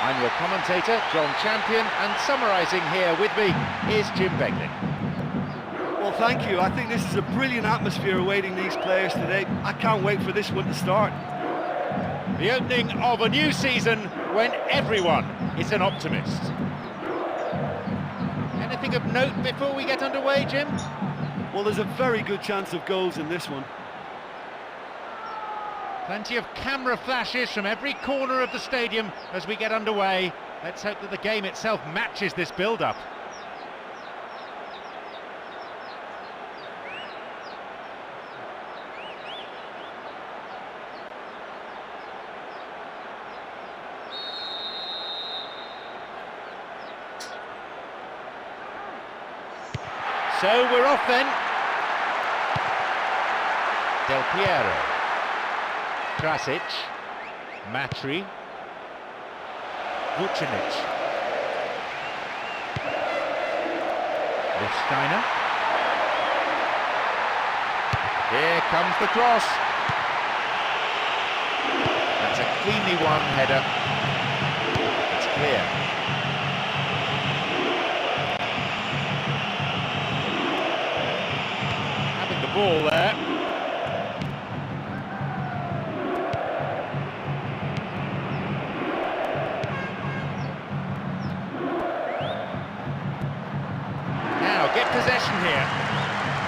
I'm your commentator, John Champion, and summarising here with me is Jim Beglin. Well, thank you. I think this is a brilliant atmosphere awaiting these players today. I can't wait for this one to start. The opening of a new season when everyone is an optimist. Anything of note before we get underway, Jim? Well, there's a very good chance of goals in this one. Plenty of camera flashes from every corner of the stadium as we get underway. Let's hope that the game itself matches this build-up. So we're off then. Del Piero. Krasic. Matri. Vucinic. Steiner. Here comes the cross. That's a cleanly won header. It's clear. Ball there. Now get possession here.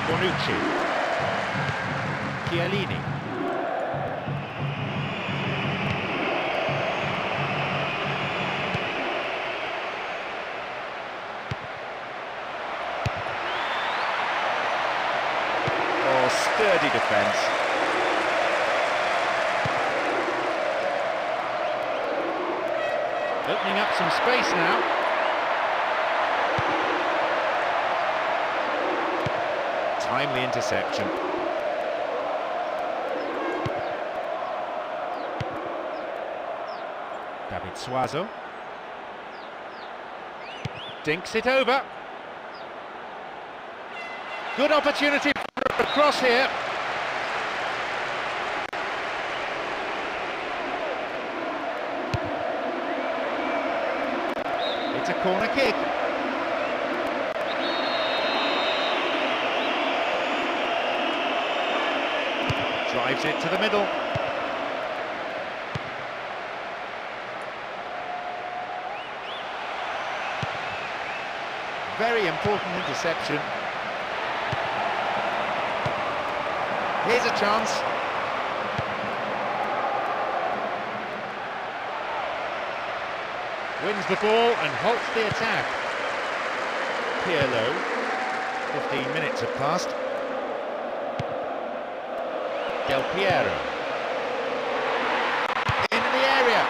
Bonucci. Chiellini. Sturdy defence. Opening up some space now. Timely interception. David Suazo. Dinks it over. Good opportunity for a cross here. It's a corner kick. Drives it to the middle. Very important interception. Here's a chance. Wins the ball and halts the attack. Pirlo. 15 minutes have passed. Del Piero. Into the area.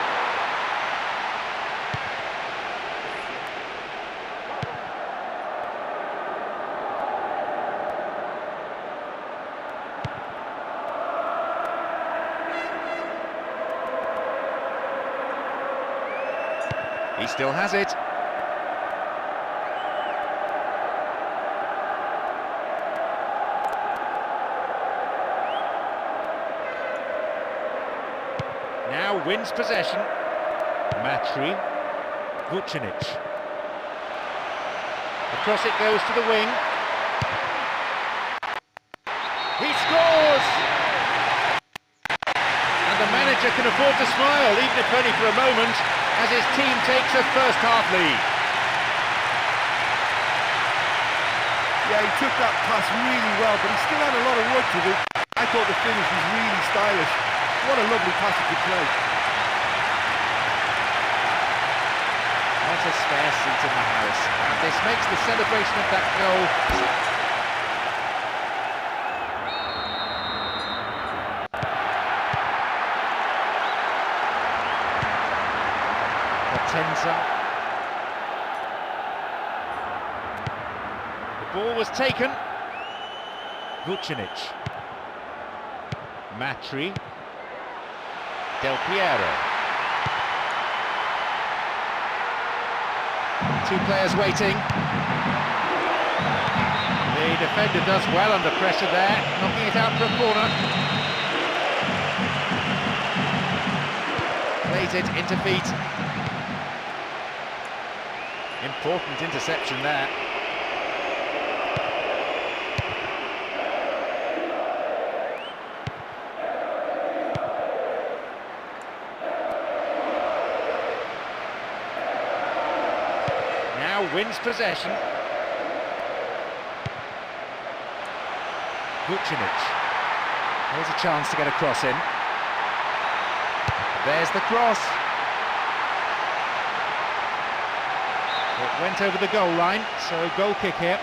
He still has it. Now wins possession. Matri. Vucinic. Across it goes to the wing. He scores! And the manager can afford to smile, even if only for a moment, as his team takes a first-half lead. Yeah, he took that pass really well, but he still had a lot of work to do. I thought the finish was really stylish. What a lovely passage to play. Not a spare seat in the house, and this makes the celebration of that goal. Potenza. The ball was taken. Vucinic. Matri. Del Piero. Two players waiting. The defender does well under pressure there, knocking it out for a corner. Plays it into feet. Important interception there. Now wins possession. Vucinic. Here's a chance to get a cross in. There's the cross. It went over the goal line, so goal kick here.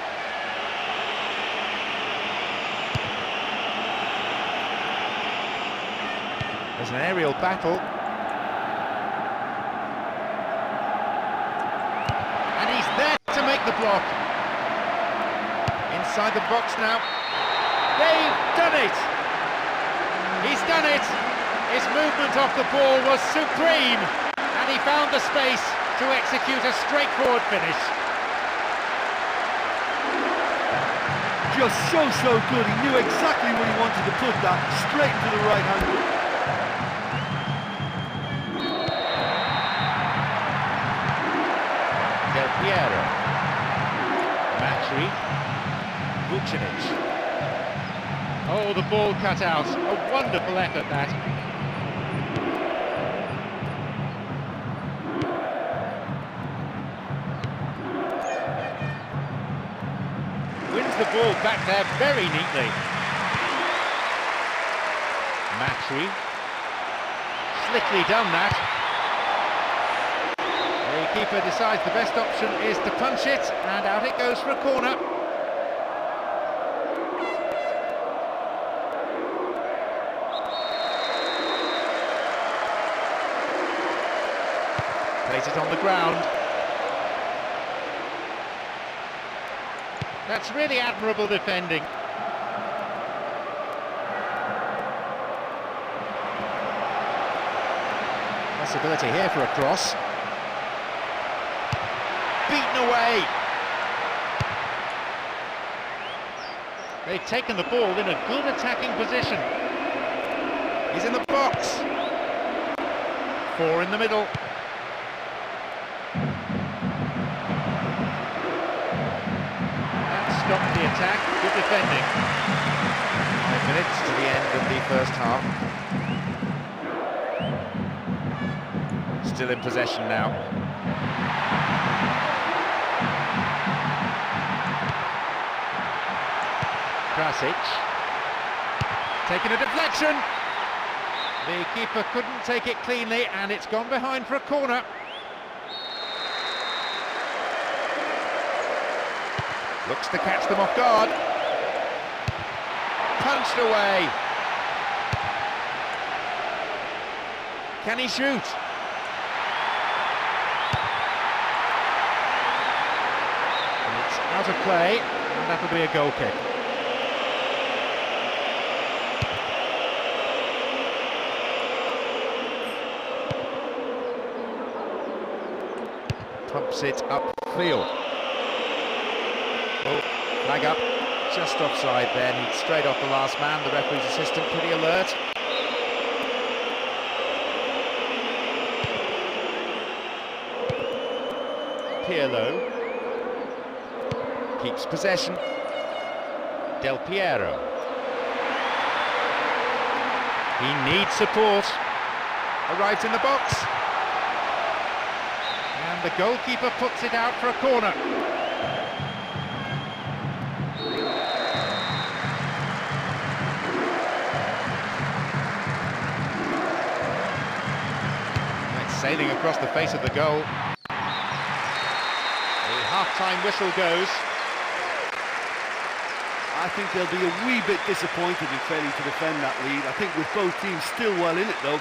There's an aerial battle. And he's there to make the block. Inside the box now. They've done it! He's done it! His movement off the ball was supreme, and he found the space to execute a straightforward finish. Just so good. He knew exactly where he wanted to put that, straight into the right hand. Del Piero. Matri. Vucinic. Oh, the ball cut out. A wonderful effort, that. Wins the ball back there very neatly. Matri. Slickly done that. The keeper decides the best option is to punch it, and out it goes for a corner. Plays it on the ground. That's really admirable defending. Possibility here for a cross. Beaten away. They've taken the ball in a good attacking position. He's in the box. 4 in the middle. Stopped the attack, good defending. 5 minutes to the end of the first half. Still in possession now. Krasic. Taking a deflection. The keeper couldn't take it cleanly, and it's gone behind for a corner. Looks to catch them off guard. Punched away. Can he shoot? And it's out of play, and that'll be a goal kick. Pumps it upfield. Oh, flag up, just offside there, needs straight off the last man. The referee's assistant pretty alert. Pirlo keeps possession. Del Piero. He needs support. Arrives in the box. And the goalkeeper puts it out for a corner. Sailing across the face of the goal. The half-time whistle goes. I think they'll be a wee bit disappointed in failing to defend that lead. I think with both teams still well in it though,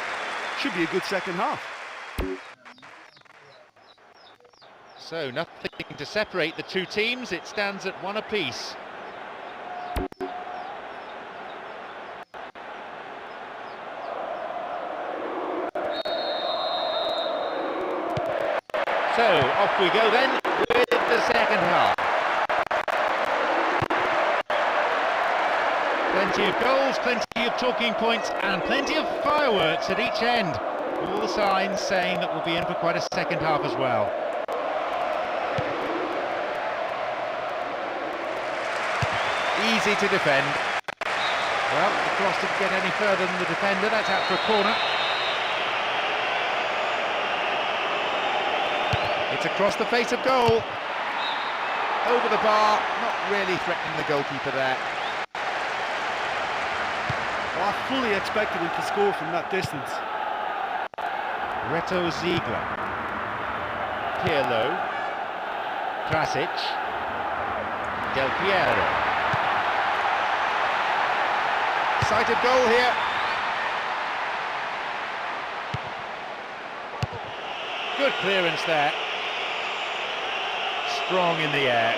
should be a good second half. So nothing to separate the two teams, it stands at 1 apiece. So, off we go then, with the second half. Plenty of goals, plenty of talking points, and plenty of fireworks at each end. All the signs saying that we'll be in for quite a second half as well. easy to defend. Well, the cross didn't get any further than the defender. That's out for a corner. It's across the face of goal. Over the bar, not really threatening the goalkeeper there. Well, I fully expected him to score from that distance. Reto Ziegler. Pirlo. Krasic. Del Piero. Sighted goal here. Good clearance there. Strong in the air.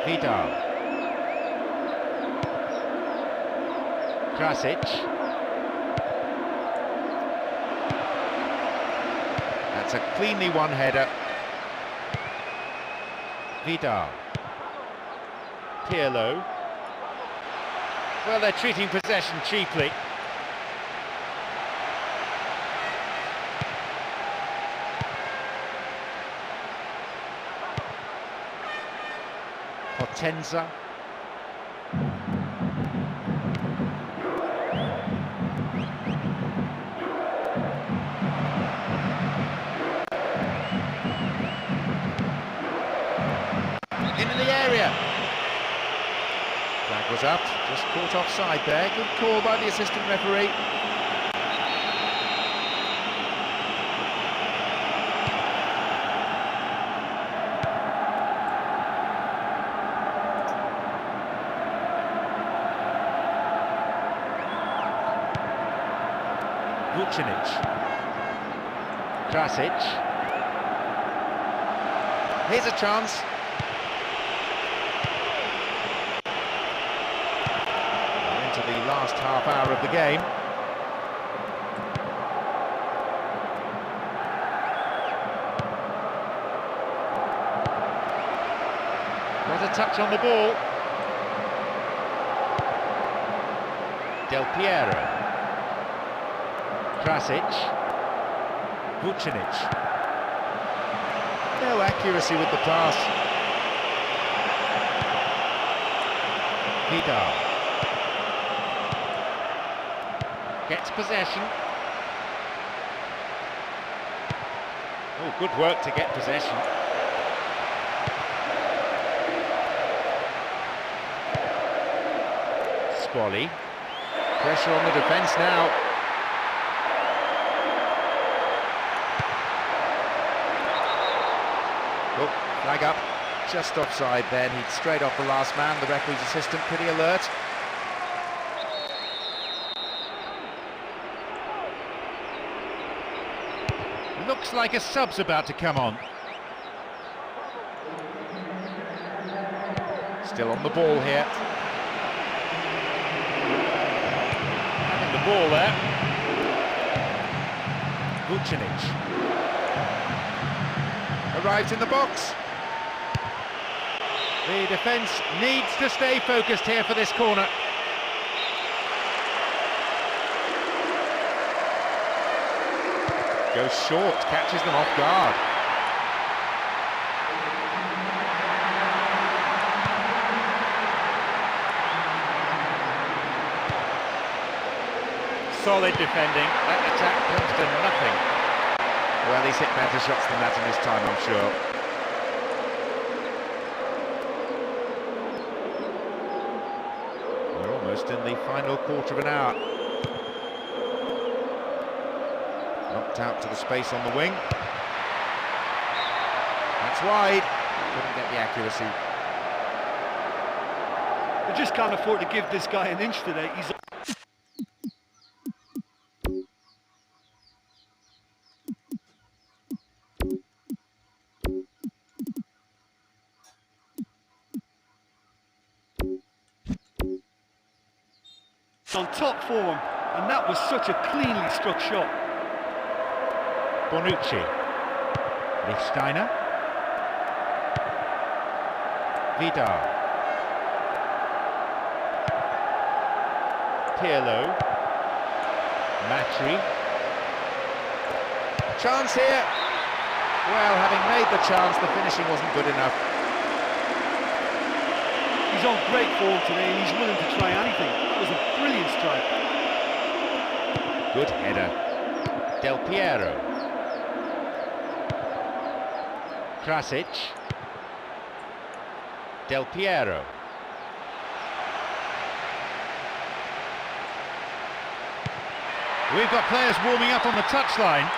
Vidal. Krasic. That's a cleanly won header. Vidal. Pirlo. Well, they're treating possession cheaply. Potenza. In the area. Flag was up, just caught offside there. Good call by the assistant referee. Vucinic. Krasic. Here's a chance. We're into the last half hour of the game. Got a touch on the ball. Del Piero. Krasic. Vucinic. No accuracy with the pass. Vidal. Gets possession. Oh, good work to get possession. Spolly. Pressure on the defence now. Oh, flag up, just offside then. He'd straight off the last man. The referee's assistant pretty alert. Looks like a sub's about to come on. Still on the ball here. Having the ball there. Vucinic. Arrives in the box. The defence needs to stay focused here for this corner. Goes short, catches them off guard. Solid defending. That attack comes to nothing. Well, he's hit better shots than that in his time, I'm sure. We're almost in the final quarter of an hour. Knocked out to the space on the wing. That's wide. Couldn't get the accuracy. They just can't afford to give this guy an inch today. He's on top form, and that was such a cleanly struck shot. Bonucci. Lichtsteiner. Vidal. Pirlo. Matri. Chance here. Well, having made the chance, the finishing wasn't good enough. He's on great form today and he's willing to try anything. That was a brilliant strike. Good header. Del Piero. Krasic. Del Piero. We've got players warming up on the touchline.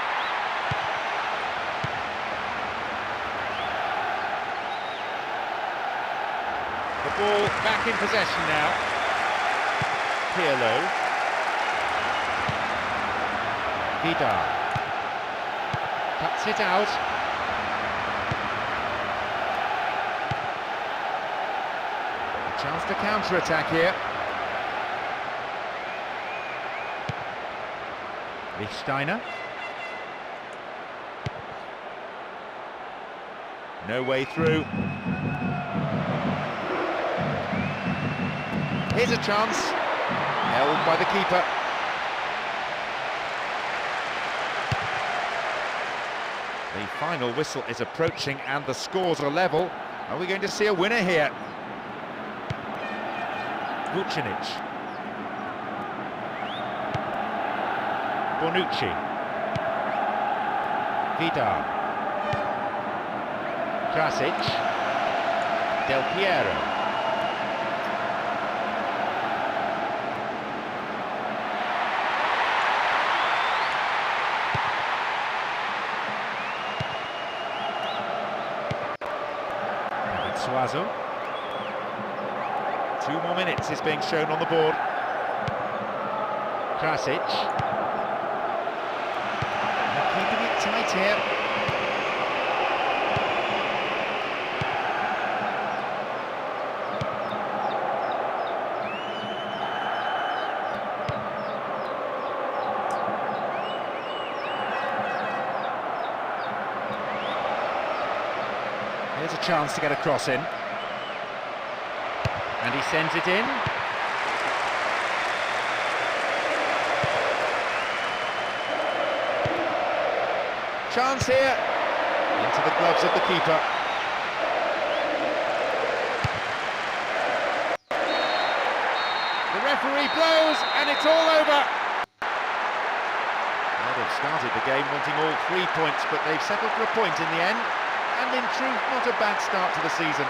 The ball back in possession now. Pirlo. Vidal. Cuts it out. A chance to counter-attack here. Steiner. No way through. Here's a chance. Held by the keeper. The final whistle is approaching and the scores are level. Are we going to see a winner here? Vucinic. Bonucci. Vidal. Krasic. Del Piero. Suazo. 2 more minutes is being shown on the board. Krasic. Keeping it tight here. Here's a chance to get a cross in. And he sends it in. Chance here, into the gloves of the keeper. The referee blows and it's all over. Well, they've started the game wanting all 3 points, but they've settled for a point in the end. And in truth, not a bad start to the season.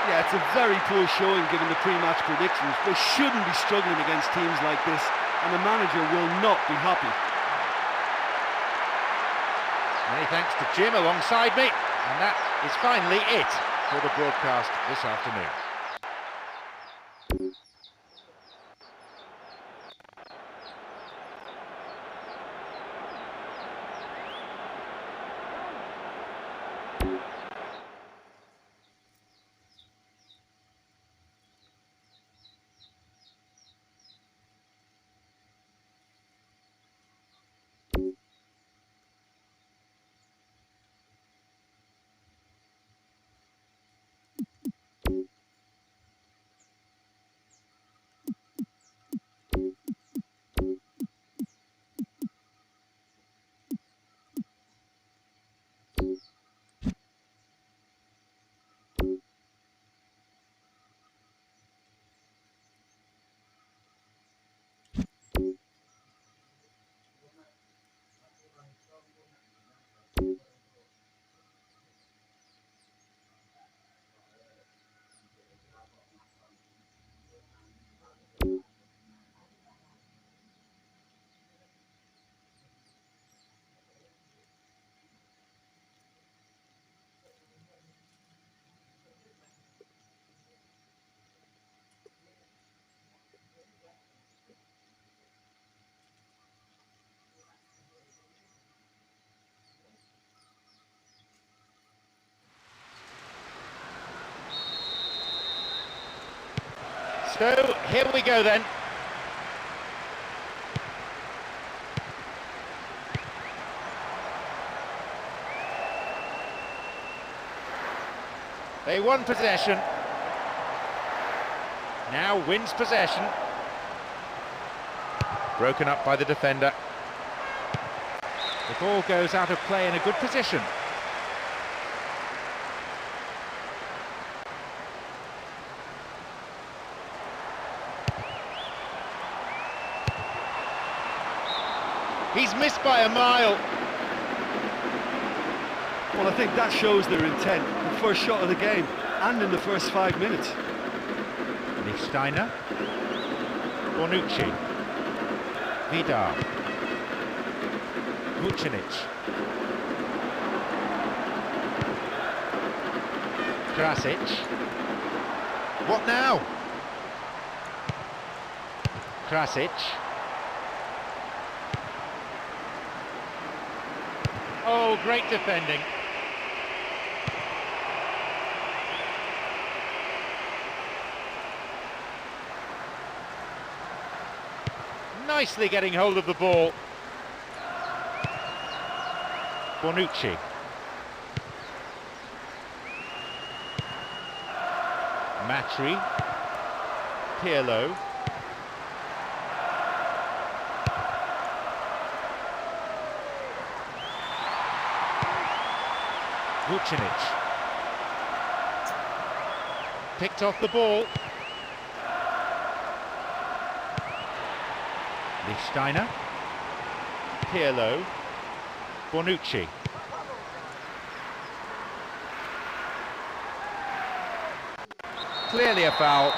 Yeah, it's a very poor showing given the pre-match predictions. They shouldn't be struggling against teams like this. And the manager will not be happy. Many thanks to Jim alongside me, and that is finally it for the broadcast this afternoon. So, here we go then. They won possession. Now wins possession. Broken up by the defender. The ball goes out of play in a good position. He's missed by a mile. Well, I think that shows their intent. The first shot of the game, and in the first 5 minutes. Steiner, Bonucci, Vidal, Vucinic, Krasic. What now? Krasic. Oh, great defending. Nicely getting hold of the ball. Bonucci. Matri. Pirlo. Vucinic. Picked off the ball. Steiner, Pirlo, Bonucci. Clearly a foul.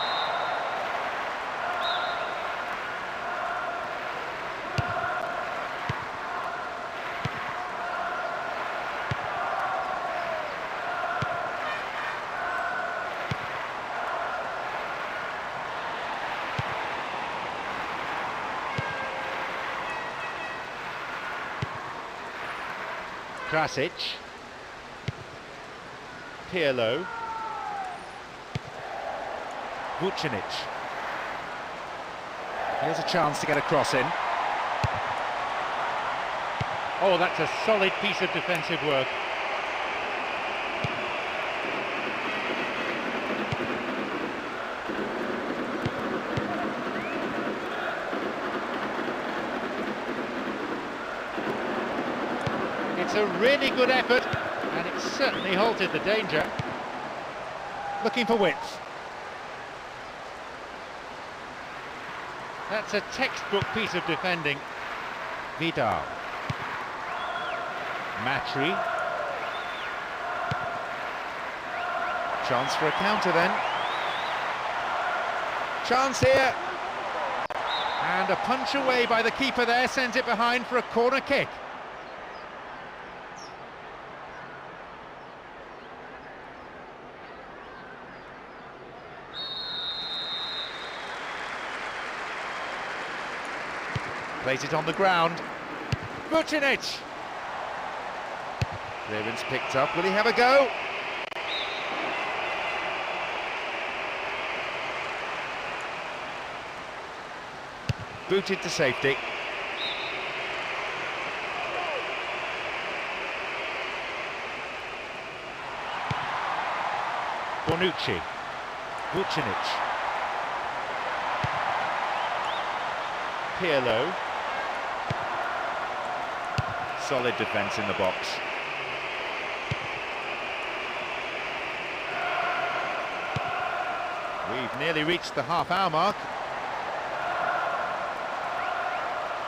Krasic, Pirlo, Vucinic. Here's a chance to get a cross in. Oh, that's a solid piece of defensive work. It's a really good effort, and it certainly halted the danger. Looking for width. That's a textbook piece of defending. Vidal. Matri. Chance for a counter then. Chance here. And a punch away by the keeper there, sends it behind for a corner kick. Plays it on the ground. Vucinic. Clearance picked up. Will he have a go? Booted to safety. Bonucci. Vucinic. Pirlo. Solid defence in the box. We've nearly reached the half-hour mark.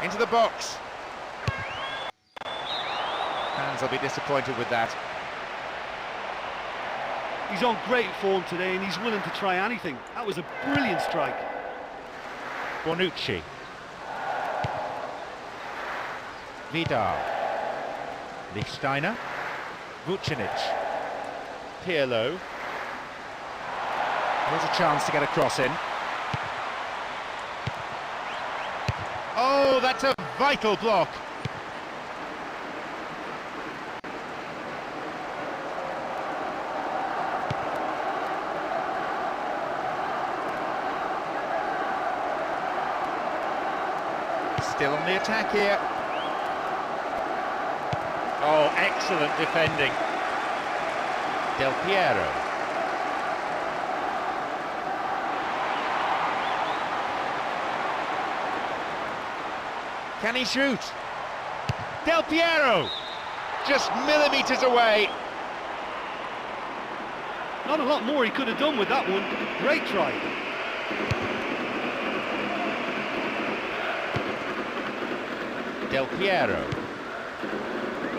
Into the box. Fans will be disappointed with that. He's on great form today and he's willing to try anything. That was a brilliant strike. Bonucci. Vidal. Steiner, Vucinic, Pirlo. Here's a chance to get a cross in. Oh, that's a vital block. Still on the attack here. Oh, excellent defending. Del Piero. Can he shoot? Del Piero! Just millimetres away. Not a lot more he could have done with that one. Great try. Del Piero.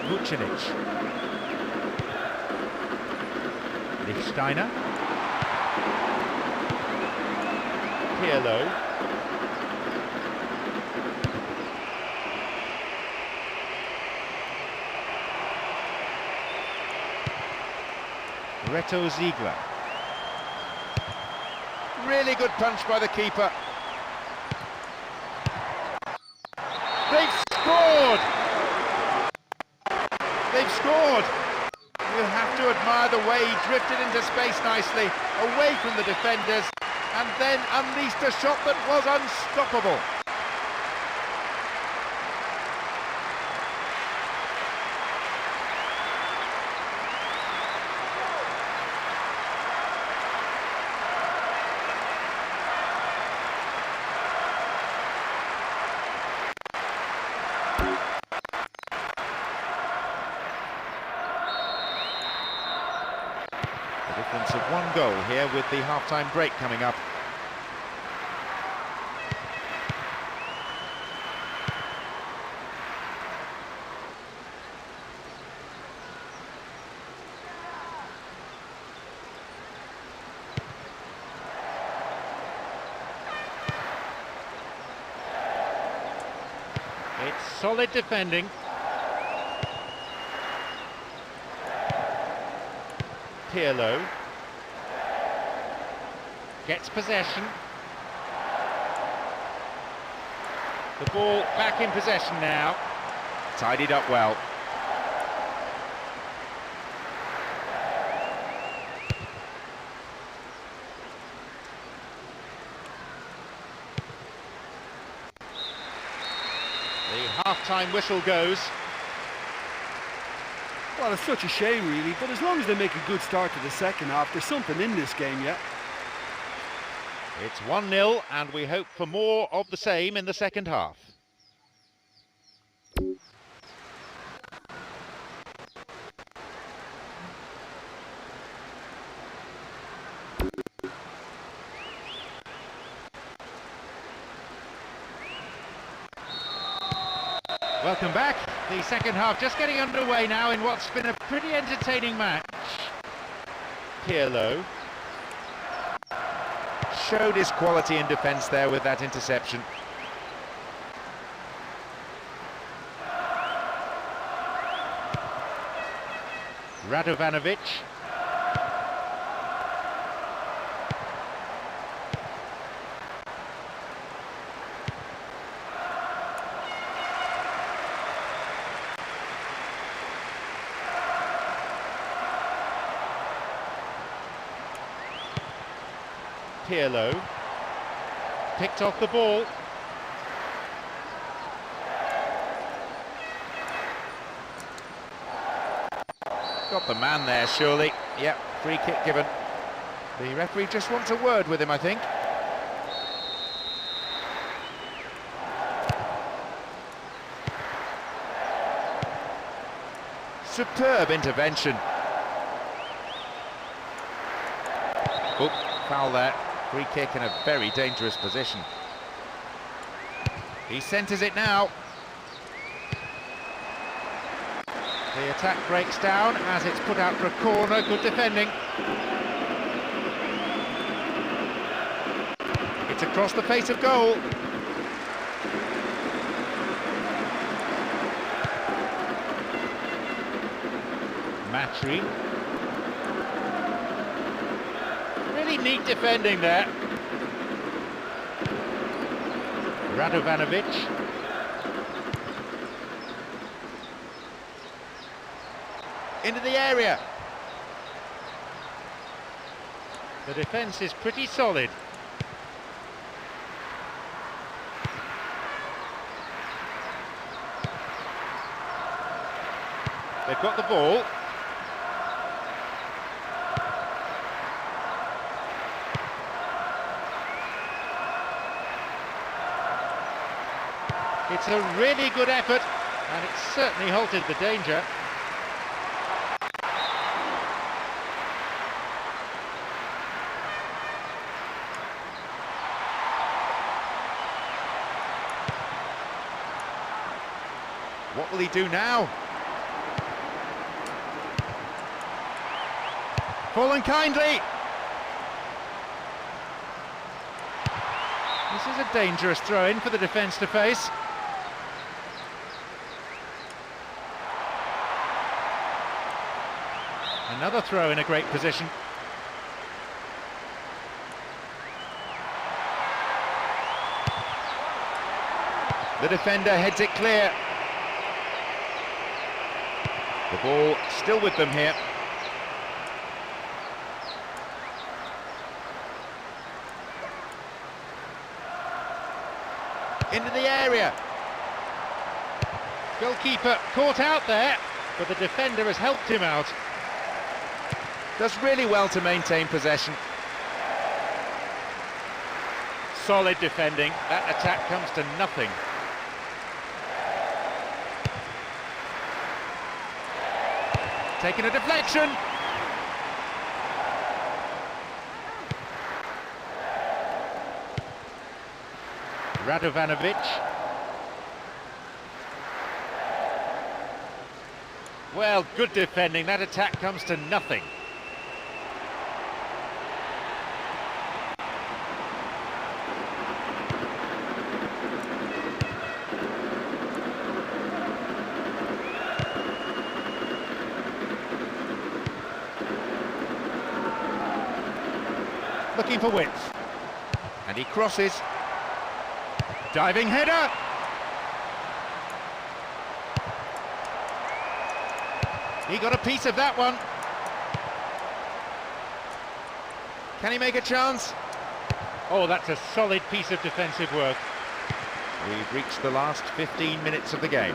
Vucinic. Lichtsteiner. Pirlo. Reto Ziegler. Really good punch by the keeper. They've scored! They've scored! You have to admire the way he drifted into space nicely, away from the defenders, and then unleashed a shot that was unstoppable. The difference of one goal here with the half-time break coming up. It's solid defending. Pirlo gets possession. The ball back in possession now. Tidied up well. The half-time whistle goes. Well, it's such a shame, really, but as long as they make a good start to the second half, there's something in this game yet. It's 1-0, and we hope for more of the same in the second half. Welcome back. The second half just getting underway now in what's been a pretty entertaining match. Pirlo showed his quality in defence there with that interception. Radovanovic. Pirlo picked off the ball. Got the man there, surely. Yep, free kick given. The referee just wants a word with him, I think. Superb intervention. Oh, foul there. Free kick in a very dangerous position. He centres it now. The attack breaks down as it's put out for a corner. Good defending. It's across the face of goal. Matri. Really neat defending there. Radovanovic. Into the area. The defence is pretty solid. They've got the ball. It's a really good effort, and it's certainly halted the danger. What will he do now? Fallen kindly. This is a dangerous throw-in for the defence to face. Another throw in a great position. The defender heads it clear. The ball still with them here. Into the area. Goalkeeper caught out there, but the defender has helped him out. Does really well to maintain possession. Solid defending. That attack comes to nothing. Taking a deflection. Radovanovic. Well, good defending. That attack comes to nothing. Looking for width. And he crosses. Diving header. He got a piece of that one. Can he make a chance? Oh, that's a solid piece of defensive work. We've reached the last 15 minutes of the game.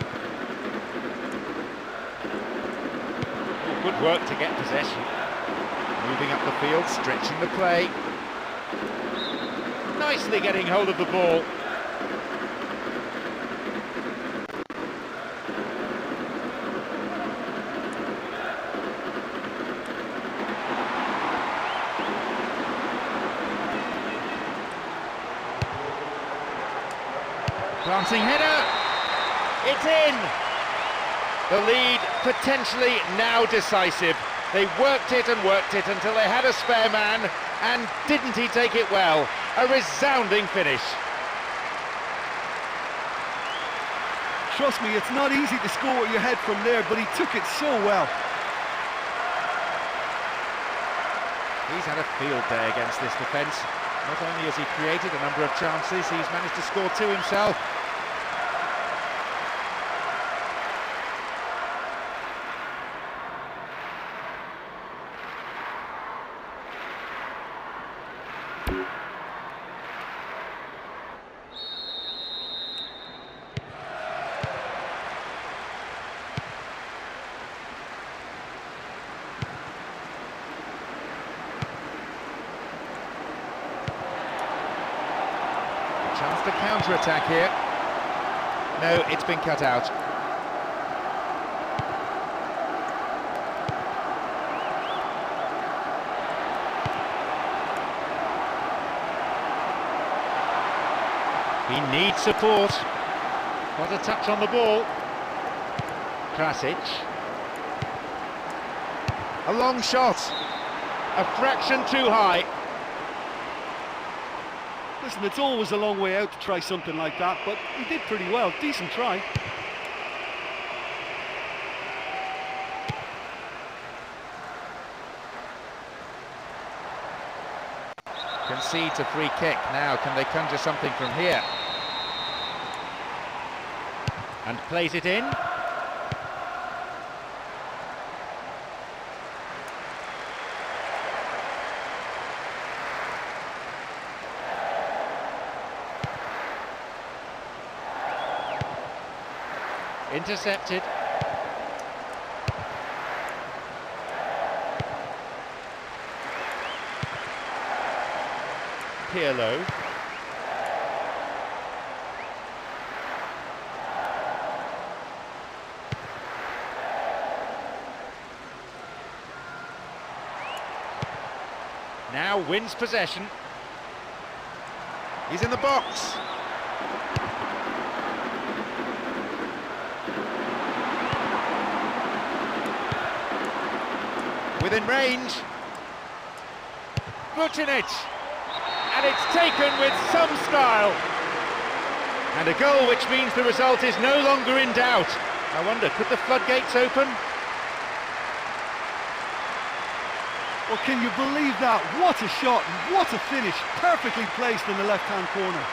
Oh, good work to get possession. Moving up the field, stretching the play. Nicely getting hold of the ball. Glancing header, it's in! The lead potentially now decisive. They worked it until they had a spare man, and didn't he take it well? A resounding finish. Trust me, it's not easy to score with your head from there, but he took it so well. He's had a field day against this defence. Not only has he created a number of chances, he's managed to score two himself. Chance to counter-attack here. No, it's been cut out. He needs support. What a touch on the ball. Krasic. A long shot. A fraction too high. Listen, it's always a long way out to try something like that, but he did pretty well. Decent try. Concedes a free kick. Now, can they conjure something from here? And plays it in. Intercepted. Pirlo. Now wins possession. He's in the box. within range. Vucinic, and it's taken with some style. And a goal which means the result is no longer in doubt. I wonder, could the floodgates open? Well, can you believe that? What a shot, what a finish, perfectly placed in the left-hand corner.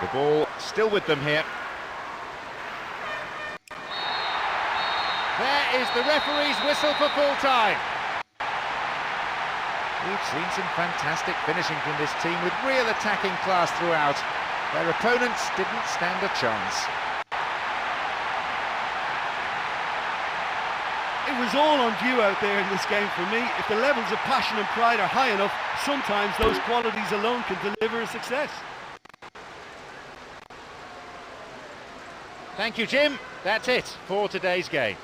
The ball still with them here. There is the referee's whistle for full time. We've seen some fantastic finishing from this team with real attacking class throughout. Their opponents didn't stand a chance. It was all on view out there in this game for me. If the levels of passion and pride are high enough, sometimes those qualities alone can deliver a success. Thank you, Jim. That's it for today's game.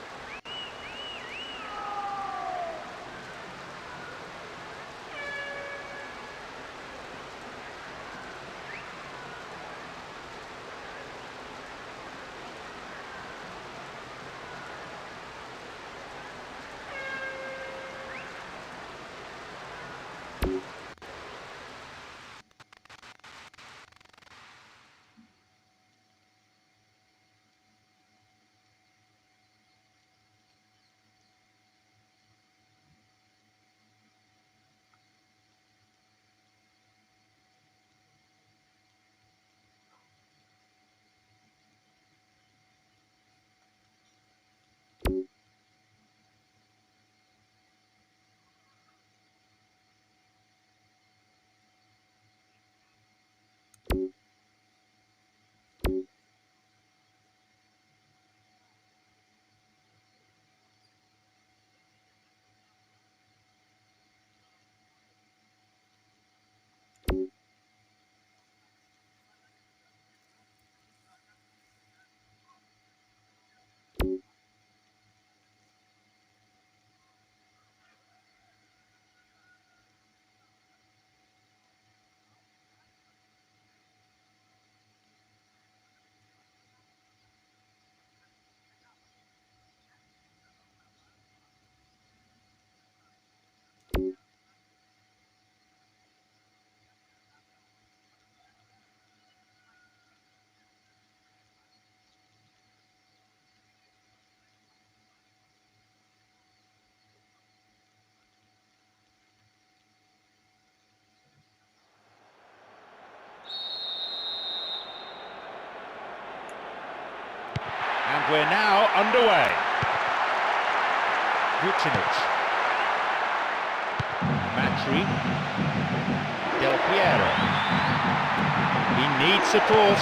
And we're now underway. Vucinic. Matri. Del Piero. He needs support.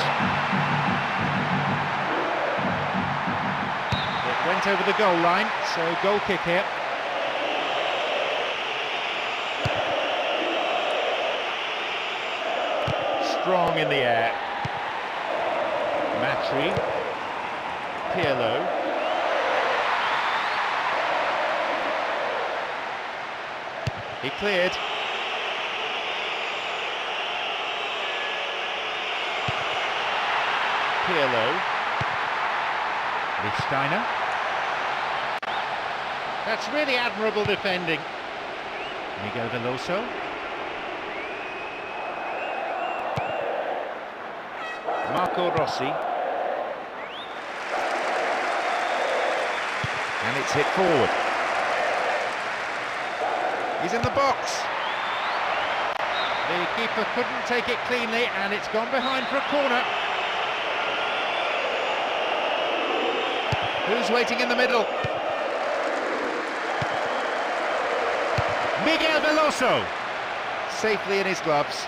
It went over the goal line, so goal kick here. Strong in the air. Matri. Pirlo. He cleared. Pirlo. Lichtsteiner. That's really admirable defending. Miguel Veloso. Marco Rossi. And it's hit forward. He's in the box. The keeper couldn't take it cleanly, and it's gone behind for a corner. Who's waiting in the middle? Miguel Veloso. Safely in his gloves.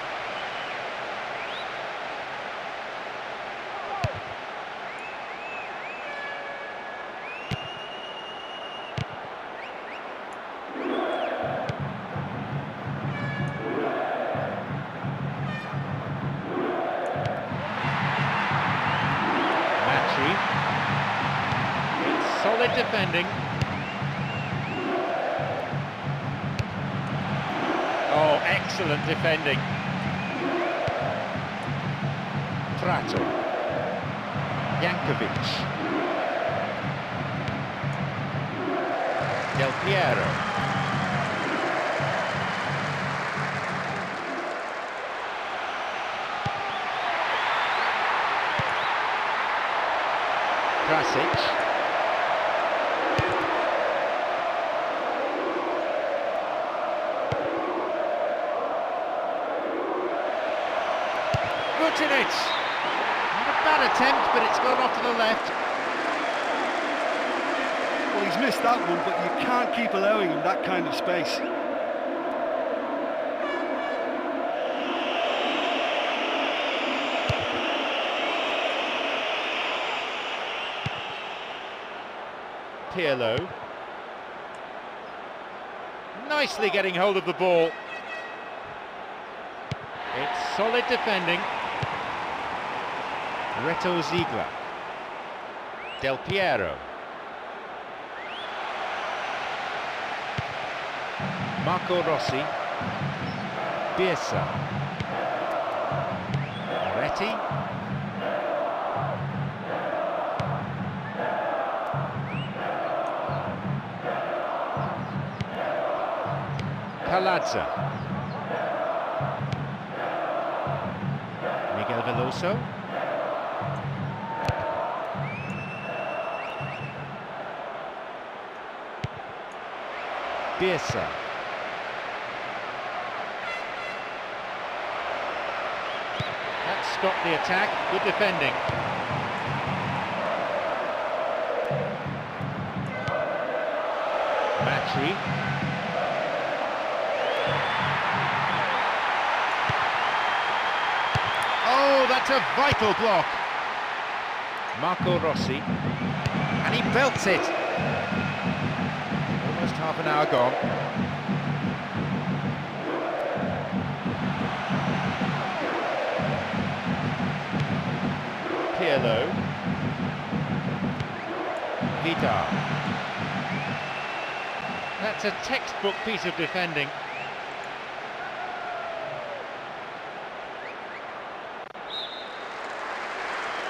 defending. Oh, excellent defending. Prato. Jankovic. Del Piero. Krasic. Vucinic. Not a bad attempt, but it's gone off to the left. Well, he's missed that one, but you can't keep allowing him that kind of space. Pirlo. Nicely getting hold of the ball. It's solid defending. Reto Ziegler. Del Piero. Marco Rossi. Bielsa. Moretti. Palazza. Miguel Veloso. Bielsa. That stopped the attack. Good defending. Matri. Oh, that's a vital block. Marco Rossi. And he belts it. Almost half an hour gone. Pirlo. Vidal. That's a textbook piece of defending.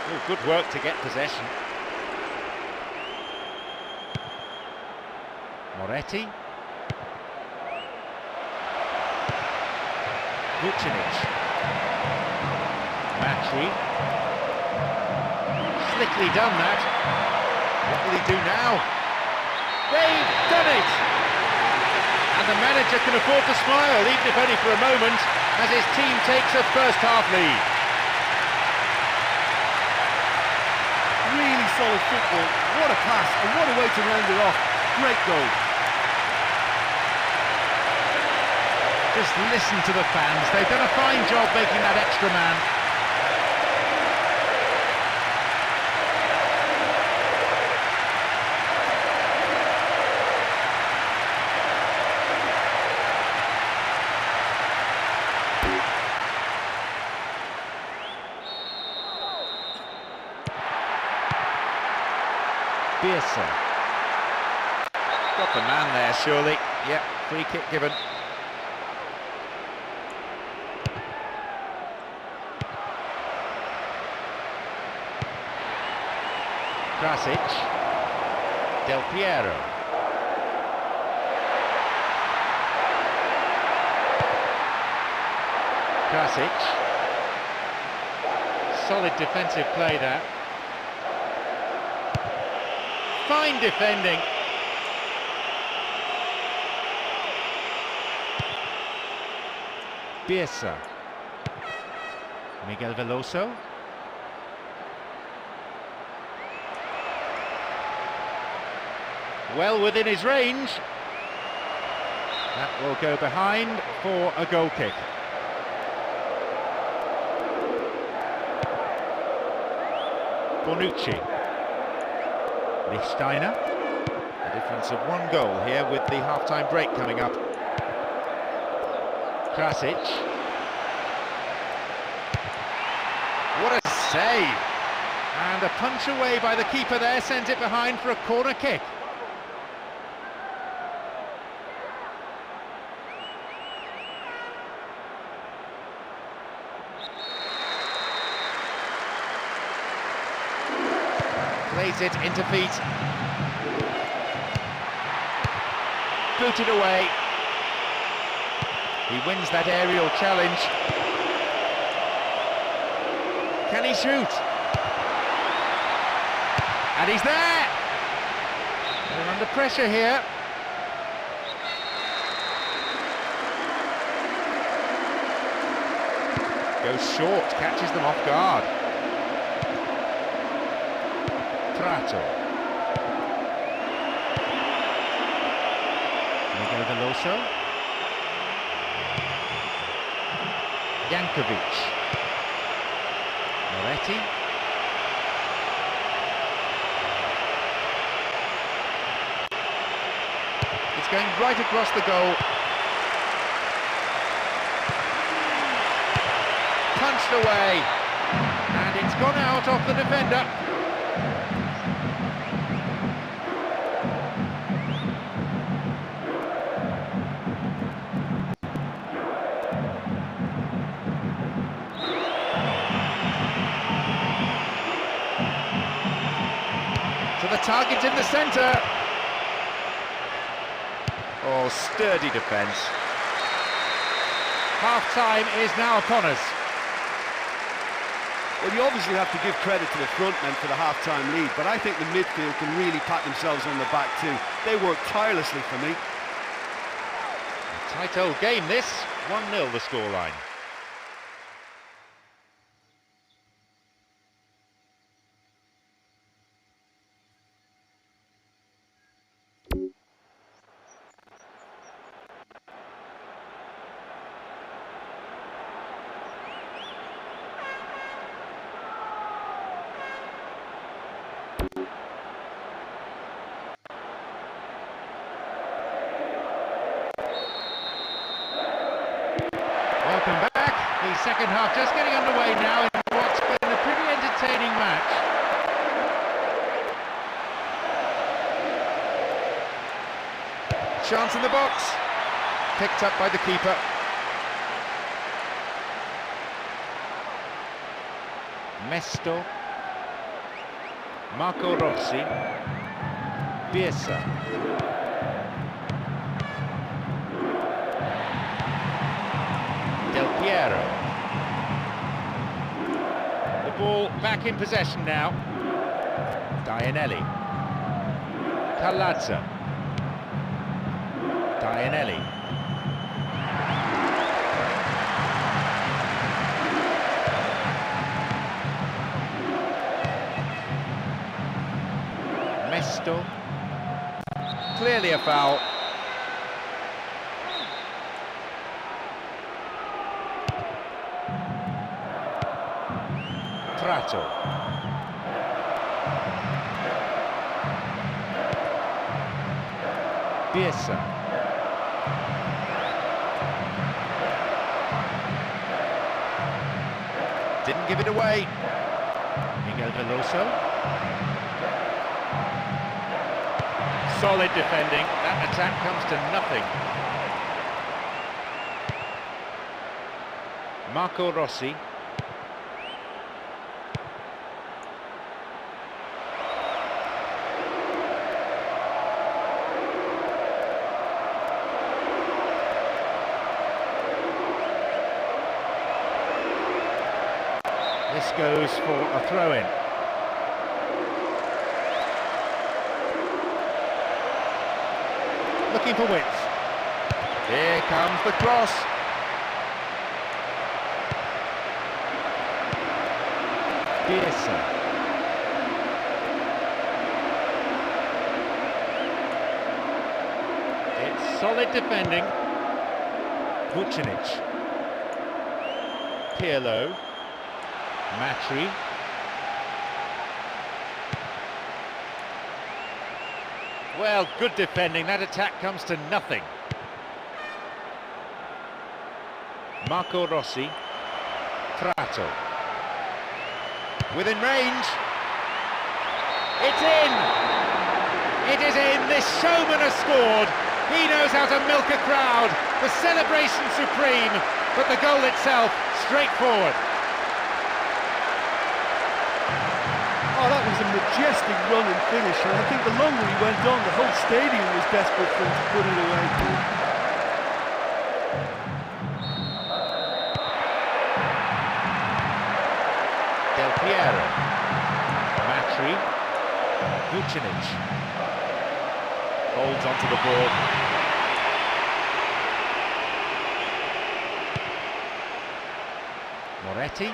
Oh, good work to get possession. Moretti. Vucinic. Matri. Slickly done that. What will he do now? They've done it! And the manager can afford to smile, even if only for a moment, as his team takes a first-half lead. Really solid football. What a pass, and what a way to round it off. Great goal. Just listen to the fans. They've done a fine job making that extra man. Bielsa. Got the man there, surely. Yep, free kick given. Krasic. Del Piero. Krasic. Solid defensive play there. Fine defending. Bielsa. Miguel Veloso. Well within his range. That will go behind for a goal kick. Bonucci. Lichtsteiner. A difference of one goal here with the half-time break coming up. Krasic. What a save! And a punch away by the keeper there sends it behind for a corner kick. Plays it into feet. Booted away. He wins that aerial challenge. Can he shoot? And he's there! They're under pressure here. Goes short, catches them off guard. Prato. Miguel Veloso. Jankovic. Moretti. It's going right across the goal. Punched away. And it's gone out off the defender. The target in the centre. Oh, sturdy defence. Half-time is now upon us. Well, you obviously have to give credit to the front men for the half-time lead, but I think the midfield can really pat themselves on the back too. They work tirelessly for me. A tight old game this, 1-0 the scoreline. Welcome back. The second half just getting underway now in what's been a pretty entertaining match. Chance in the box. Picked up by the keeper. Mesto. Marco Rossi. Biesa. Del Piero. The ball back in possession now. Dianelli. Palazzo. Dianelli. Mesto. Clearly a foul. Prato. Biesa. Didn't give it away. Miguel Veloso. Solid defending. That attack comes to nothing. Marco Rossi. This goes for a throw-in. Looking for width. Here comes the cross. Biesa. It's solid defending. Vucinic. Pirlo. Matri. Well, good defending. That attack comes to nothing. Marco Rossi. Prato. Within range. It's in! It is in! This showman has scored. He knows how to milk a crowd. The celebration supreme, but the goal itself straightforward. Oh, that was a majestic run and finish, and I think the longer he went on, the whole stadium was desperate for him to put it away. Del Piero, Matri, Vucinic, holds onto the ball. Moretti.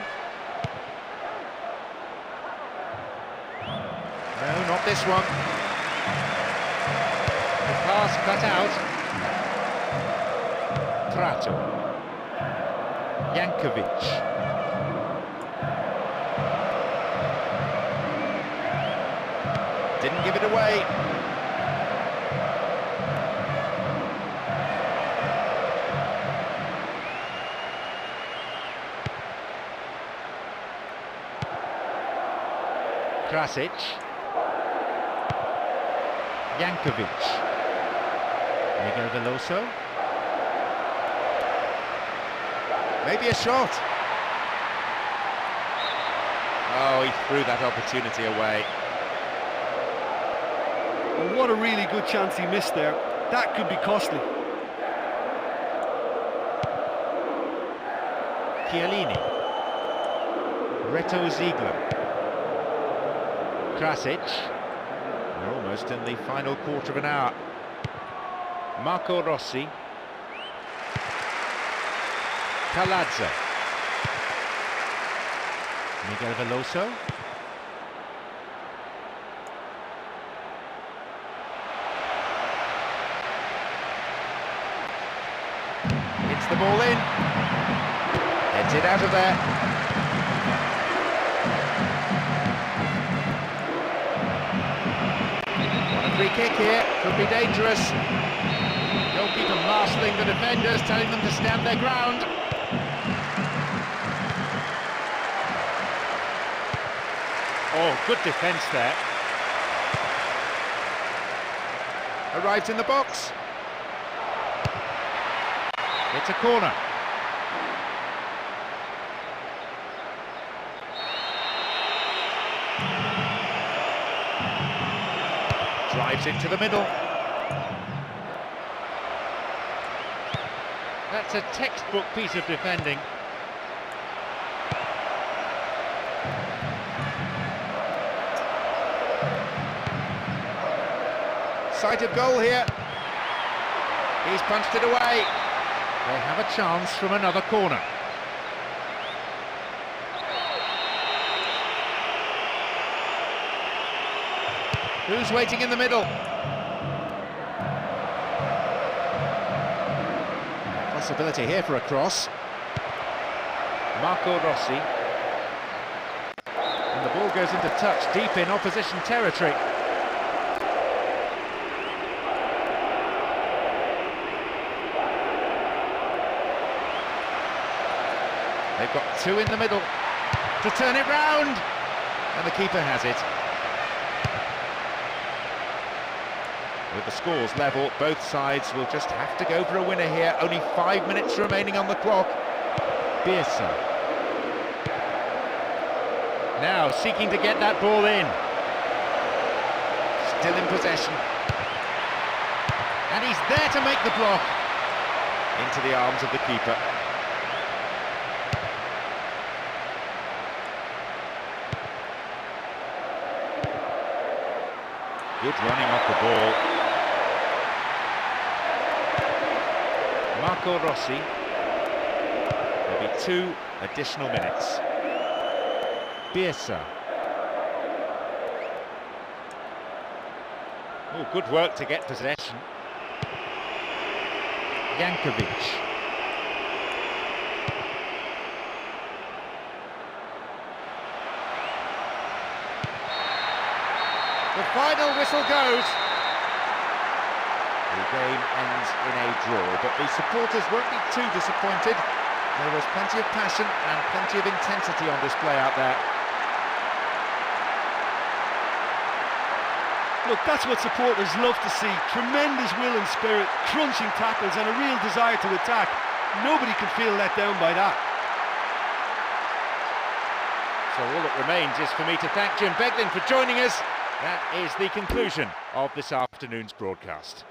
No, not this one. The pass cut out. Prato. Jankovic. Didn't give it away. Krasic. Jankovic. Miguel Veloso. Maybe a shot. Oh, he threw that opportunity away. And what a really good chance he missed there. That could be costly. Chiellini. Reto Ziegler. Krasic. We're almost in the final quarter of an hour. Marco Rossi. Palazzo. Miguel Veloso. Hits the ball in. Heads it out of there. Free kick here, could be dangerous. Goalkeeper marshalling the defenders, telling them to stand their ground. Oh, good defence there. Arrives in the box. It's a corner. Drives into the middle. That's a textbook piece of defending. Sight of goal here. He's punched it away. They have a chance from another corner. Who's waiting in the middle? Possibility here for a cross. Marco Rossi. And the ball goes into touch deep in opposition territory. They've got two in the middle to turn it round. And the keeper has it. With the scores level, both sides will just have to go for a winner here. Only 5 minutes remaining on the clock. Bielsa. Now seeking to get that ball in. Still in possession. And he's there to make the block. Into the arms of the keeper. Good running off the ball. Marco Rossi. There'll be 2 additional minutes. Bielsa. Oh, good work to get possession. Jankovic. The final whistle goes. The game ends in a draw, but the supporters won't be too disappointed. There was plenty of passion and plenty of intensity on display out there. Look, that's what supporters love to see. Tremendous will and spirit, crunching tackles and a real desire to attack. Nobody can feel let down by that. So all that remains is for me to thank Jim Beglin for joining us. That is the conclusion of this afternoon's broadcast.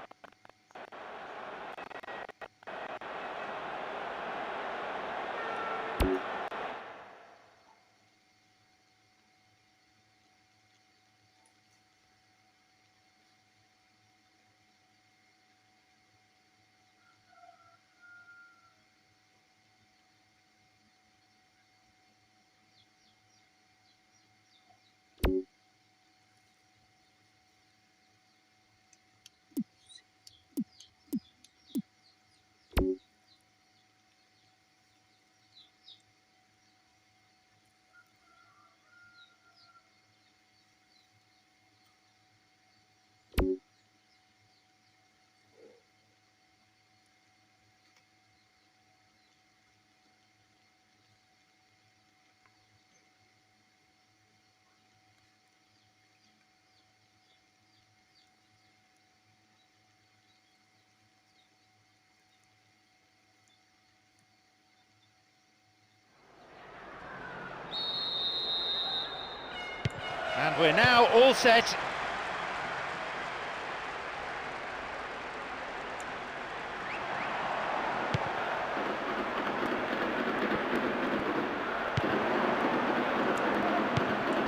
And we're now all set.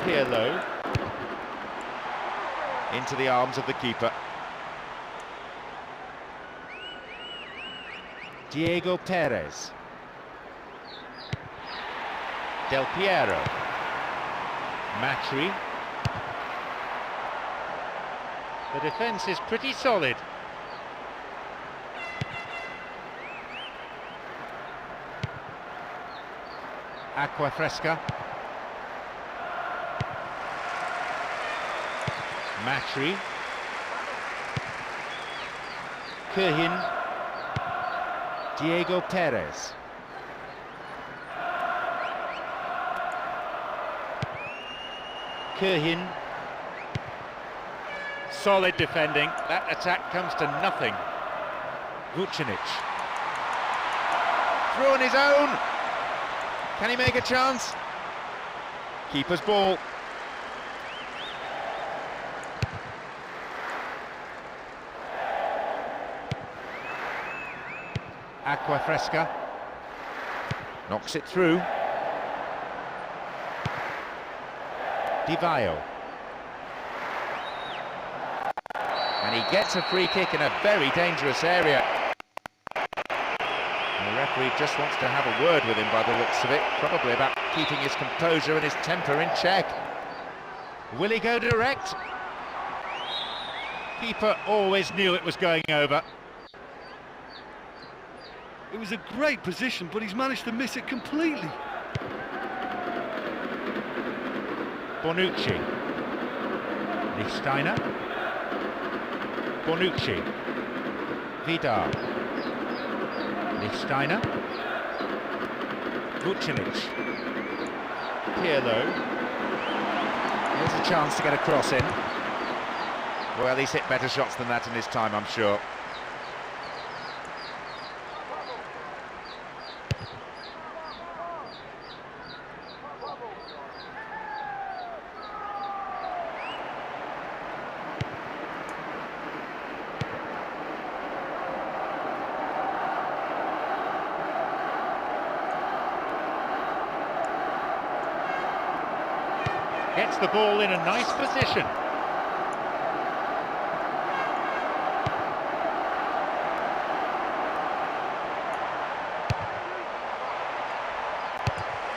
Pirlo into the arms of the keeper. Diego Perez. Del Piero. Matri. The defence is pretty solid. Acqua Fresca. Matri. Kuhin. Diego Perez. Kuhin. Solid defending. That attack comes to nothing. Vucinic. Through on his own. Can he make a chance? Keeper's ball. Acqua Fresca. Knocks it through. Di Vaio. And he gets a free kick in a very dangerous area. And the referee just wants to have a word with him by the looks of it, probably about keeping his composure and his temper in check. Will he go direct? Keeper always knew it was going over. It was a great position, but he's managed to miss it completely. Bonucci. Lichtsteiner. Bonucci. Vidal. Lichtsteiner. Vucinic. Pirlo. Here's a chance to get a cross in. Well, he's hit better shots than that in his time, I'm sure. Gets the ball in a nice position.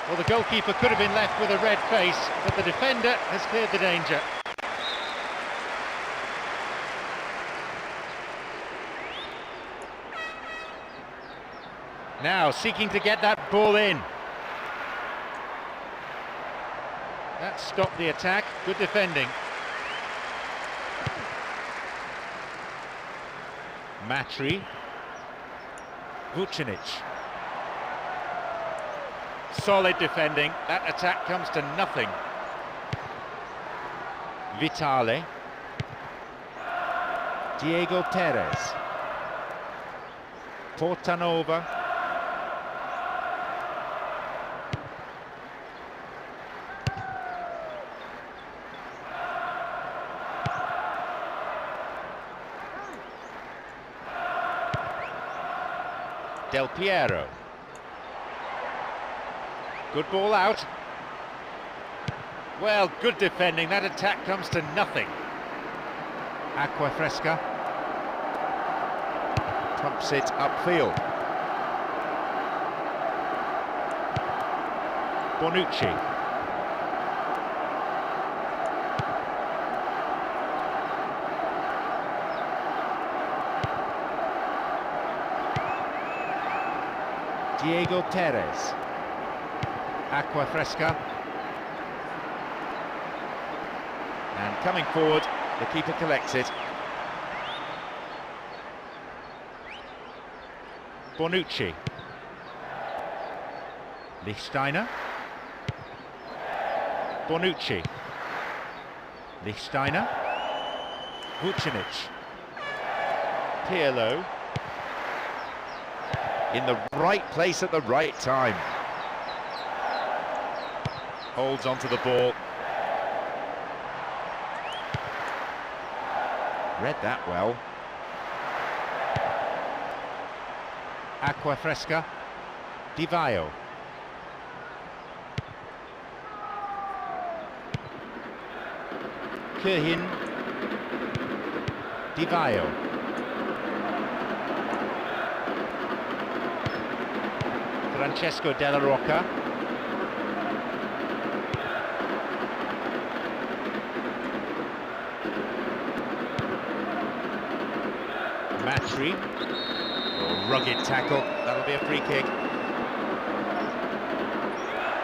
Well, the goalkeeper could have been left with a red face, but the defender has cleared the danger. Now seeking to get that ball in. That stopped the attack. Good defending. Matri. Vucinic. Solid defending. That attack comes to nothing. Vitale. Diego Perez. Portanova. Del Piero. Good ball out. Well, good defending. That attack comes to nothing. Acqua Fresca. Pumps it upfield. Bonucci. Diego Perez. Acqua Fresca. And coming forward, the keeper collects it. Bonucci. Lichtsteiner. Bonucci. Lichtsteiner. Vucinic. Pirlo. In the right place at the right time. Holds onto the ball. Read that well. Acqua Fresca. Di Vaio. Kirhin. Di Vaio. Francesco Della Rocca. Matri. Oh, rugged tackle. That'll be a free kick.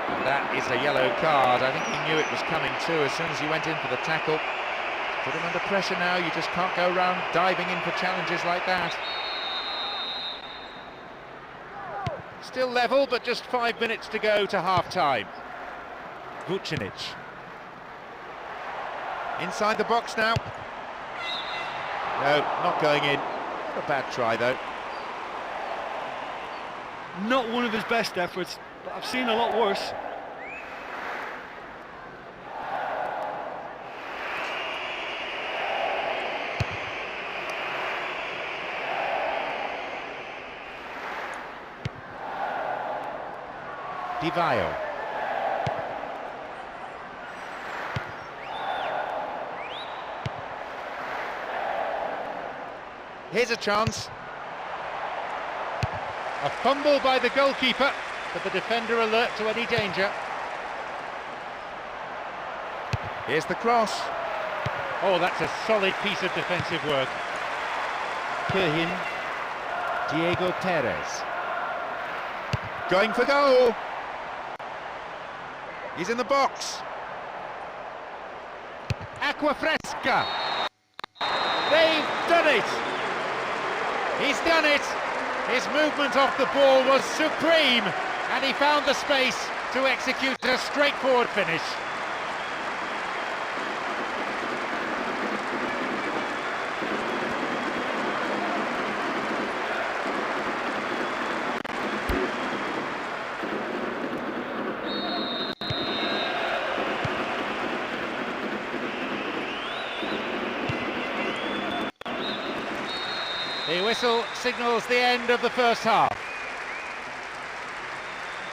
And that is a yellow card. I think he knew it was coming too as soon as he went in for the tackle. Put him under pressure now. You just can't go around diving in for challenges like that. Still level, but just 5 minutes to go to half-time. Vucinic. Inside the box now. No, not going in. Not a bad try, though. Not one of his best efforts, but I've seen a lot worse. Di Vaio. Here's a chance. A fumble by the goalkeeper, but the defender alert to any danger. Here's the cross. Oh, that's a solid piece of defensive work. Kirhin. Diego Perez. Going for goal. He's in the box. Acqua Fresca. They've done it. He's done it. His movement off the ball was supreme, and he found the space to execute a straightforward finish. The whistle signals the end of the first half.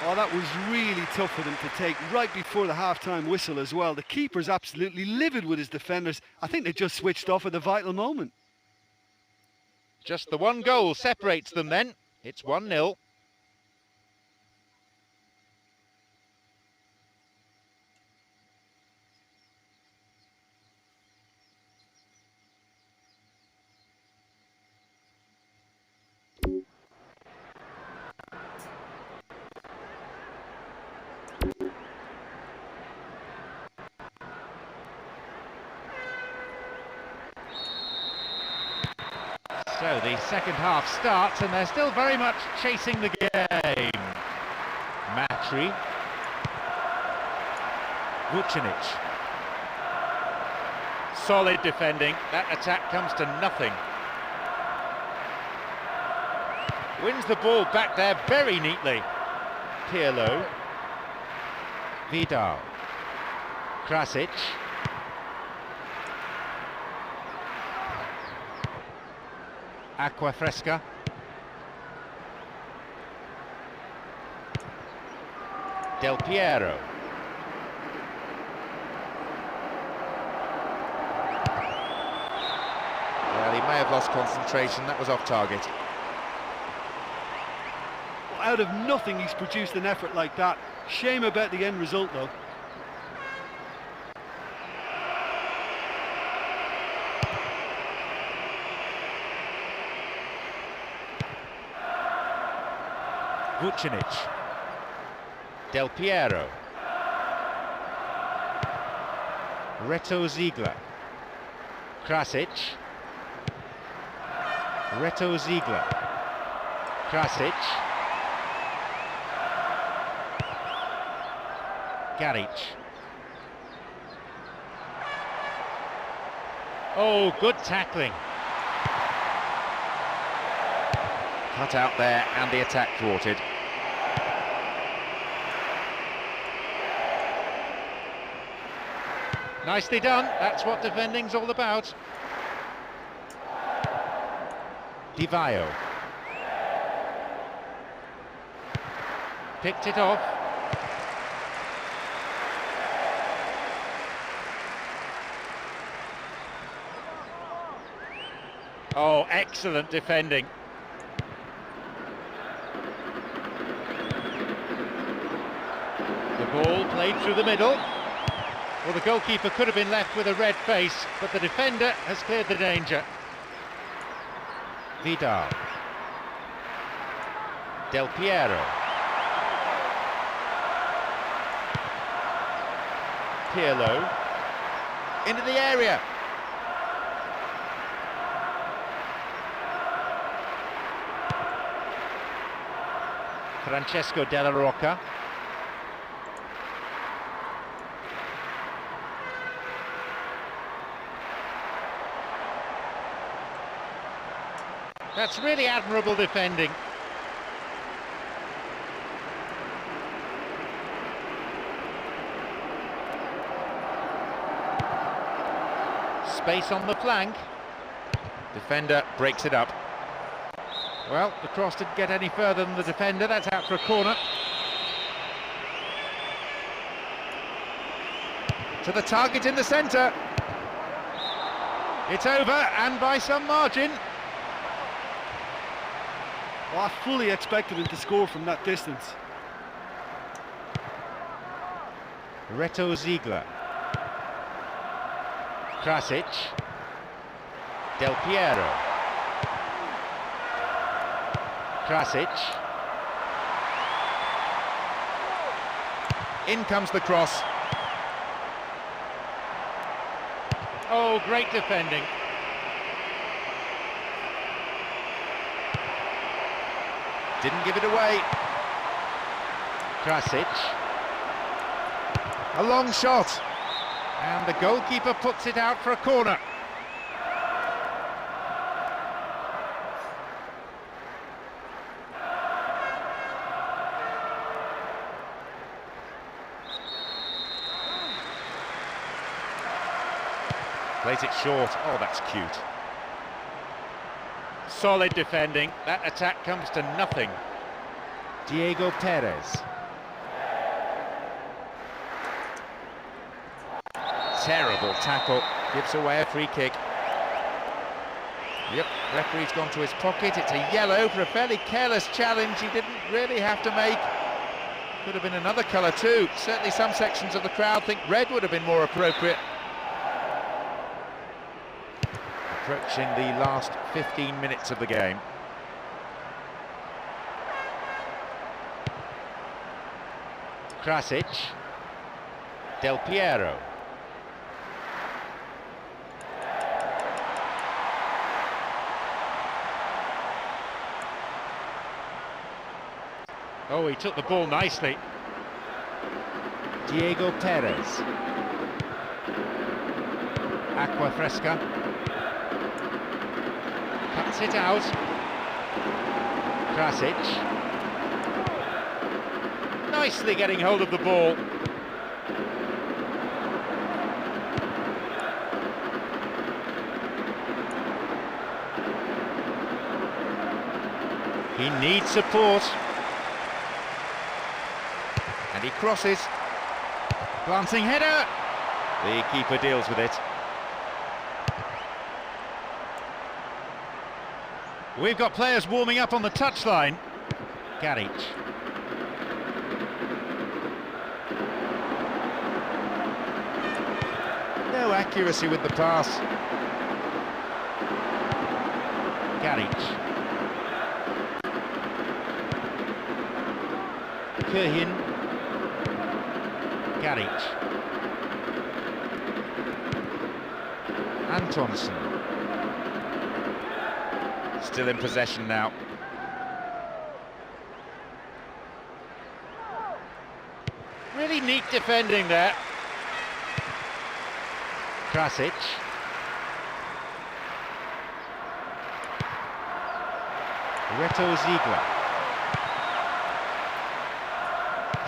Oh, that was really tough for them to take right before the half-time whistle as well. The keeper's absolutely livid with his defenders. I think they just switched off at the vital moment. Just the one goal separates them then. It's 1-0. So the second half starts and they're still very much chasing the game. Matri. Vucinic. Solid defending. That attack comes to nothing. Wins the ball back there very neatly. Pirlo. Vidal. Krasic. Acqua Fresca. Del Piero. Well, he may have lost concentration, that was off target. Well, out of nothing he's produced an effort like that. Shame about the end result though. Vucinic. Del Piero. Reto Ziegler. Krasic. Reto Ziegler. Krasic. Garic. Oh, good tackling. Cut out there and the attack thwarted. Nicely done, that's what defending's all about. Di Vaio. Picked it off. Oh, excellent defending. The ball played through the middle. Well, the goalkeeper could have been left with a red face, but the defender has cleared the danger. Vidal. Del Piero. Pirlo. Into the area. Francesco Della Rocca. That's really admirable defending. Space on the flank. Defender breaks it up. Well, the cross didn't get any further than the defender. That's out for a corner. To the target in the centre. It's over, and by some margin. Well, I fully expected him to score from that distance. Reto Ziegler. Krasic. Del Piero. Krasic. In comes the cross. Oh, great defending. Didn't give it away. Krasic. A long shot. And the goalkeeper puts it out for a corner. Plays it short. Oh, that's cute. Solid defending. That attack comes to nothing. Diego Perez. Terrible tackle. Gives away a free kick. Yep, referee's gone to his pocket. It's a yellow for a fairly careless challenge he didn't really have to make. Could have been another colour too. Certainly some sections of the crowd think red would have been more appropriate. Approaching the last 15 minutes of the game. Krasic. Del Piero. Oh, he took the ball nicely. Diego Perez. Aqua Fresca. Cuts it out. Krasic. Nicely getting hold of the ball. He needs support. And And he crosses. Glancing header. The keeper deals with it. We've got players warming up on the touchline. Garic. No accuracy with the pass. Garic. Kirhin. Garic. Antonsen. Still in possession now. Really neat defending there. Krasic. Reto Ziegler.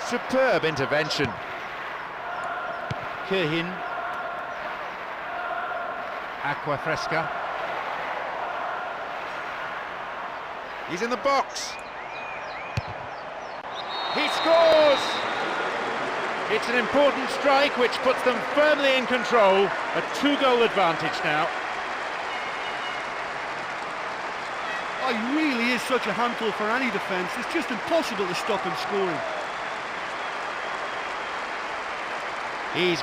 Superb intervention. Kirhin. Aqua Fresca. He's in the box. He scores! It's an important strike which puts them firmly in control. A 2-goal advantage now. Oh, he really is such a handful for any defence. It's just impossible to stop him scoring. He's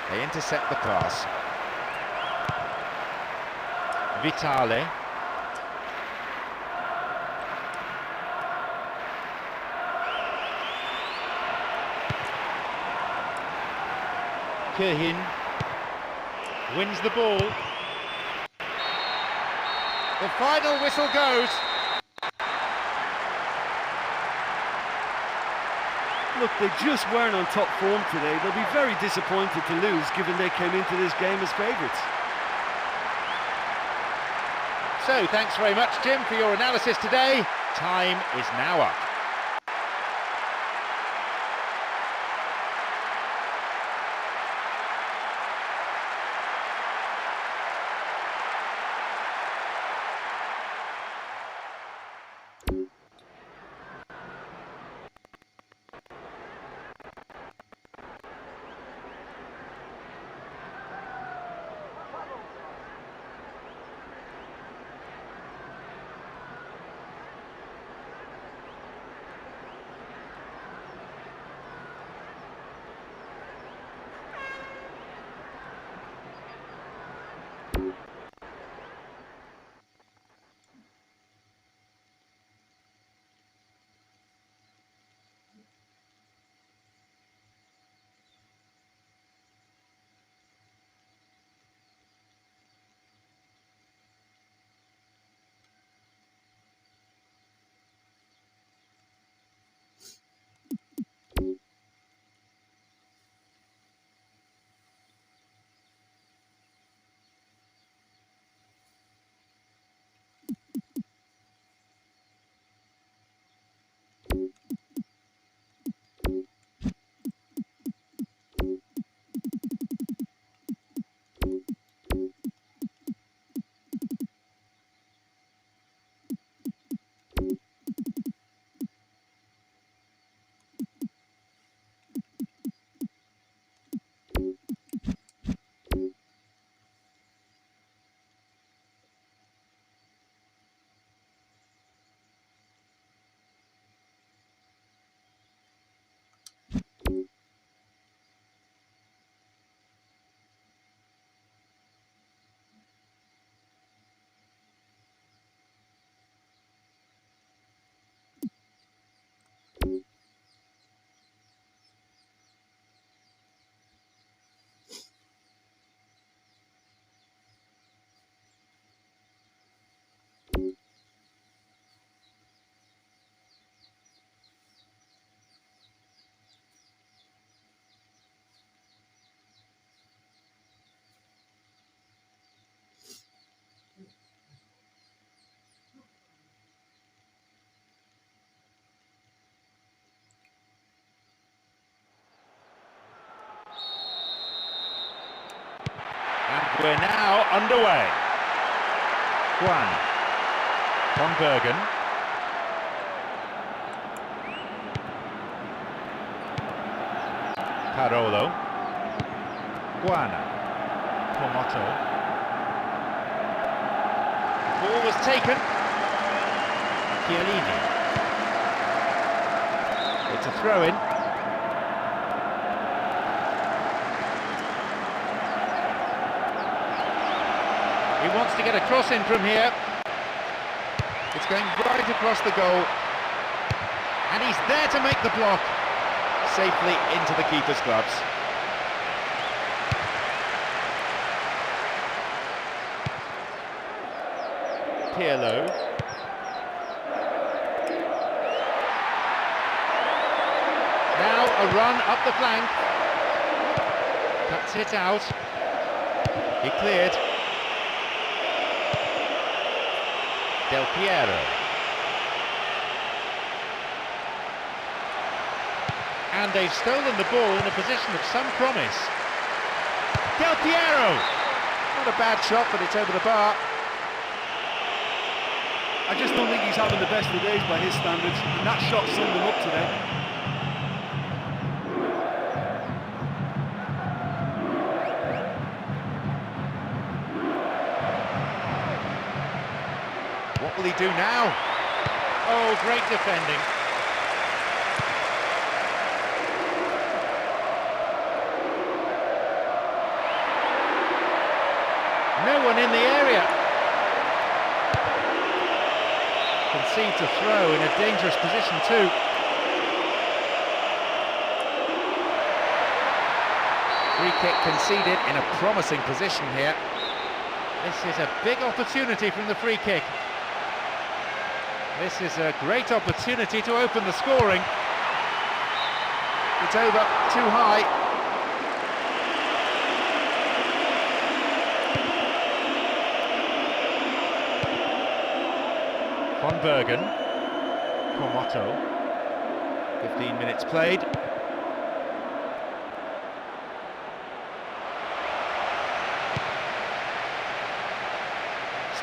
They intercept the pass. Vitale. Kirhin wins the ball. The final whistle goes. Look, they just weren't on top form today. They'll be very disappointed to lose, given they came into this game as favourites. So, thanks very much, Jim, for your analysis today. Time is now up. We're now underway. Guan. Von Bergen. Parolo. Guana. Pomoto. Ball was taken. Chiellini. It's a throw-in. He wants to get a cross in from here. It's going right across the goal. And he's there to make the block. Safely into the keeper's gloves. Pirlo. Now a run up the flank. Cuts it out. He cleared. Del Piero. And they've stolen the ball in a position of some promise. Del Piero! Not a bad shot, but it's over the bar. I just don't think he's having the best of days by his standards, and that shot summed him up today. What will he do now? Oh, great defending. No one in the area. Concedes a throw in a dangerous position too. Free kick conceded in a promising position here. This is a big opportunity from the free kick. This is a great opportunity to open the scoring. It's over, too high. Von Bergen, Pomoto, 15 minutes played.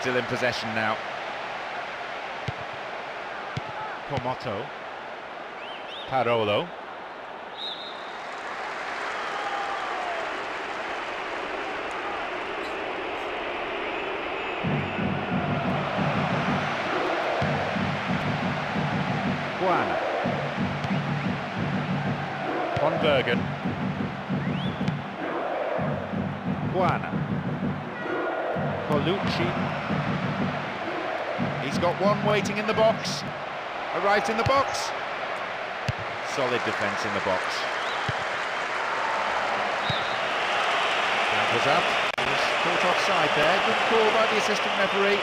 Still in possession now. Pomoto, Parolo. Guana. Von Bergen. Guana. Colucci. He's got one waiting in the box. Arrives in the box. Solid defence in the box. That was up. He was caught offside there. Good call by the assistant referee.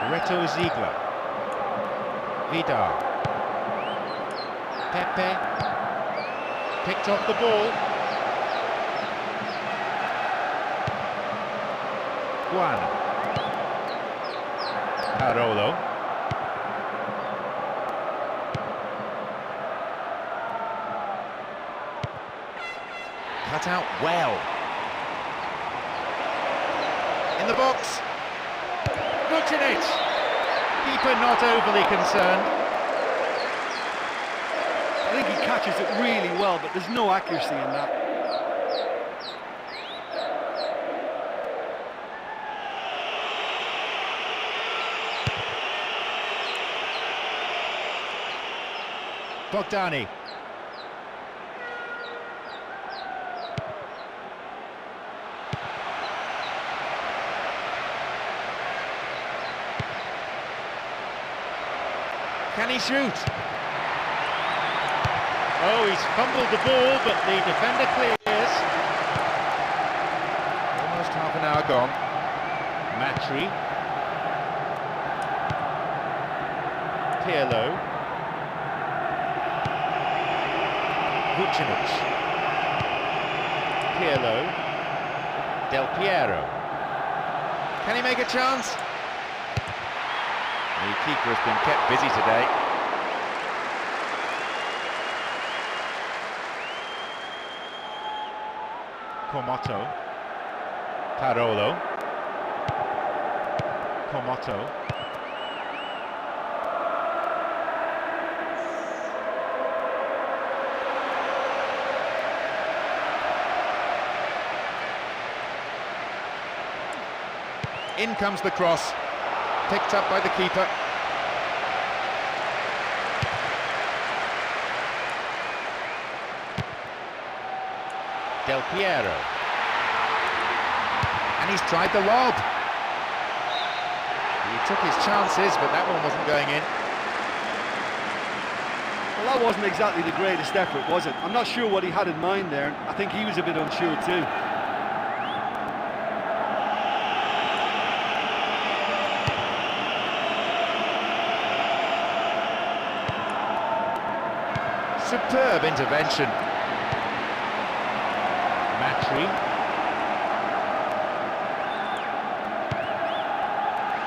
Reto Ziegler. Vidal. Pepe. Picked off the ball. Guana. Parolo. Cut out well. In the box. Vucinic. Keeper not overly concerned. I think he catches it really well, but there's no accuracy in that. Bogdani. Can he shoot? Oh, he's fumbled the ball, but the defender clears. Almost half an hour gone. Matri. Pirlo. Vucinic. Pirlo. Del Piero. Can he make a chance? The keeper has been kept busy today. Komoto. Parolo. Komoto. In comes the cross, picked up by the keeper. Del Piero. And he's tried the lob. He took his chances, but that one wasn't going in. Well, that wasn't exactly the greatest effort, was it? I'm not sure what he had in mind there. I think he was a bit unsure too. Superb intervention. Matri.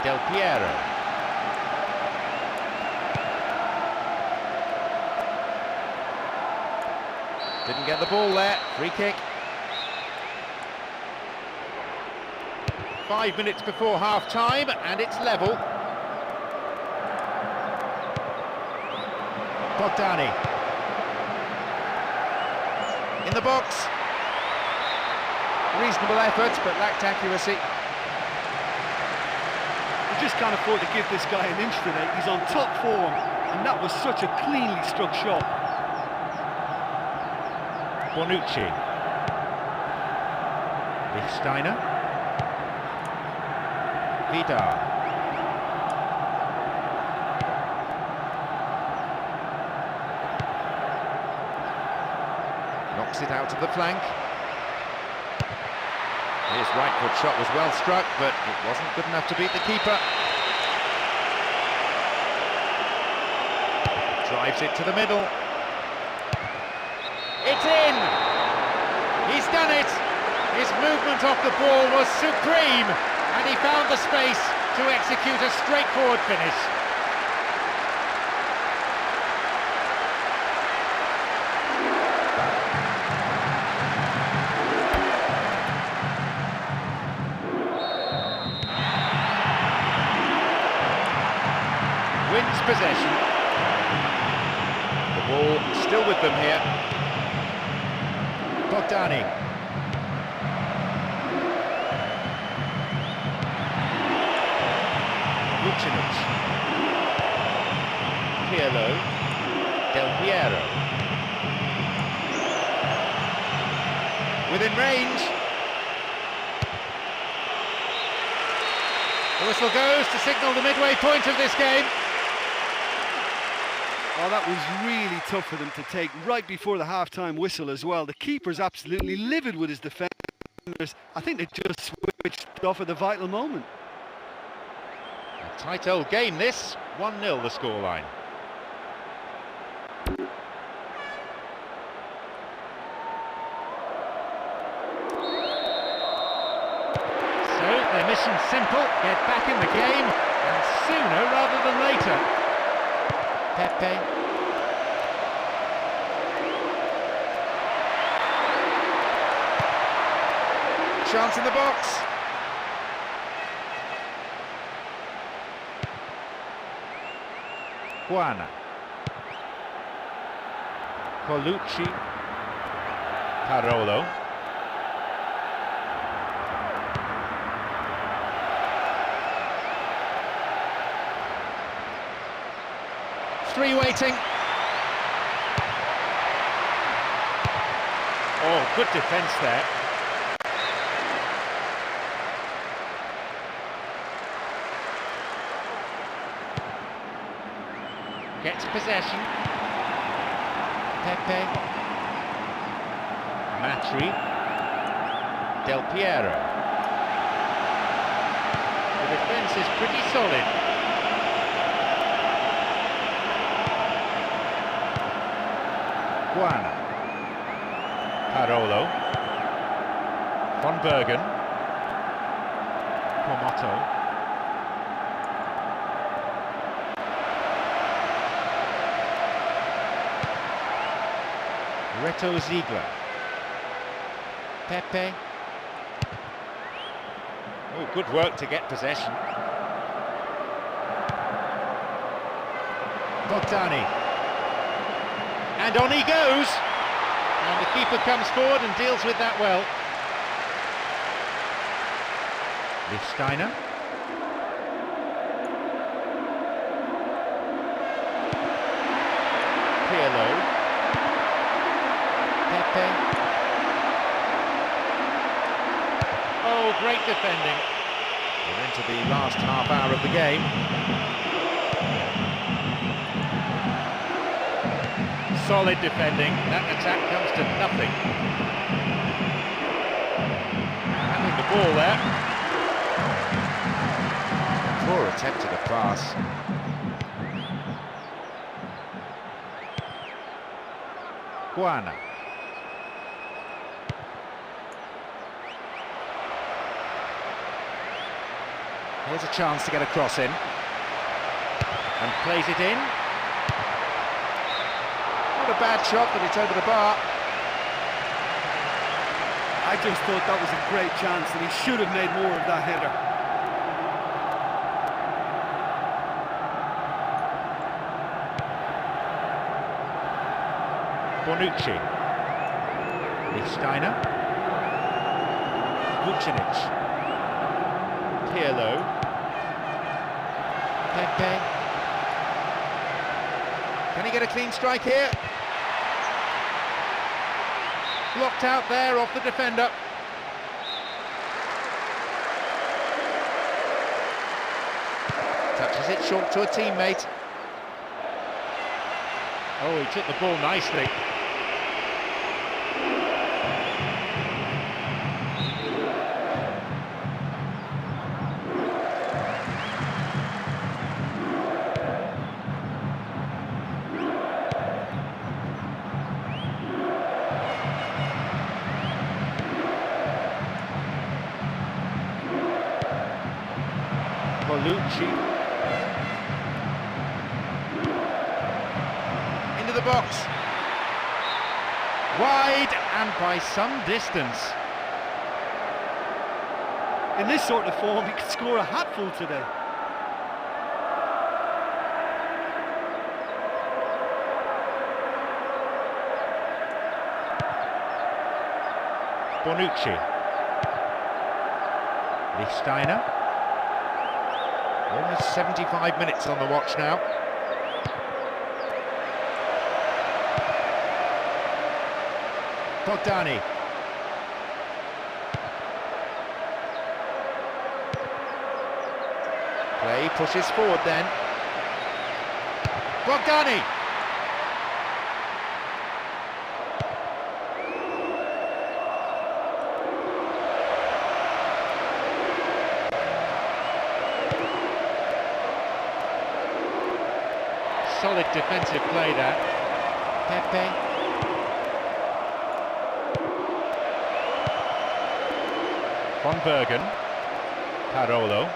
Del Piero. Didn't get the ball there. Free kick. 5 minutes before half-time, and it's level. Bogdani. In the box. Reasonable efforts, but lacked accuracy. You just can't afford to give this guy an inch today. He's on top form, and that was such a cleanly struck shot. Bonucci. Lichtsteiner. Vidal. Knocks it out to the flank. His right foot shot was well struck, but it wasn't good enough to beat the keeper. Drives it to the middle. It's in! He's done it! His movement off the ball was supreme, and he found the space to execute a straightforward finish. Wins possession. The ball still with them here. Bogdani. Vucinic. Pirlo. Del Piero. Within range. The whistle goes to signal the midway point of this game. Oh, that was really tough for them to take right before the half-time whistle as well. The keeper's absolutely livid with his defenders. I think they just switched off at the vital moment. A tight old game this, 1-0 the scoreline. So, their mission simple, get back in the game, and sooner rather than later. Pepe. Chance in the box. Juana. Colucci. Parolo. Three waiting. Oh, good defence there. Gets possession. Pepe. Matri. Del Piero. The defence is pretty solid. Juana. Parolo. Von Bergen. Komoto. Reto Ziegler. Pepe. Oh, good work to get possession. Bogdani. And on he goes! And the keeper comes forward and deals with that well. Steiner. Pirlo. Pepe. Oh, great defending. We're into the last half hour of the game. Solid defending. That attack comes to nothing. Having the ball there. Poor attempt at a pass. Guana. Here's a chance to get a cross in. And plays it in. Not a bad shot, but it's over the bar. I just thought that was a great chance and he should have made more of that header. Bonucci. Steiner. Vucinic. Pirlo. Pepe. Can he get a clean strike here? Blocked out there off the defender. Touches it short to a teammate. Oh, he took the ball nicely. Lucci into the box, wide and by some distance. In this sort of form, he could score a hatful today. Bonucci, Steiner. Almost 75 minutes on the watch now. Bogdani. Play pushes forward then. Bogdani. Solid defensive play there. Pepe. Von Bergen. Parolo.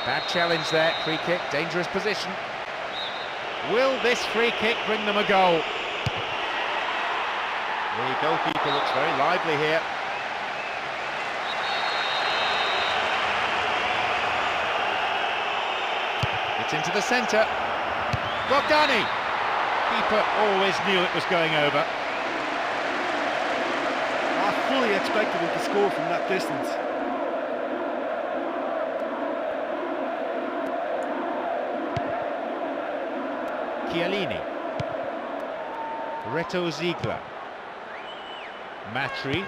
Bad challenge there, free kick, dangerous position. Will this free kick bring them a goal? The goalkeeper looks very lively here. It's into the centre. Bogdani! Keeper always knew it was going over. I fully expected him to score from that distance. Chiellini. Reto Ziegler. Matri.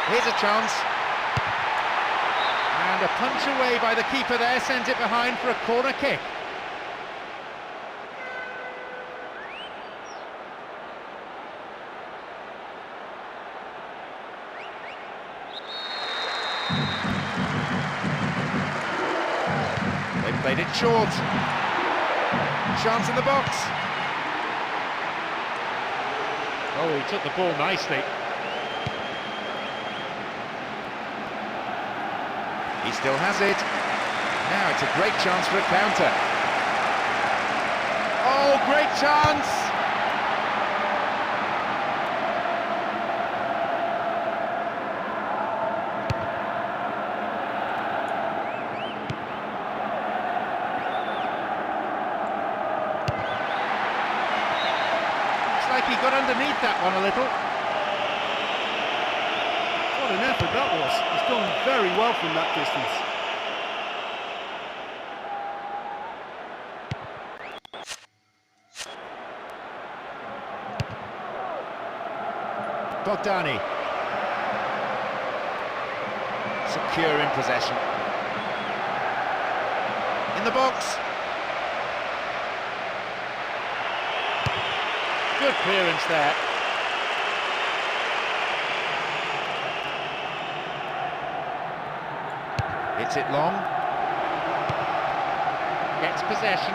Here's a chance. And a punch away by the keeper there, sends it behind for a corner kick. They played it short. Chance in the box. Oh, he took the ball nicely. He still has it. Now it's a great chance for a counter. Oh, great chance! Looks like he got underneath that one a little. What an effort that was. He's done very well from that distance. Bogdani. Secure in possession. In the box. Good clearance there. Hits it long. Gets possession.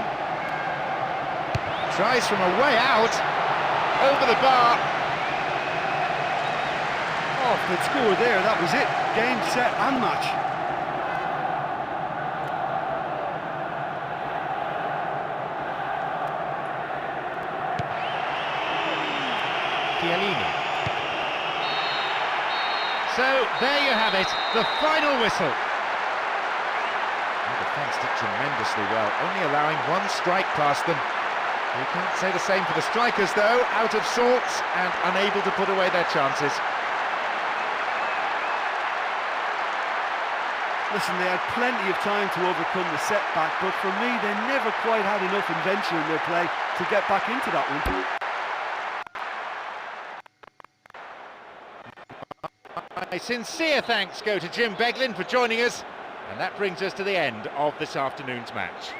Tries from a way out. Over the bar. Oh, if they'd scored there, that was it. Game, set and match. Chiellini. So, there you have it, the final whistle. The defence did tremendously well, only allowing one strike past them. You can't say the same for the strikers, though, out of sorts and unable to put away their chances. Listen, they had plenty of time to overcome the setback, but for me, they never quite had enough invention in their play to get back into that one. My sincere thanks go to Jim Beglin for joining us, and that brings us to the end of this afternoon's match.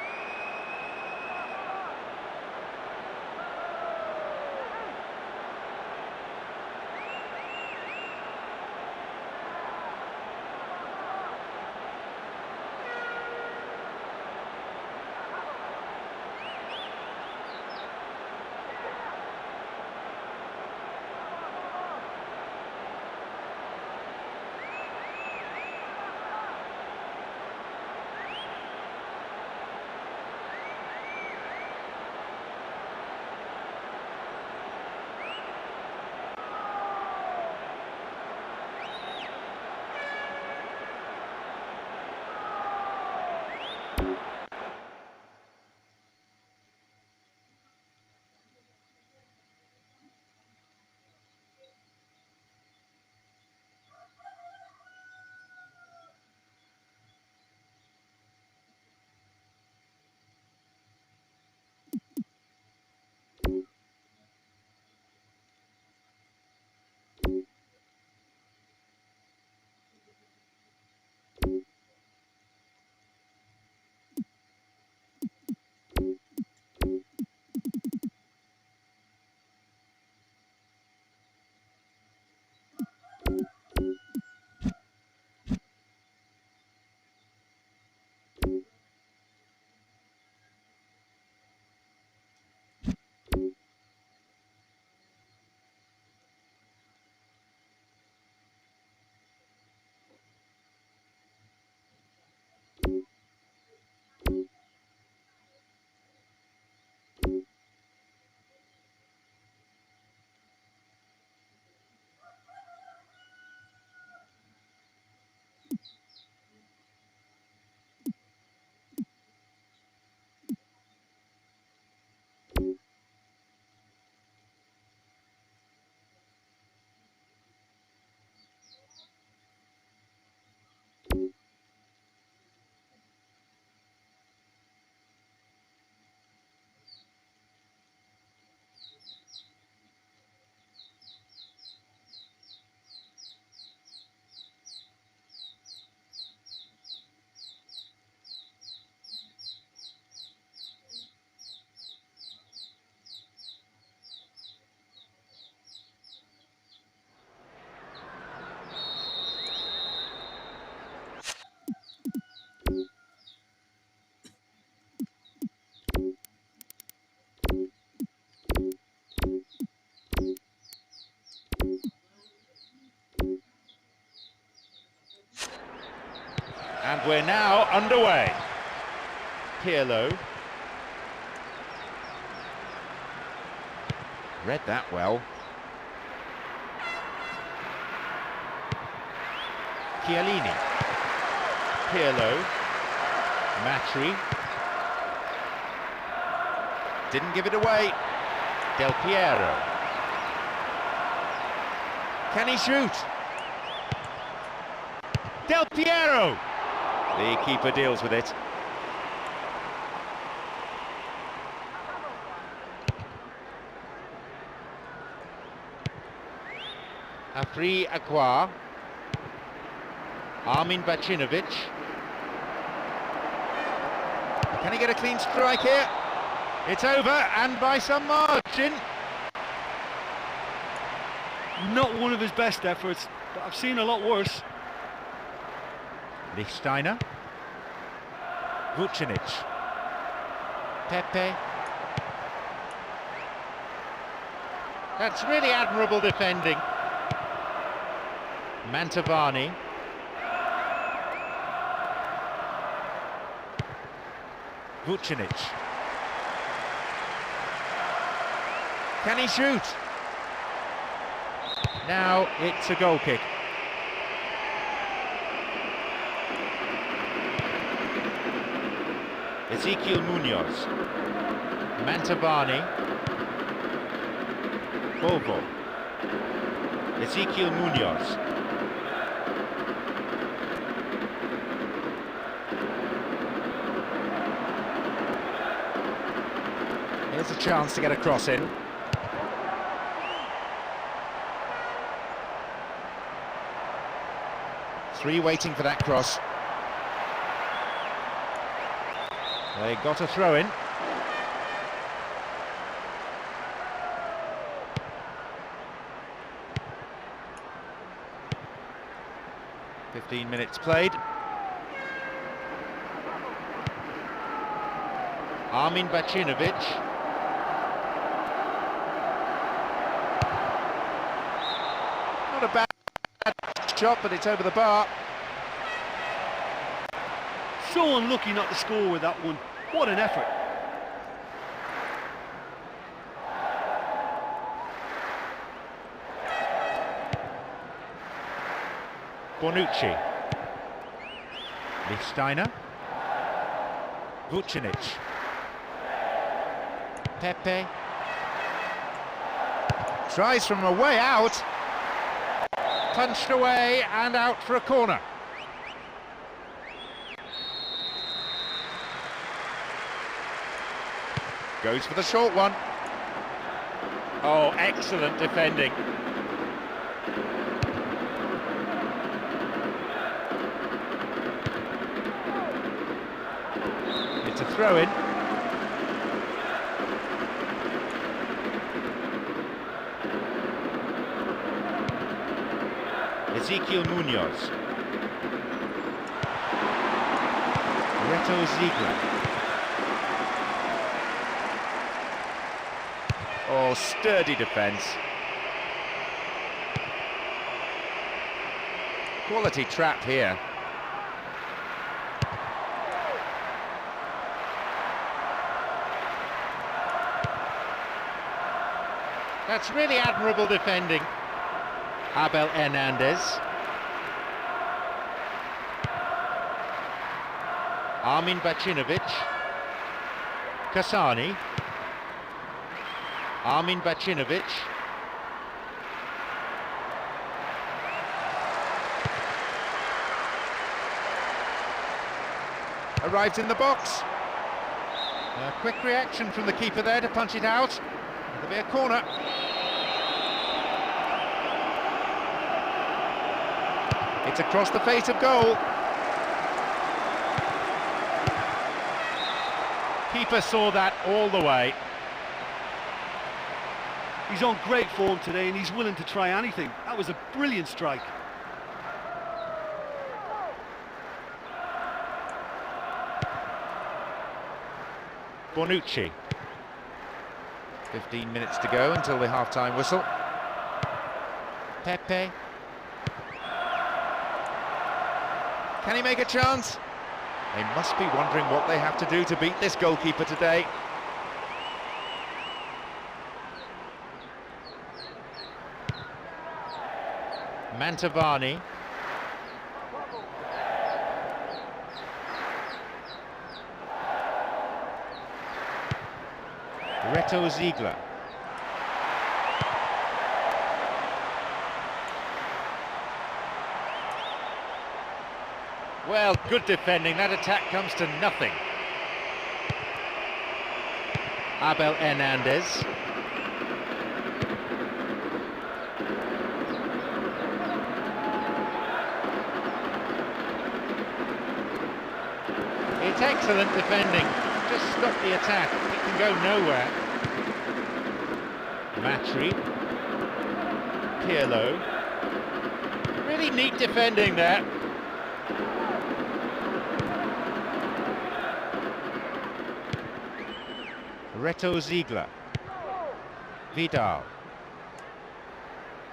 And we're now underway. Pirlo. Read that well. Chiellini. Pirlo. Matri. Didn't give it away. Del Piero. Can he shoot? Del Piero! The keeper deals with it. Afri Aqua. Armin Bacinovic. Can he get a clean strike here? It's over, and by some margin. Not one of his best efforts, but I've seen a lot worse. Lichtsteiner. Vucinic. Pepe. That's really admirable defending. Mantovani. Vucinic. Can he shoot? Now it's a goal kick. Ezequiel Munoz. Mantovani. Bovo. Ezequiel Munoz. Here's a chance to get a cross in. Three waiting for that cross. They got a throw in. "15 minutes played. Armin Bacinovic. Not a bad shot, but it's over the bar. So unlucky not to score with that one. What an effort. Bonucci. Lichtsteiner. Vucinic. Pepe. Tries from a way out. Punched away and out for a corner. Goes for the short one. Oh, excellent defending. It's a throw-in. Ezequiel Munoz. Reto Ziegler. Oh, sturdy defence. Quality trap here. That's really admirable defending. Abel Hernandez. Armin Bacinovic. Kasani. Armin Bacinovic. Arrives in the box. A quick reaction from the keeper there to punch it out. There'll be a corner. It's across the face of goal. Keeper saw that all the way. He's on great form today and he's willing to try anything. That was a brilliant strike. Bonucci. 15 minutes to go until the half-time whistle. Pepe. Can he make a chance? They must be wondering what they have to do to beat this goalkeeper today. Mantovani. Reto Ziegler. Well, good defending. That attack comes to nothing. Abel Hernandez. It's excellent defending. Just stop the attack. It can go nowhere. Matri. Pirlo. Really neat defending there. Reto Ziegler. Vidal.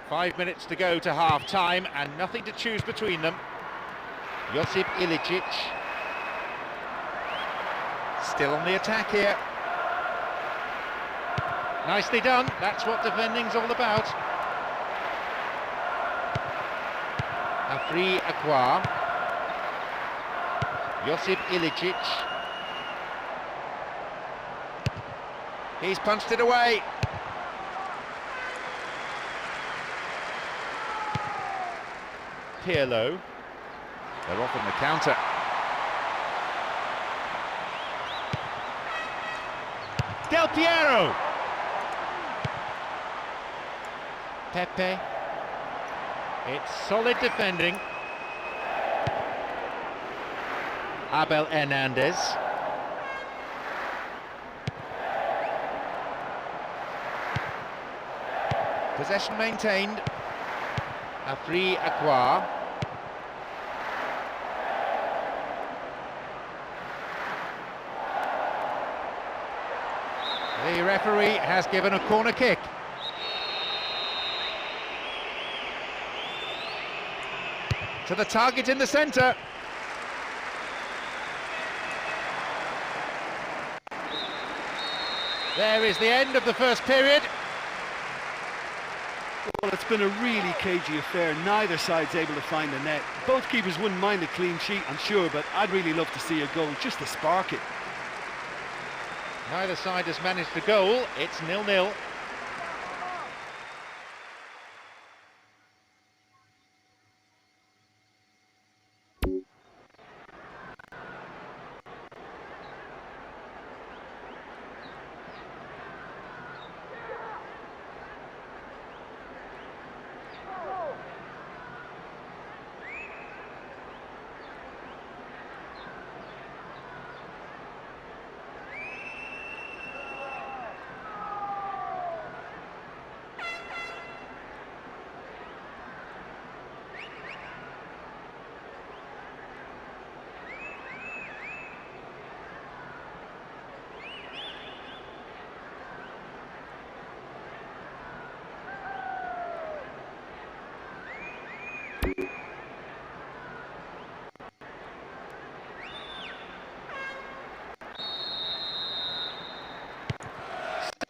5 minutes to go to half-time and nothing to choose between them. Josip Ilicic. Still on the attack here. Nicely done. That's what defending's all about. A free Aqua. Josip Ilicic. He's punched it away. Pirlo. They're off on the counter. Del Piero. Pepe. It's solid defending. Abel Hernandez. Possession maintained. A free Aqua. The referee has given a corner kick. To the target in the centre. There is the end of the first period. Well, it's been a really cagey affair. Neither side's able to find the net. Both keepers wouldn't mind a clean sheet, I'm sure, but I'd really love to see a goal just to spark it. Neither side has managed a goal. It's 0-0.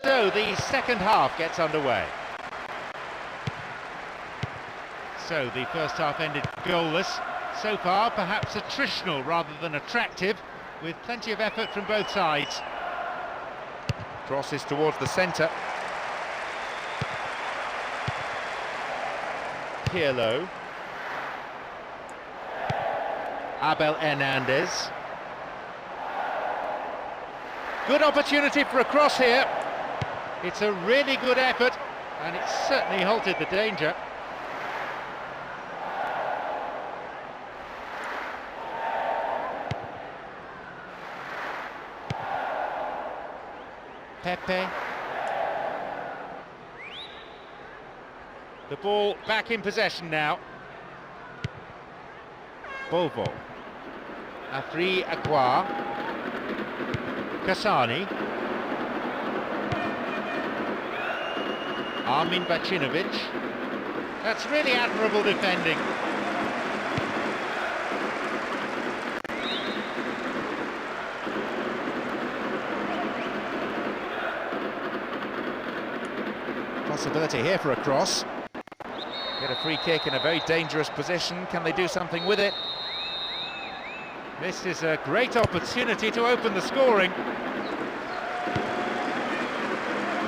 So the second half gets underway. So the first half ended goalless. So far, perhaps attritional rather than attractive, with plenty of effort from both sides. Crosses towards the centre. Pirlo. Abel Hernandez. Good opportunity for a cross here. It's a really good effort, and it's certainly halted the danger. Pepe. The ball back in possession now. Bovo. A free Aqua. Kasani. Armin Bacinovic. That's really admirable defending. possibility here for a cross. Get a free kick in a very dangerous position. Can they do something with it? This is a great opportunity to open the scoring.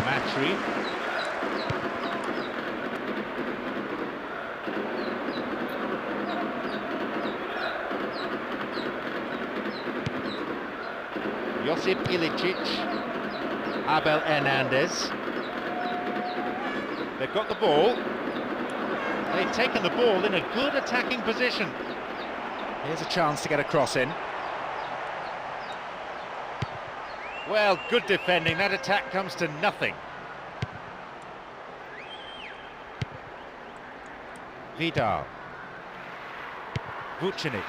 Matry. Josip Ilicic. Abel Hernandez. They've got the ball. They've taken the ball in a good attacking position. Here's a chance to get a cross in. Well, good defending. That attack comes to nothing. Vidal. Vucinic.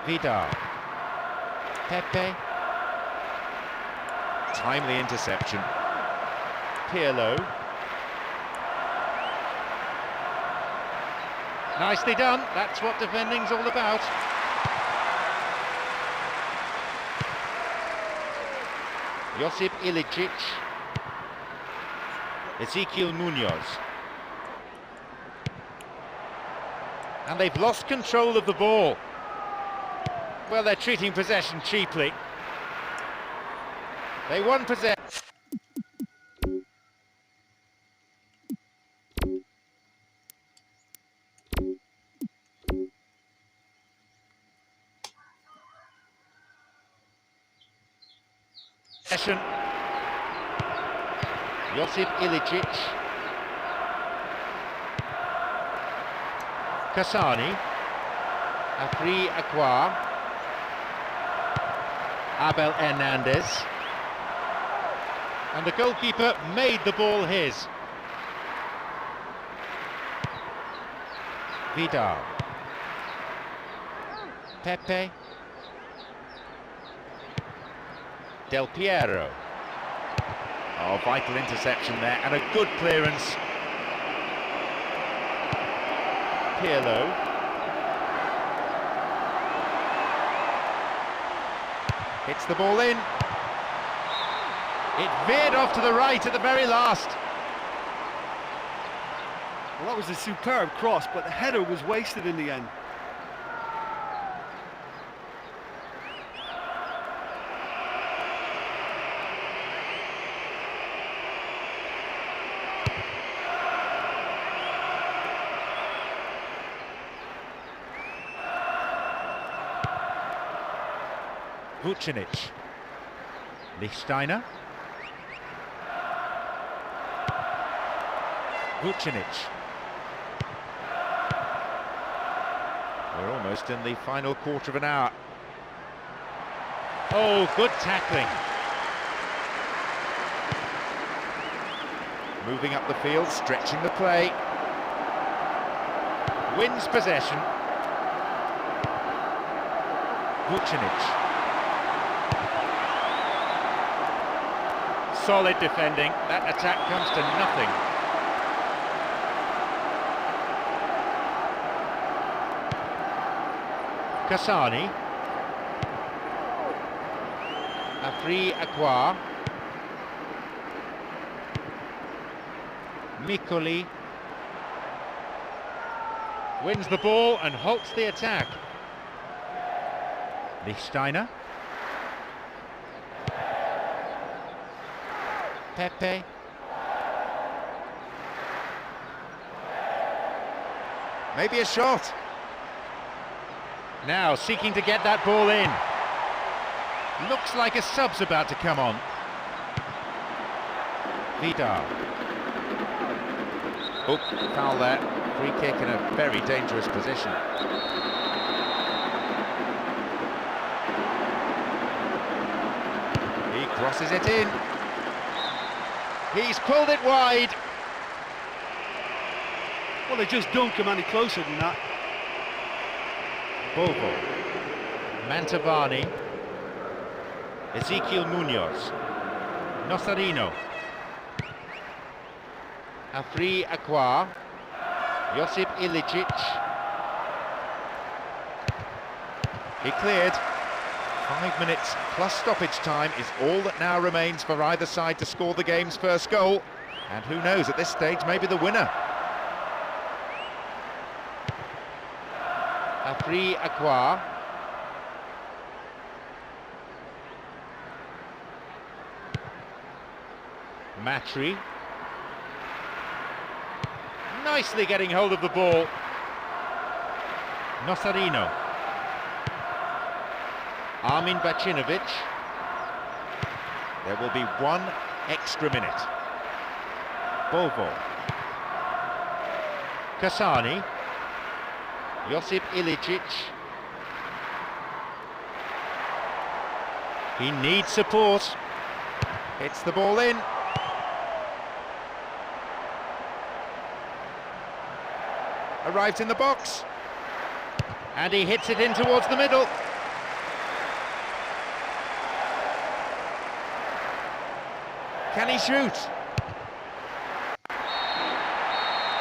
Vidal. Pepe. Timely interception. Pirlo. Nicely done. That's what defending's all about. Josip Ilicic. Ezequiel Munoz. And they've lost control of the ball. Well, they're treating possession cheaply. They won possession. Josip Ilicic. Kasani. Afri Akwa. Abel Hernandez. And the goalkeeper made the ball his. Vidal. Pepe. Del Piero. Oh, vital interception there, and a good clearance. Pirlo. Hits the ball in. It veered off to the right at the very last. Well, that was a superb cross, but the header was wasted in the end. Vucinic. Lichtsteiner. Vucinic. We're almost in the final quarter of an hour. Oh, good tackling. Moving up the field, stretching the play. Wins possession. Vucinic. Solid defending. That attack comes to nothing. Kasani. Afri Akwa. Mikoli. Wins the ball and halts the attack. Lichtsteiner. Pepe. Maybe a shot. Now seeking to get that ball in. Looks like a sub's about to come on. Vidal. Oh, foul there. Free kick in a very dangerous position. He crosses it in. He's pulled it wide. Well, they just don't come any closer than that. Bovo. Mantovani. Ezequiel Munoz. Nosarino. Afri Akwa. Josip Ilicic. He cleared. 5 minutes plus stoppage time is all that now remains for either side to score the game's first goal. And who knows, at this stage, maybe the winner. Afri Akwa. Matri. Nicely getting hold of the ball. Nosarino. Armin Bacinovic. There will be 1 extra minute. Bovo. Kasani. Josip Ilicic. He needs support. Hits the ball in. Arrives in the box. And he hits it in towards the middle. Can he shoot?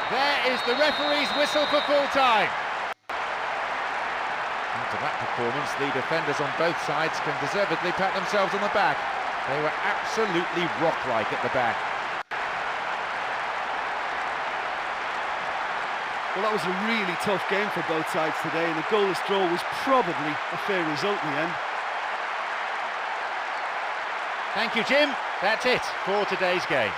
There is the referee's whistle for full-time. After that performance, the defenders on both sides can deservedly pat themselves on the back. They were absolutely rock-like at the back. Well, that was a really tough game for both sides today, and a goalless draw was probably a fair result in the end. Thank you, Jim. That's it for today's game.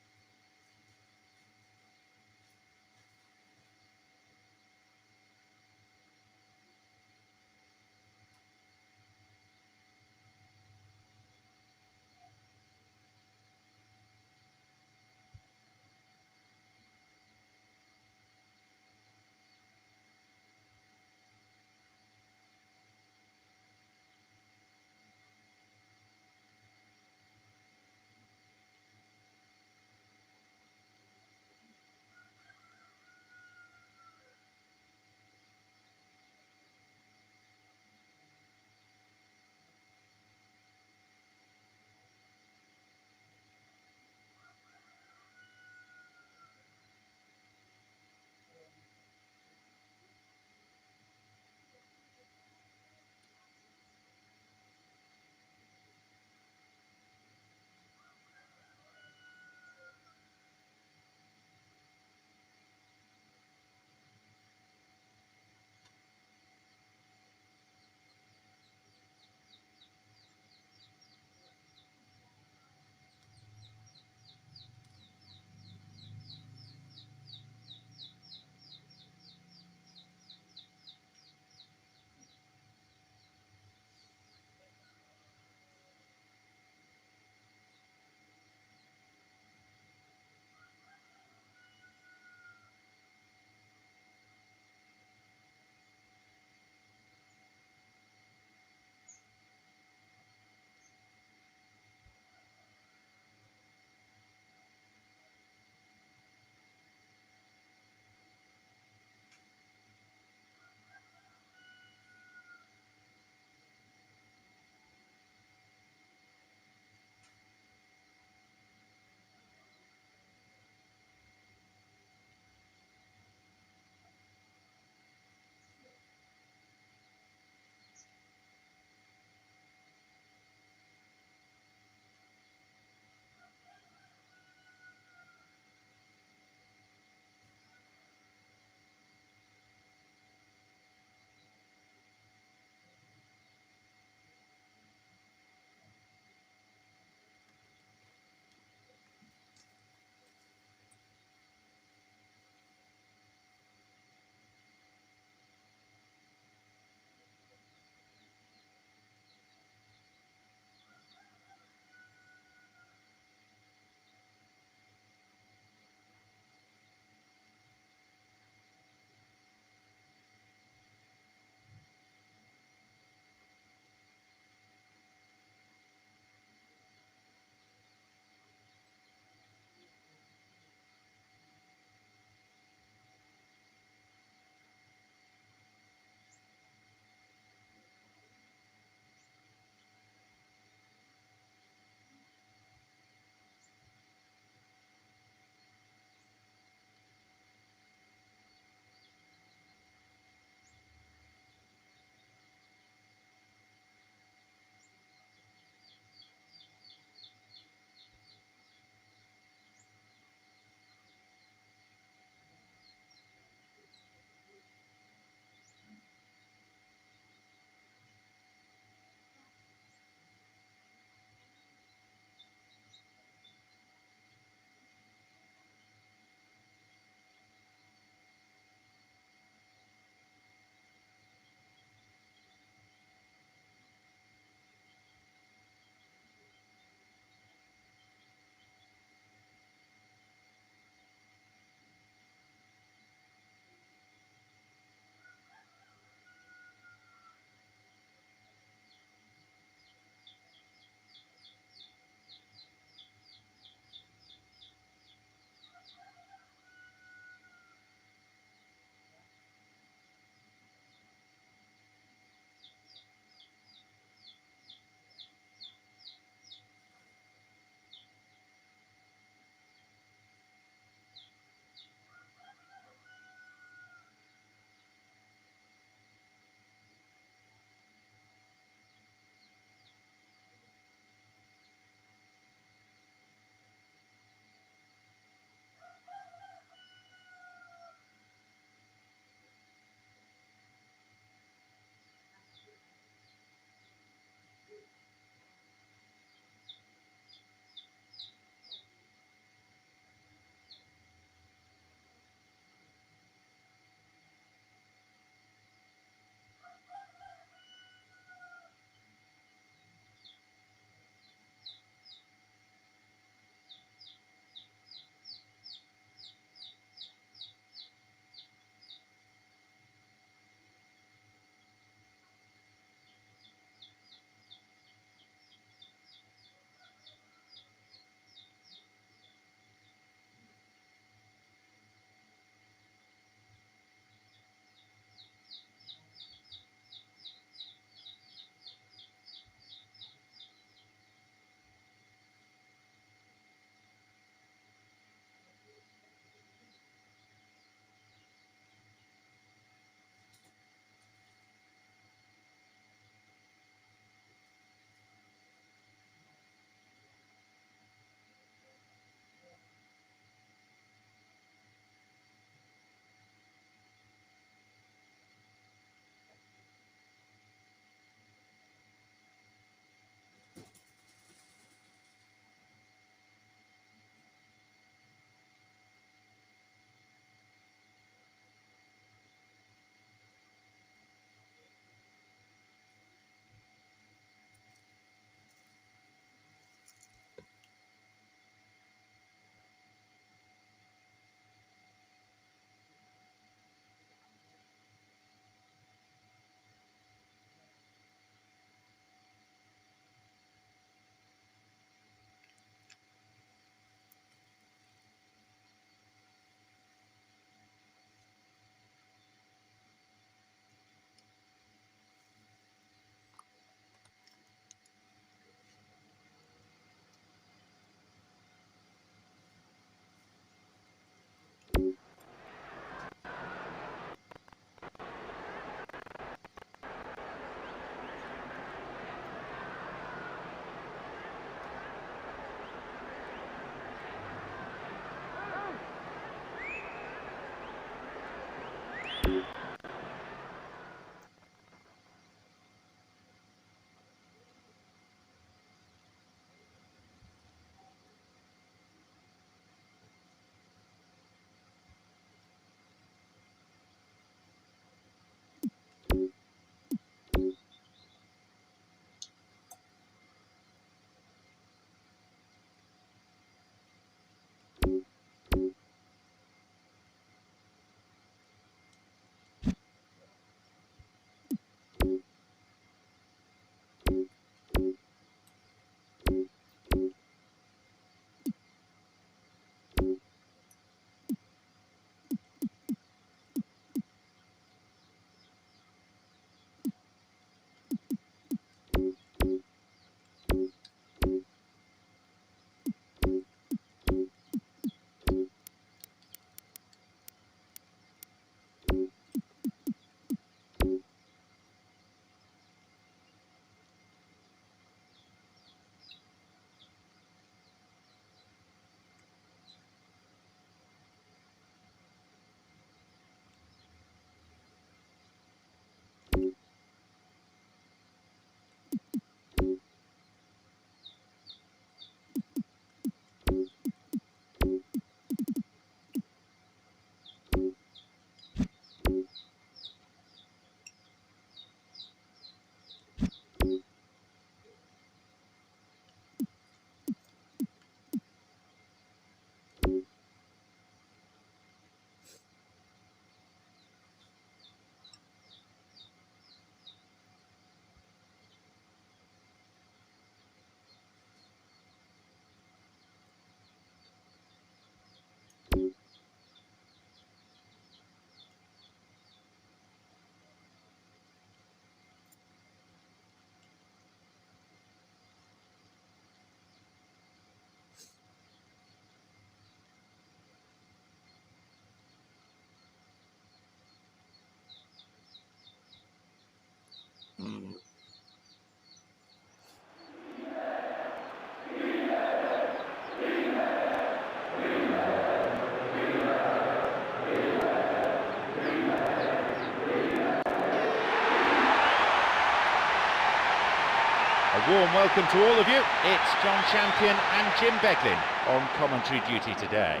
A warm welcome to all of you. It's John Champion and Jim Beglin on commentary duty today.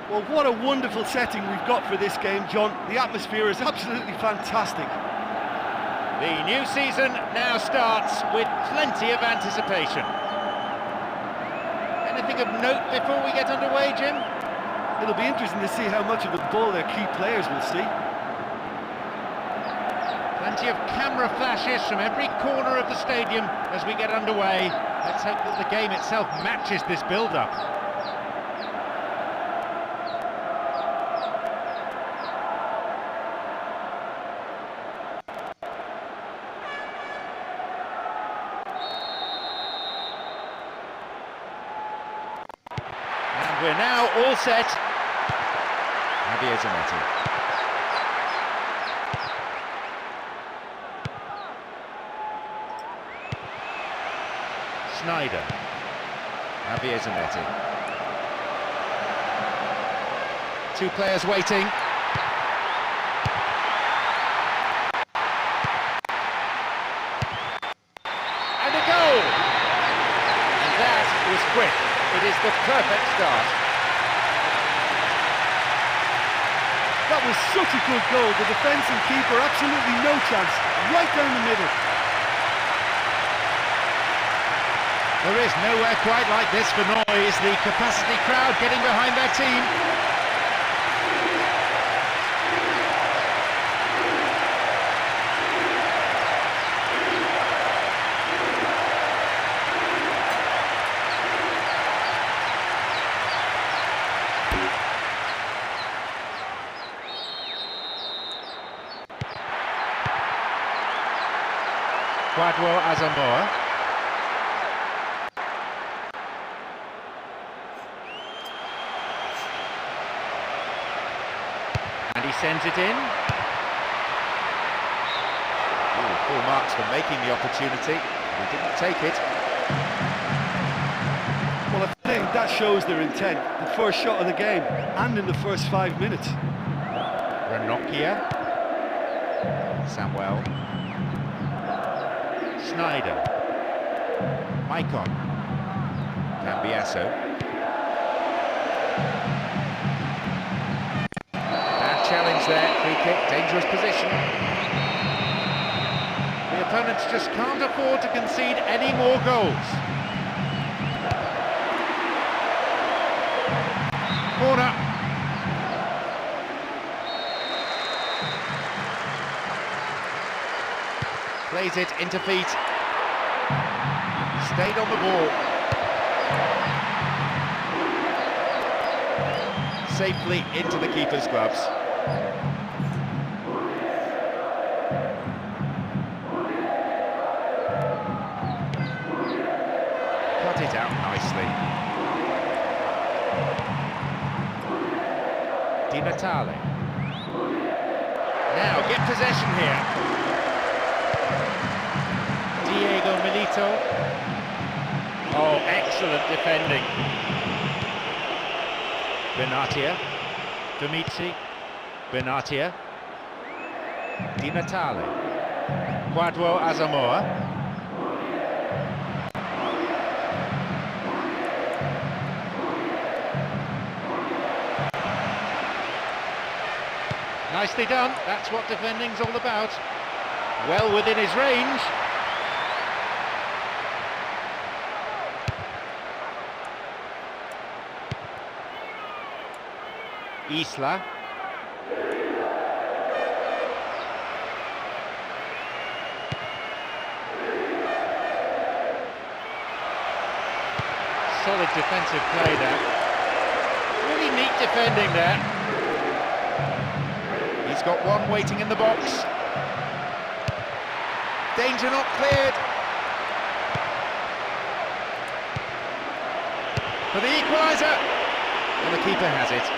Well, what a wonderful setting we've got for this game, John. The atmosphere is absolutely fantastic. The new season now starts with plenty of anticipation. Anything of note before we get underway, Jim? It'll be interesting to see how much of the ball their key players will see. Plenty of camera flashes from every corner of the stadium as we get underway. Let's hope that the game itself matches this build-up. And we're now all set. Javier Zanetti. Schneider, Javier Zanetti. Two players waiting. And a goal! And that was quick. It is the perfect start. That was such a good goal. The defence and keeper, absolutely no chance. Right down the middle. There is nowhere quite like this for noise. The capacity crowd getting behind their team. Quadro Asamoah. And he sends it in. Ooh, full marks for making the opportunity. He didn't take it. Well, I think that shows their intent. The first shot of the game, and in the first 5 minutes. Ranocchia. Samuel. Schneider. Maicon. Cambiasso. Challenge there, free kick, dangerous position. The opponents just can't afford to concede any more goals. Corner. Plays it into feet. Stayed on the ball. Safely into the keeper's gloves. Cut it out nicely. Di Natale. Now get possession here. Diego Milito. Oh, excellent defending. Benatia. Domici. Benatia. Di Natale. Quadro Asamoah. Nicely done, that's what defending's all about. Well within his range. Isla. Solid defensive play there. Really neat defending there. He's got one waiting in the box. Danger not cleared. For the equaliser. And the keeper has it.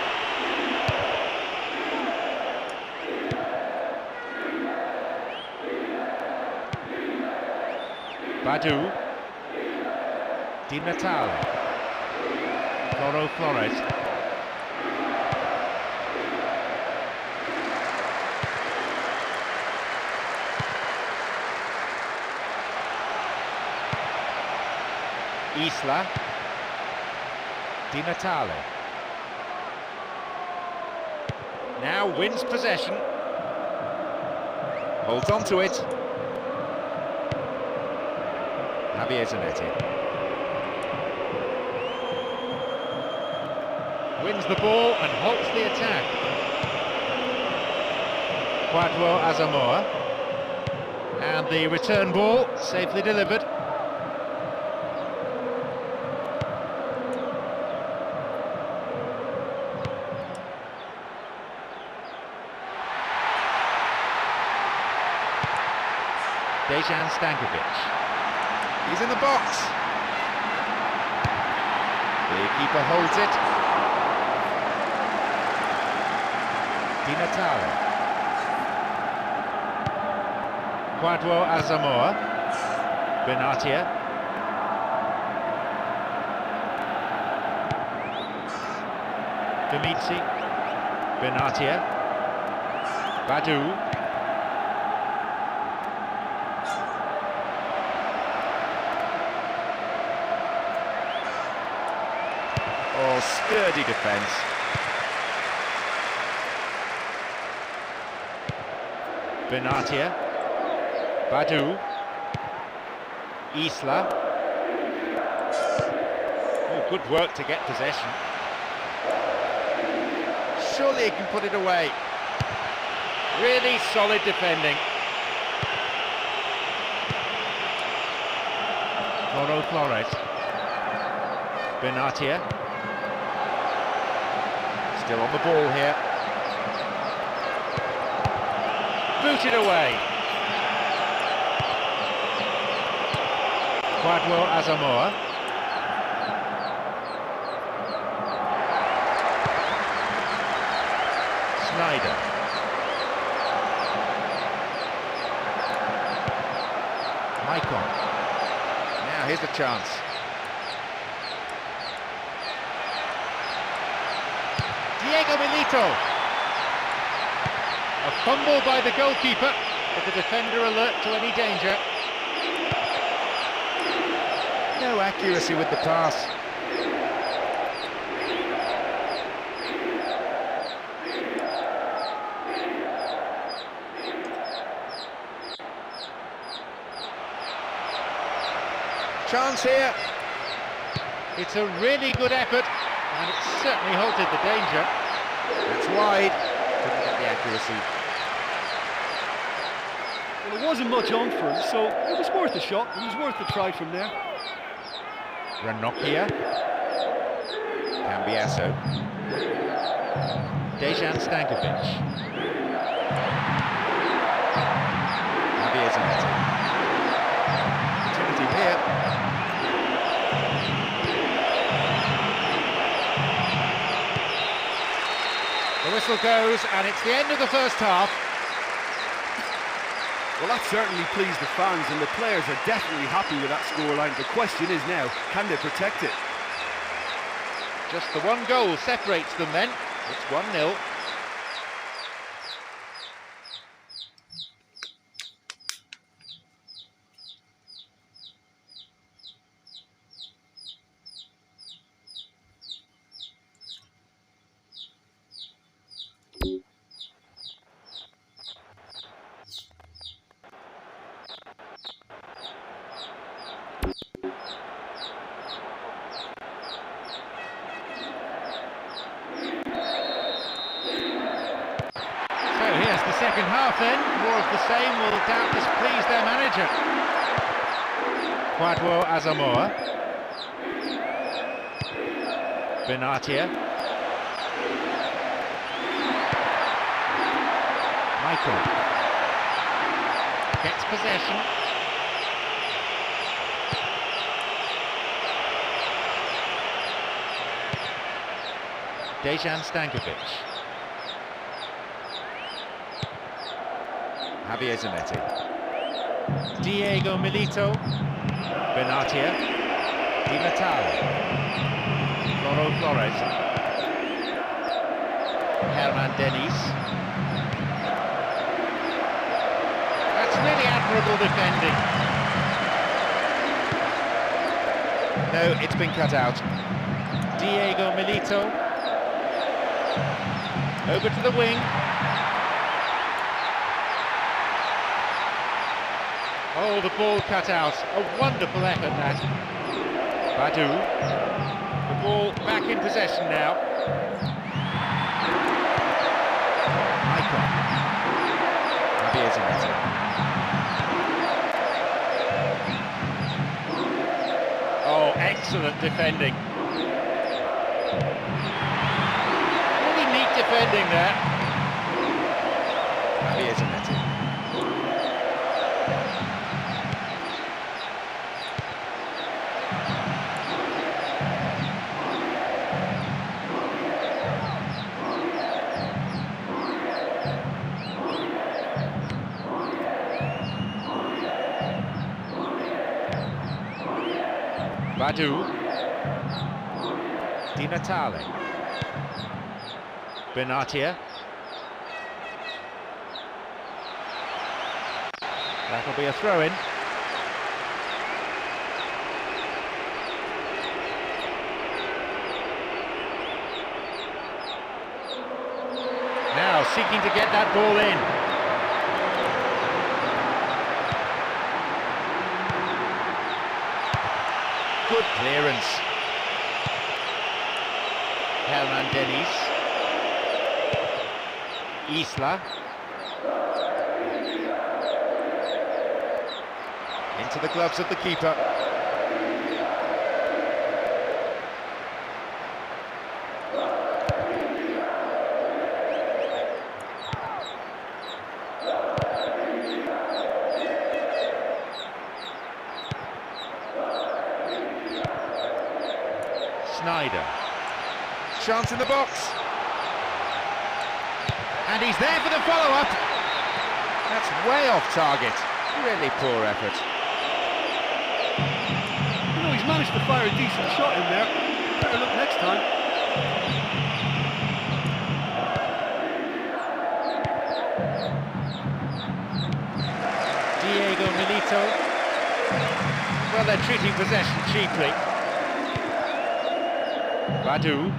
Badu. Di Natale. Floro Flores. Isla. Di Natale. Now wins possession. Holds on to it. Javier Zanetti. Wins the ball and halts the attack. Quadro Asamoah. And the return ball safely delivered. Dejan Stankovic. He's in the box. The keeper holds it. Di Natale. Quadro Asamoah. Benatia. Dimitri. Benatia. Badu. Oh, sturdy defence. Benatia. Badu. Isla. Oh, good work to get possession. Surely he can put it away. Really solid defending. Mauro Flores. Benatia. Still on the ball here. Booted away. Quadro Asamoah. Snyder. Maicon. Now here's the chance. Diego Milito. A fumble by the goalkeeper, but the defender alert to any danger. No accuracy with the pass. Chance here. It's a really good effort, and it certainly halted the danger. It's wide. Couldn't get the accuracy. Well, it wasn't much on for him, so it was worth a shot. It was worth a try from there. Ranocchia. Cambiasso. Dejan Stankovic. Javier Zanetti. Opportunity here. The whistle goes, and it's the end of the first half. Well, that certainly pleased the fans, and the players are definitely happy with that scoreline. The question is now, can they protect it? Just the one goal separates them then. It's 1-0. Second half then, more of the same will doubtless please their manager. Quadro Asamoah. Benatia. Michael. Gets possession. Dejan Stankovic. Javier Zanetti. Diego Milito. Benatia. Di Natale. Mauro Flores. Herman Denis. That's really admirable defending. No, it's been cut out. Diego Milito. Over to the wing. Oh, the ball cut out. A wonderful effort, that. Badu. The ball back in possession now. Icon. Javier Zanetti. Oh, excellent defending. Really neat defending there. Javier Zanetti. Badu, Di Natale, Benatia. That'll be a throw-in. Now seeking to get that ball in. Good clearance. Hernan Deniz. Isla. Into the gloves of the keeper. Snyder. Chance in the box. And he's there for the follow-up. That's way off target. Really poor effort. You know, he's managed to fire a decent shot in there. Better look next time. Diego Milito. Well, they're treating possession cheaply. Badu.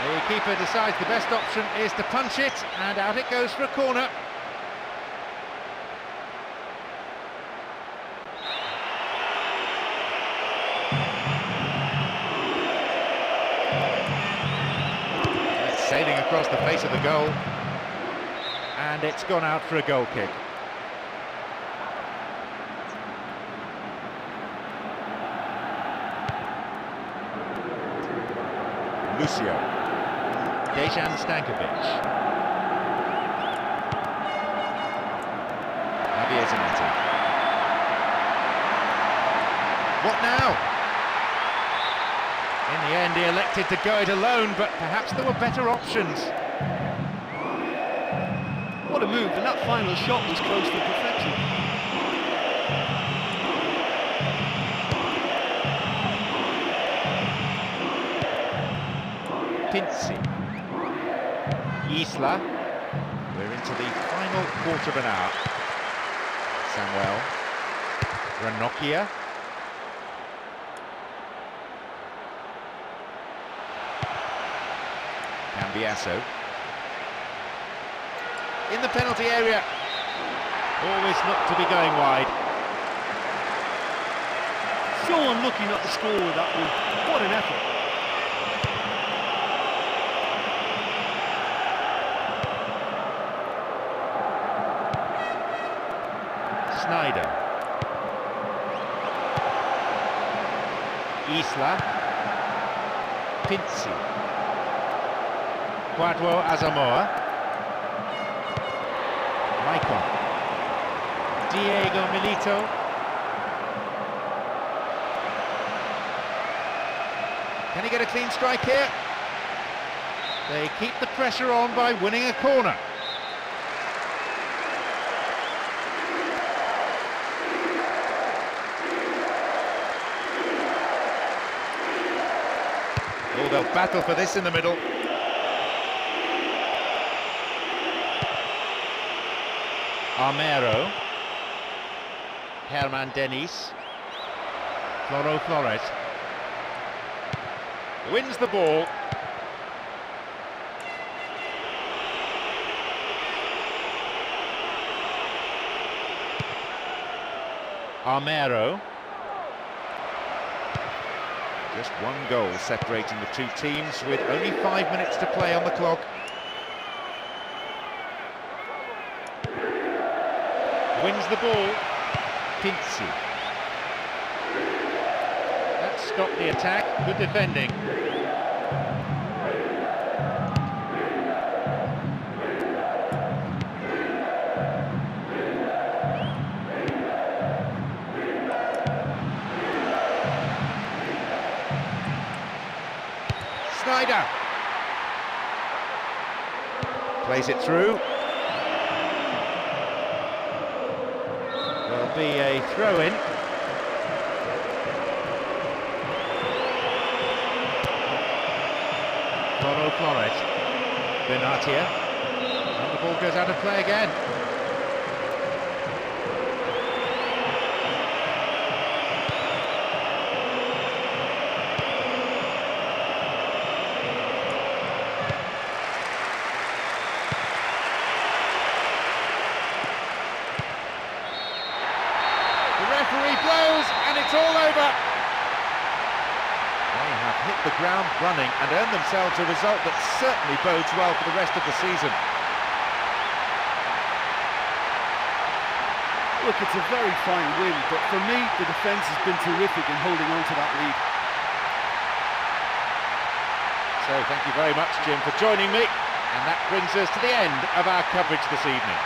The keeper decides the best option is to punch it, and out it goes for a corner. Sailing across the face of the goal, and it's gone out for a goal kick. Lucio. Dejan Stankovic. Javier Zanetti. What now? In the end, he elected to go it alone, but perhaps there were better options. What a move, and that final shot was close to perfection. Pinzi. Isla. We're into the final quarter of an hour. Samuel. Ranocchia. Cambiasso. In the penalty area. Always looked to be going wide. So unlucky not to score with that one. What an effort. Snyder. Isla. Pinzi. Quadro Asamoah. Maicon. Diego Milito. Can he get a clean strike here? They keep the pressure on by winning a corner. Oh, they'll battle for this in the middle. Armero. Herman Denis. Flores. Wins the ball. Armero. Just one goal separating the two teams with only 5 minutes to play on the clock. Wins the ball. Pinzi. That stopped the attack. Good defending. Snyder plays it through. There'll be a throw-in. Flores. Benatia. And the ball goes out of play again. Blows, and it's all over. They have hit the ground running and earned themselves a result that certainly bodes well for the rest of the season. Look, it's a very fine win, but for me, the defence has been terrific in holding on to that lead. So, thank you very much, Jim, for joining me, and that brings us to the end of our coverage this evening.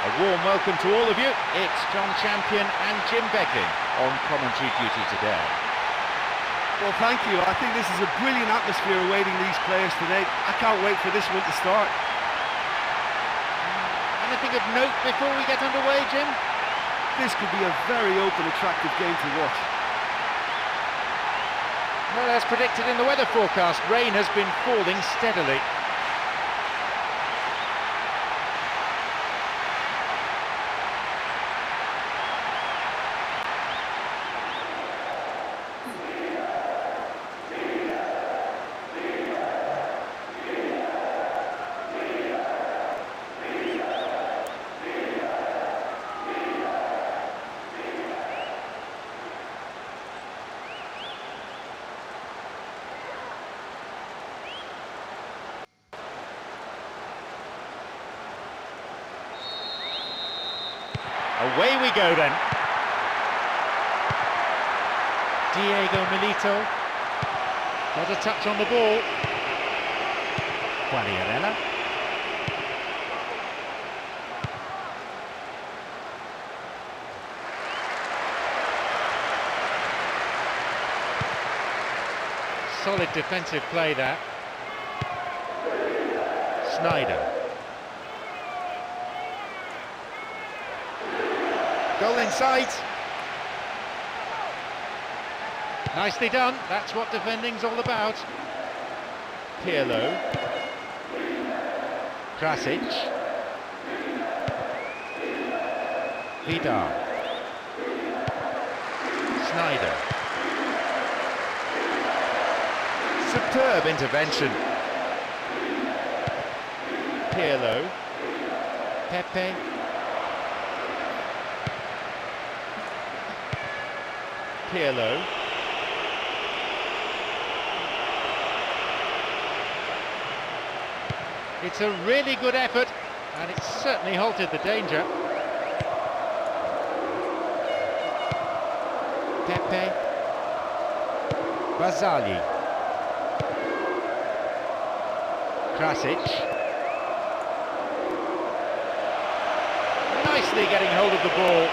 A warm welcome to all of you. It's John Champion and Jim Beglin on commentary duty today. Well, thank you. I think this is a brilliant atmosphere awaiting these players today. I can't wait for this one to start. Anything of note before we get underway, Jim? This could be a very open, attractive game to watch. Well, as predicted in the weather forecast, rain has been falling steadily. Away we go then. Diego Milito. Got a touch on the ball. Quagliarella. Solid defensive play there. Snyder. Goal in sight. Nicely done. That's what defending's all about. Pirlo. Krasic. Vidal. Snyder. Superb intervention. Pirlo. Pepe. Pirlo. It's a really good effort, and it's certainly halted the danger. Pepe. Barzagli. Krasic. Nicely getting hold of the ball.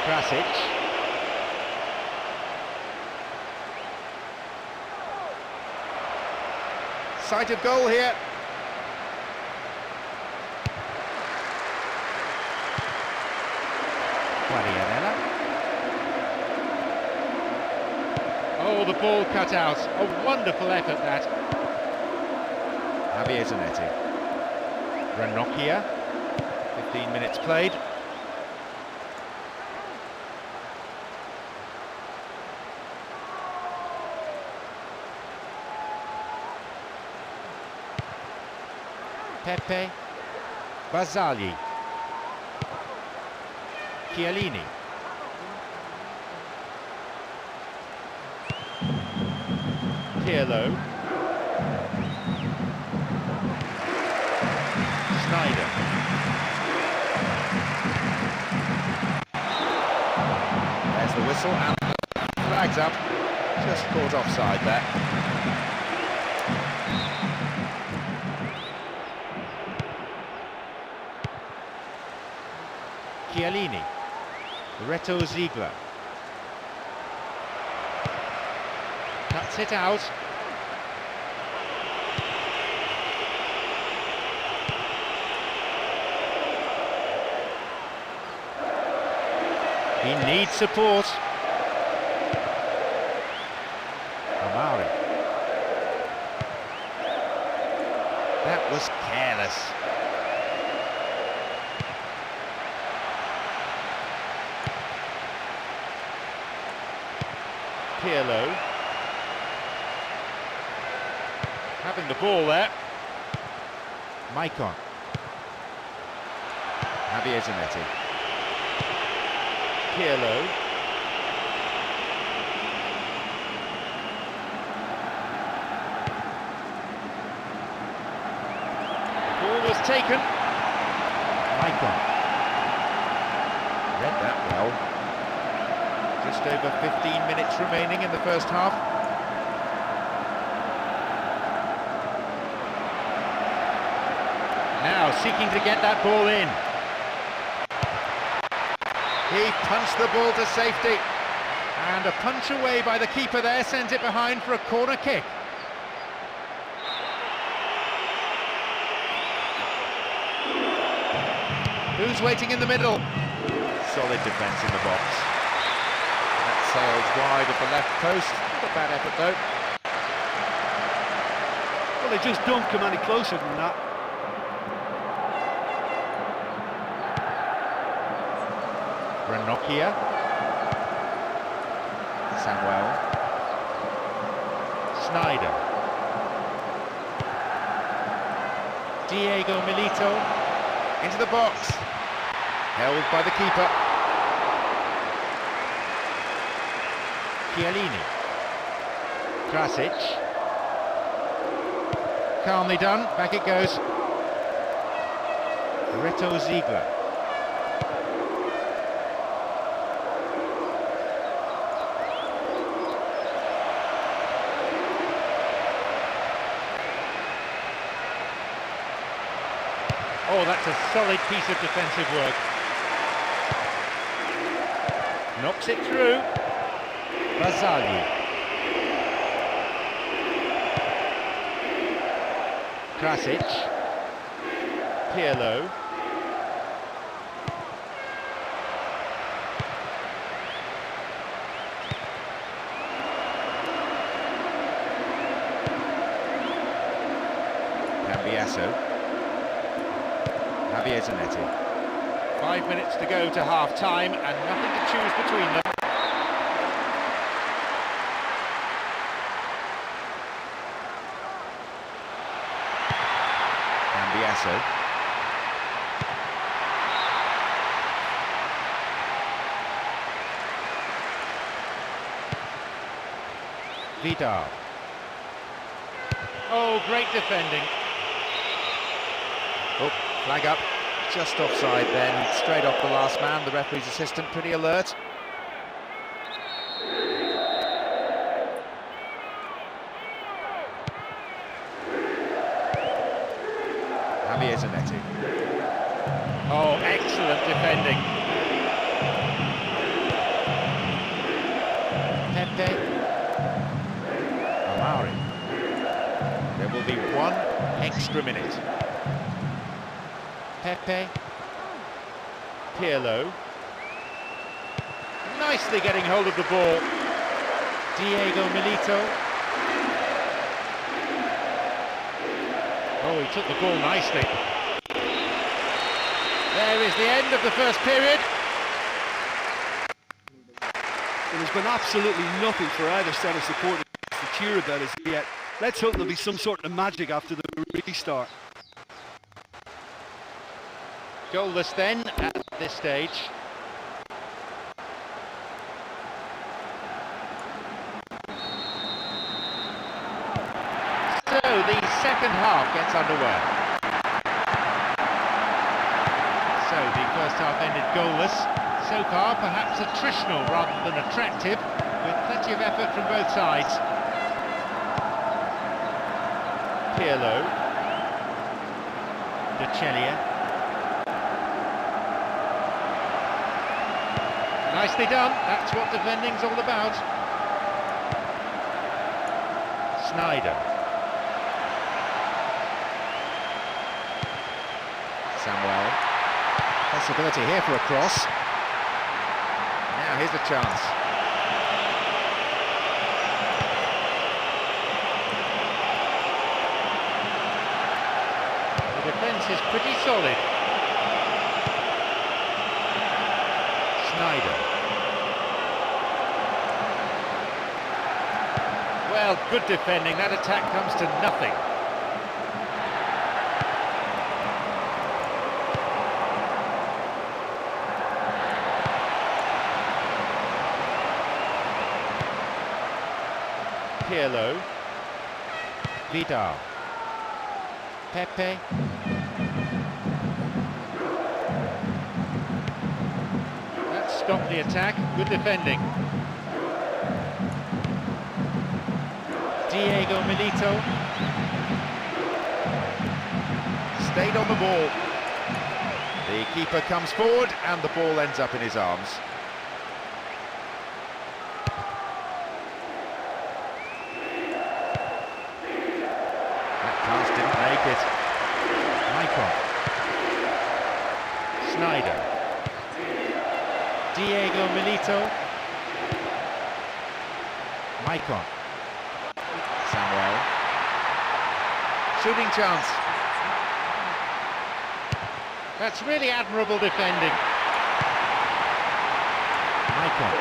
Krasic. Sight of goal here. Quagliarella. Oh, the ball cut out. A wonderful effort that. Javier Zanetti. Ranocchia. 15 minutes played. Pepe. Barzagli. Chiellini. Pirlo. Snyder. There's the whistle and the flag's up. Just caught offside there. Chiellini. Reto Ziegler. Cuts it out. He needs support. Amari. That was careless. Pirlo. Having the ball there. Maicon. Javier Zanetti. Pirlo. The ball was taken. Maicon. Read that well. Just over 15 minutes remaining in the first half. Now seeking to get that ball in. He punched the ball to safety. And a punch away by the keeper there sends it behind for a corner kick. Who's waiting in the middle? Solid defence in the box. Sails wide of the left post. Not a bad effort though. Well, they just don't come any closer than that. Ranocchia. Samuel. Snyder. Diego Milito. Into the box. Held by the keeper. Chiellini. Krasic. Calmly done, back it goes. Reto Ziegler. Oh, that's a solid piece of defensive work. Knocks it through. Bazali. Krasic. Pirlo. Cambiasso. Javier Zanetti. 5 minutes to go to half-time and nothing to choose between them. Cambiasso. Vidal. Oh, great defending. Oh, flag up. Just offside then, straight off the last man. The referee's assistant pretty alert. Javier Zanetti. Oh, excellent defending. Pepe. Amari. There will be 1 extra minute. Pepe. Pirlo. Nicely getting hold of the ball. Diego Milito. Oh, he took the ball nicely. There is the end of the first period. There's been absolutely nothing for either set of supporters to cheer about as yet. Let's hope there'll be some sort of magic after the restart. Goalless then at this stage. So the second half gets underway. So the first half ended goalless. So far perhaps attritional rather than attractive, with plenty of effort from both sides. Pirlo. De Celia. Nicely done, that's what defending's all about. Snyder. Samuel. Possibility here for a cross. Now here's a chance. The defence is pretty solid. Snyder. Well, good defending. That attack comes to nothing. Pirlo. Vidal. Pepe. That stopped the attack. Good defending. Diego Milito. Stayed on the ball. The keeper comes forward and the ball ends up in his arms. That pass didn't make it. Maicon. Snyder. Diego Milito. Maicon. Samuel. Shooting chance. That's really admirable defending. Maicon.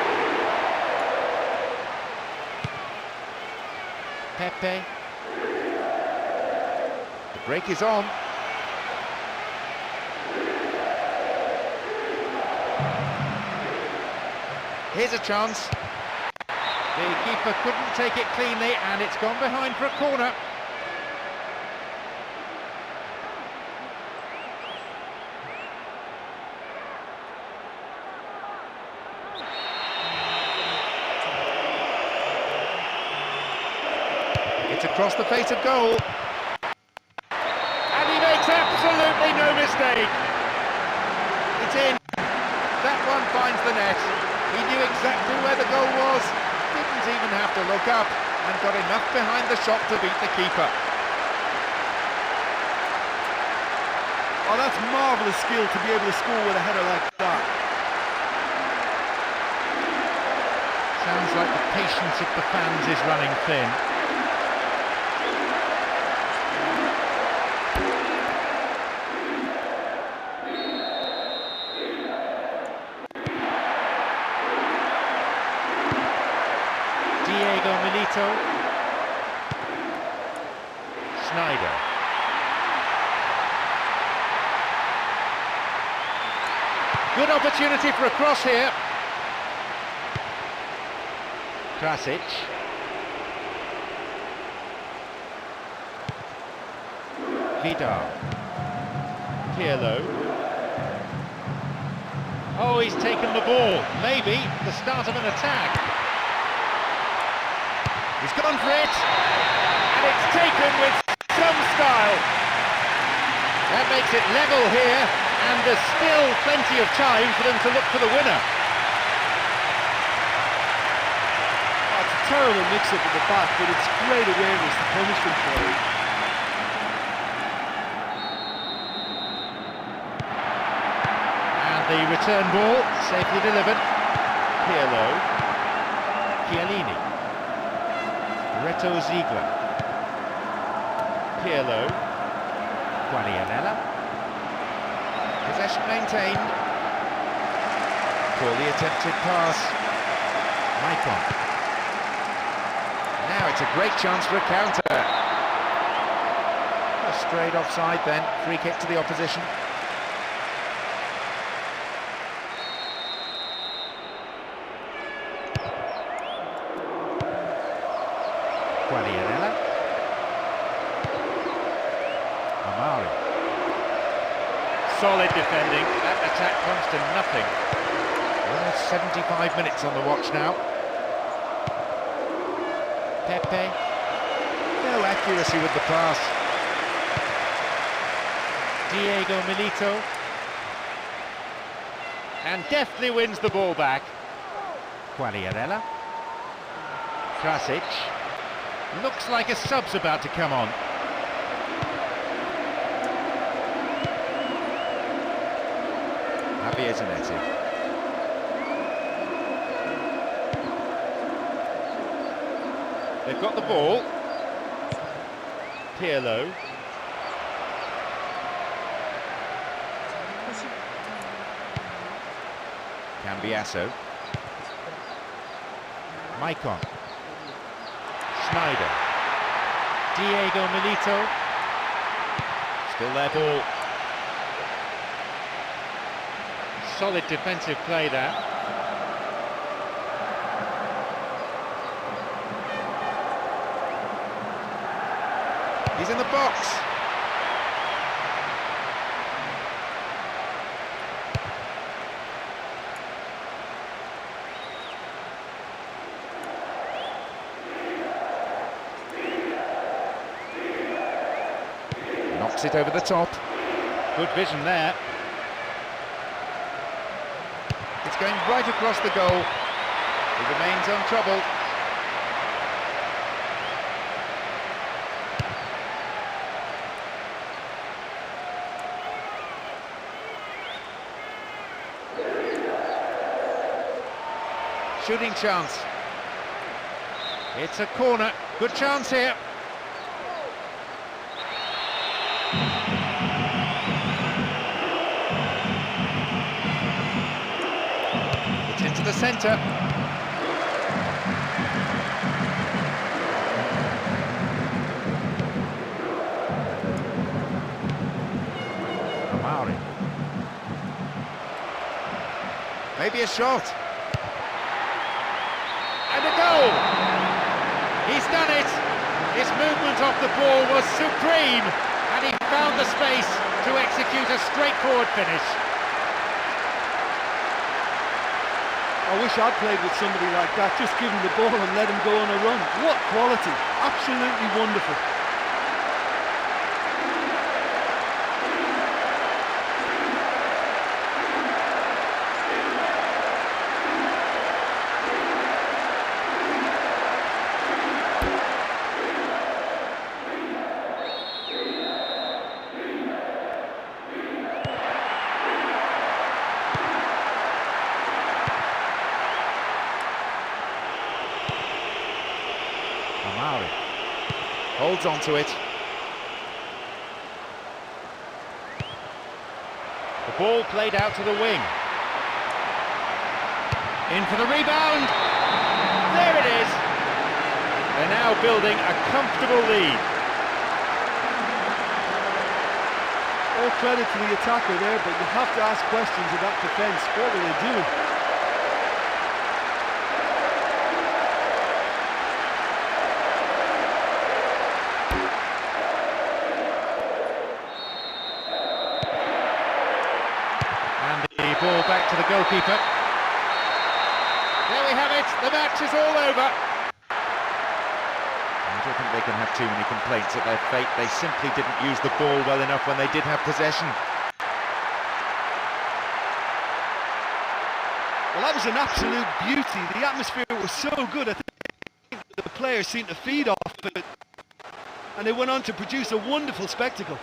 Pepe. The break is on. Here's a chance. The keeper couldn't take it cleanly and it's gone behind for a corner. It's across the face of goal. And he makes absolutely Absolutely no mistake. It's in. That one finds the net. He knew exactly where the goal was, didn't even have to look up, and got enough behind the shot to beat the keeper. Oh, that's marvellous skill to be able to score with a header like that. Sounds like the patience of the fans is running thin. Diego Milito. Snyder. Good opportunity for a cross here. Krasic. Vidal. Pirlo. Oh, he's taken the ball. Maybe the start of an attack. He's gone for it. And it's taken with some style. That makes it level here. And there's still plenty of time for them to look for the winner. Terrible mix-up at the back, but it's great awareness to punish them for it. And the return ball, safely delivered. Pirlo. Chiellini. Reto Ziegler. Pirlo. Guadianella. Possession maintained. Poorly attempted pass. Maicon. Now it's a great chance for a counter. Straight offside then, free kick to the opposition. Guadianella. Amari. Solid defending, that attack comes to nothing. Almost 75 minutes on the watch now. Pepe, no accuracy with the pass. Diego Milito, and deftly wins the ball back. Guadianella. Krasic. Looks like a sub's about to come on. Javier Zanetti. They've got the ball. Pirlo. Cambiasso. Maicon. Snyder. Diego Milito. Still their ball. Solid defensive play there. He's in the box. Knocks it over the top. Good vision there. It's going right across the goal. He remains untroubled. Shooting chance. It's a corner. Good chance here. It's into the centre. Amari. Maybe a shot. And a goal! He's done it! His movement off the ball was supreme, and he found the space to execute a straightforward finish. I wish I'd played with somebody like that, just give him the ball and let him go on a run. What quality! Absolutely wonderful. holds on to it. The ball played out to the wing. In for the rebound. There it is. They're now building a comfortable lead. All credit to the attacker there, but you have to ask questions of that defence. What were they doing? And the ball back to the goalkeeper. There we have it, the match is all over. I don't think they can have too many complaints at their fate. They simply didn't use the ball well enough when they did have possession. Well, that was an absolute beauty. The atmosphere was so good. I think the players seemed to feed off it, and they went on to produce a wonderful spectacle.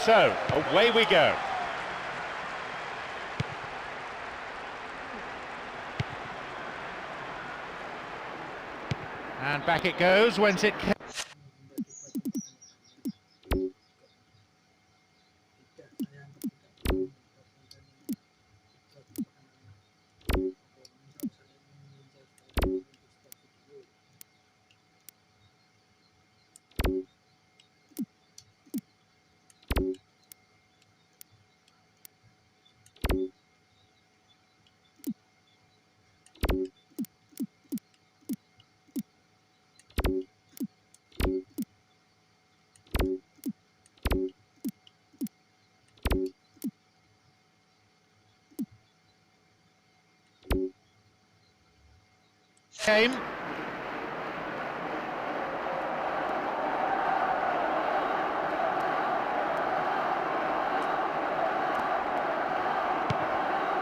So, away we go. And back it goes, whence it came.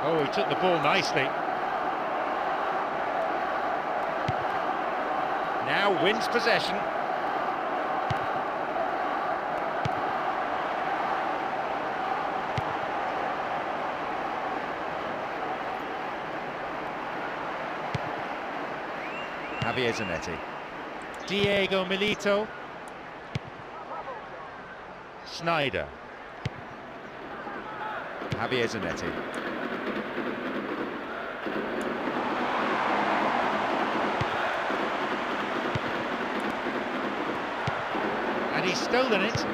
Oh, he took the ball nicely. Now wins possession. Javier Zanetti. Diego Milito. Snyder. Javier Zanetti. And he's stolen it.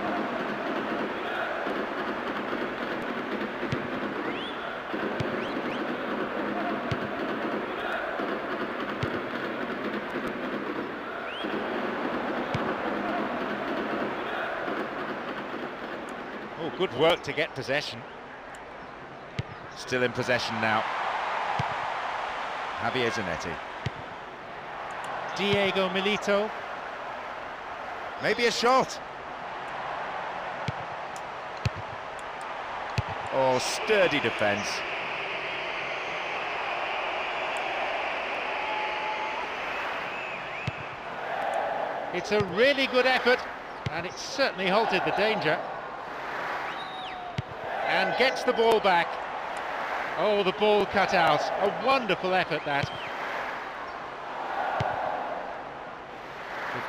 good work to get possession. Still in possession now. Javier Zanetti. Diego Milito. Maybe a shot. Oh, sturdy defence. It's a really good effort, and it certainly halted the danger. And gets the ball back. Oh, the ball cut out. A wonderful effort, that.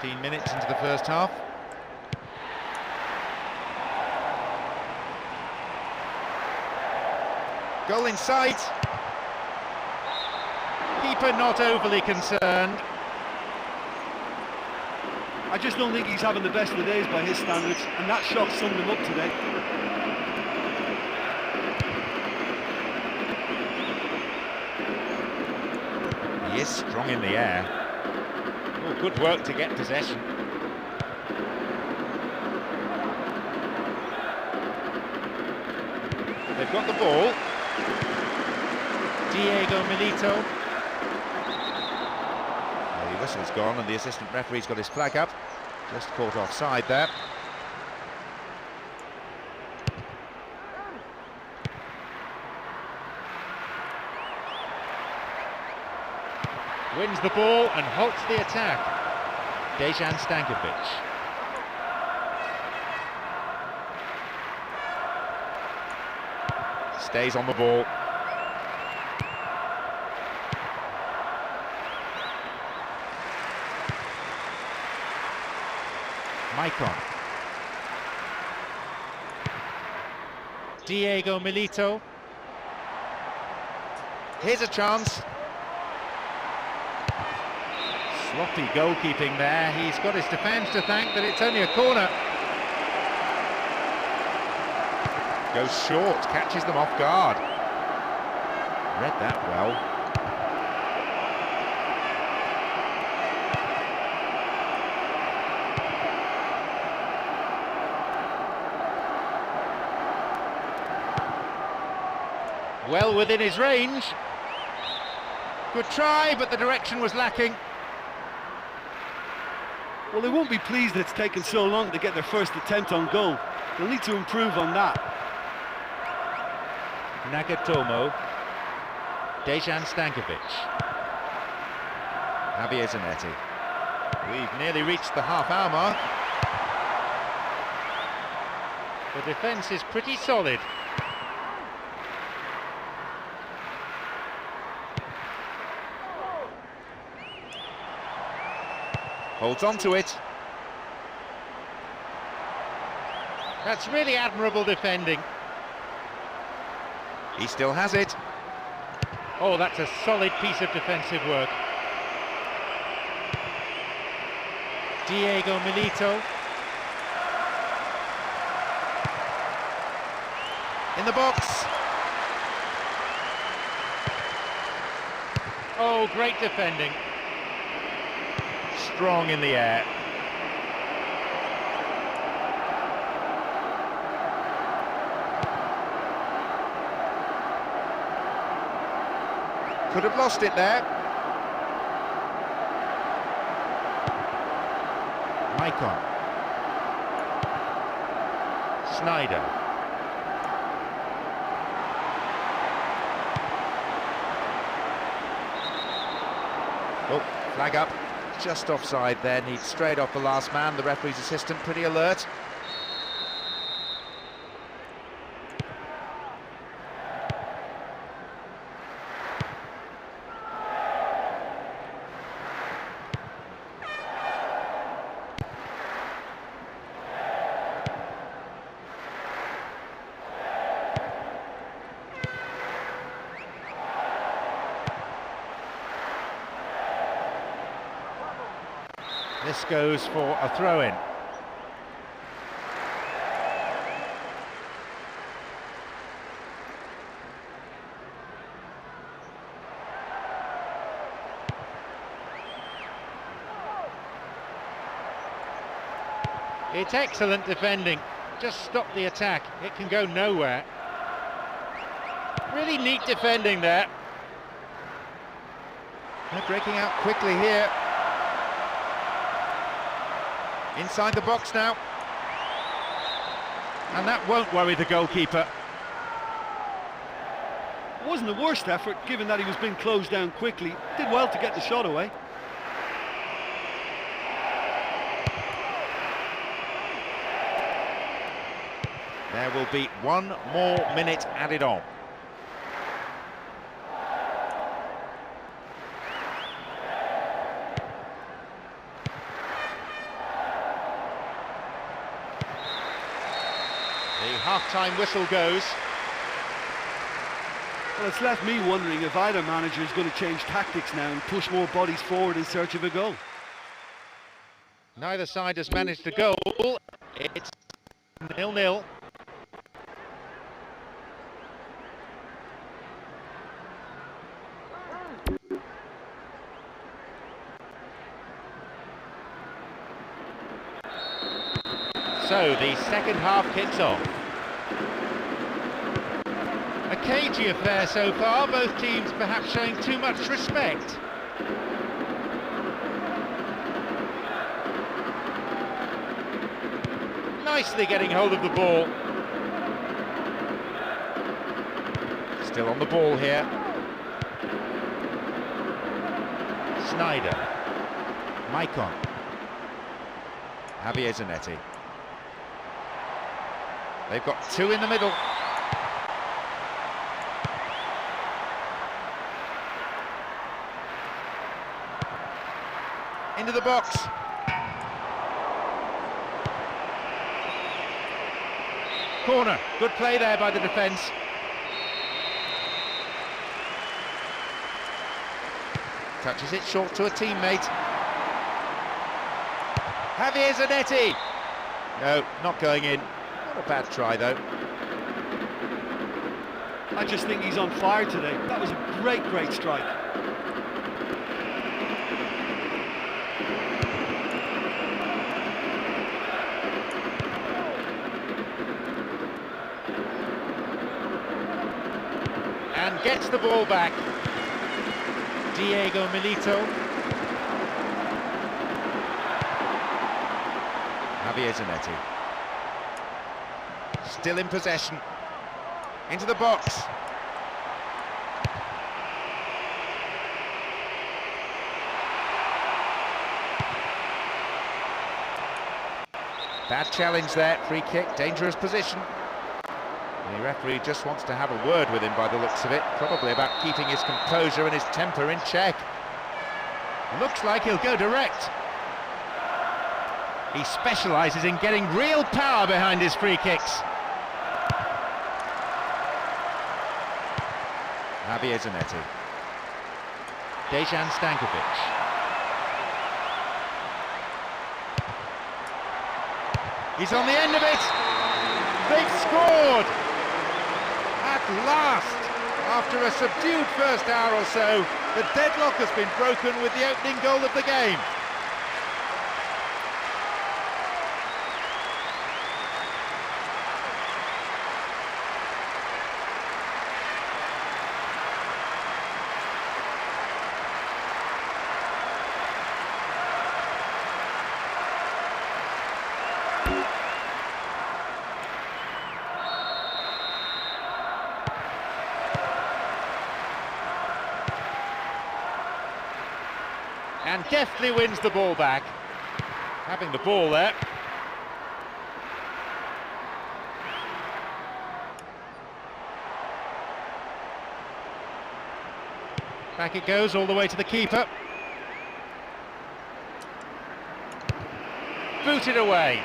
15 minutes into the first half. Goal in sight. Keeper not overly concerned. I just don't think he's having the best of the days by his standards, and that shot summed him up today. He is strong in the air. Oh, good work to get possession. They've got the ball. Diego Milito. Well, the whistle's gone and the assistant referee's got his flag up. Just caught offside there. Wins the ball and halts the attack. Dejan Stankovic. Stays on the ball. Maicon. Diego Milito. Here's a chance. Sloppy goalkeeping there. He's got his defence to thank that it's only a corner. Goes short, catches them off guard. Read that well. Well within his range. Good try, but the direction was lacking. Well, they won't be pleased that it's taken so long to get their first attempt on goal. They'll need to improve on that. Nagatomo. Dejan Stankovic. Javier Zanetti. We've nearly reached the half-hour mark. The defence is pretty solid. Holds on to it. That's really admirable defending. He still has it. Oh, that's a solid piece of defensive work. Diego Milito. In the box. Oh, great defending. Strong in the air. Could have lost it there. Maicon. Snyder. Oh, flag up. Just offside there, needs straight off the last man. The referee's assistant pretty alert. This goes for a throw-in. It's excellent defending. just stop the attack. It can go nowhere. Really neat defending there. They're breaking out quickly here. Inside the box now. And that won't worry the goalkeeper. It wasn't the worst effort, given that he was being closed down quickly. Did well to get the shot away. There will be 1 more minute added on. The half-time whistle goes. Well, it's left me wondering if either manager is going to change tactics now and push more bodies forward in search of a goal. Neither side has managed a goal. It's 0-0. So the second half kicks off. A cagey affair so far, both teams perhaps showing too much respect. Nicely getting hold of the ball. Still on the ball here. Snyder. Maicon. Javier Zanetti. They've got 2 in the middle. Into the box. Corner. Good play there by the defence. Touches it short to a teammate. Javier Zanetti. No, not going in. Not a bad try, though. I just think he's on fire today. That was a great strike. And gets the ball back. Diego Milito. Javier Zanetti. Still in possession. Into the box. Bad challenge there, free kick, dangerous position. The referee just wants to have a word with him by the looks of it, probably about keeping his composure and his temper in check. Looks like he'll go direct. He specialises in getting real power behind his free kicks. Javier Zanetti. Dejan Stankovic. He's on the end of it. They've scored! At last! After a subdued first hour or so, the deadlock has been broken with the opening goal of the game. And deftly wins the ball back. Having the ball there. Back it goes all the way to the keeper. Booted away.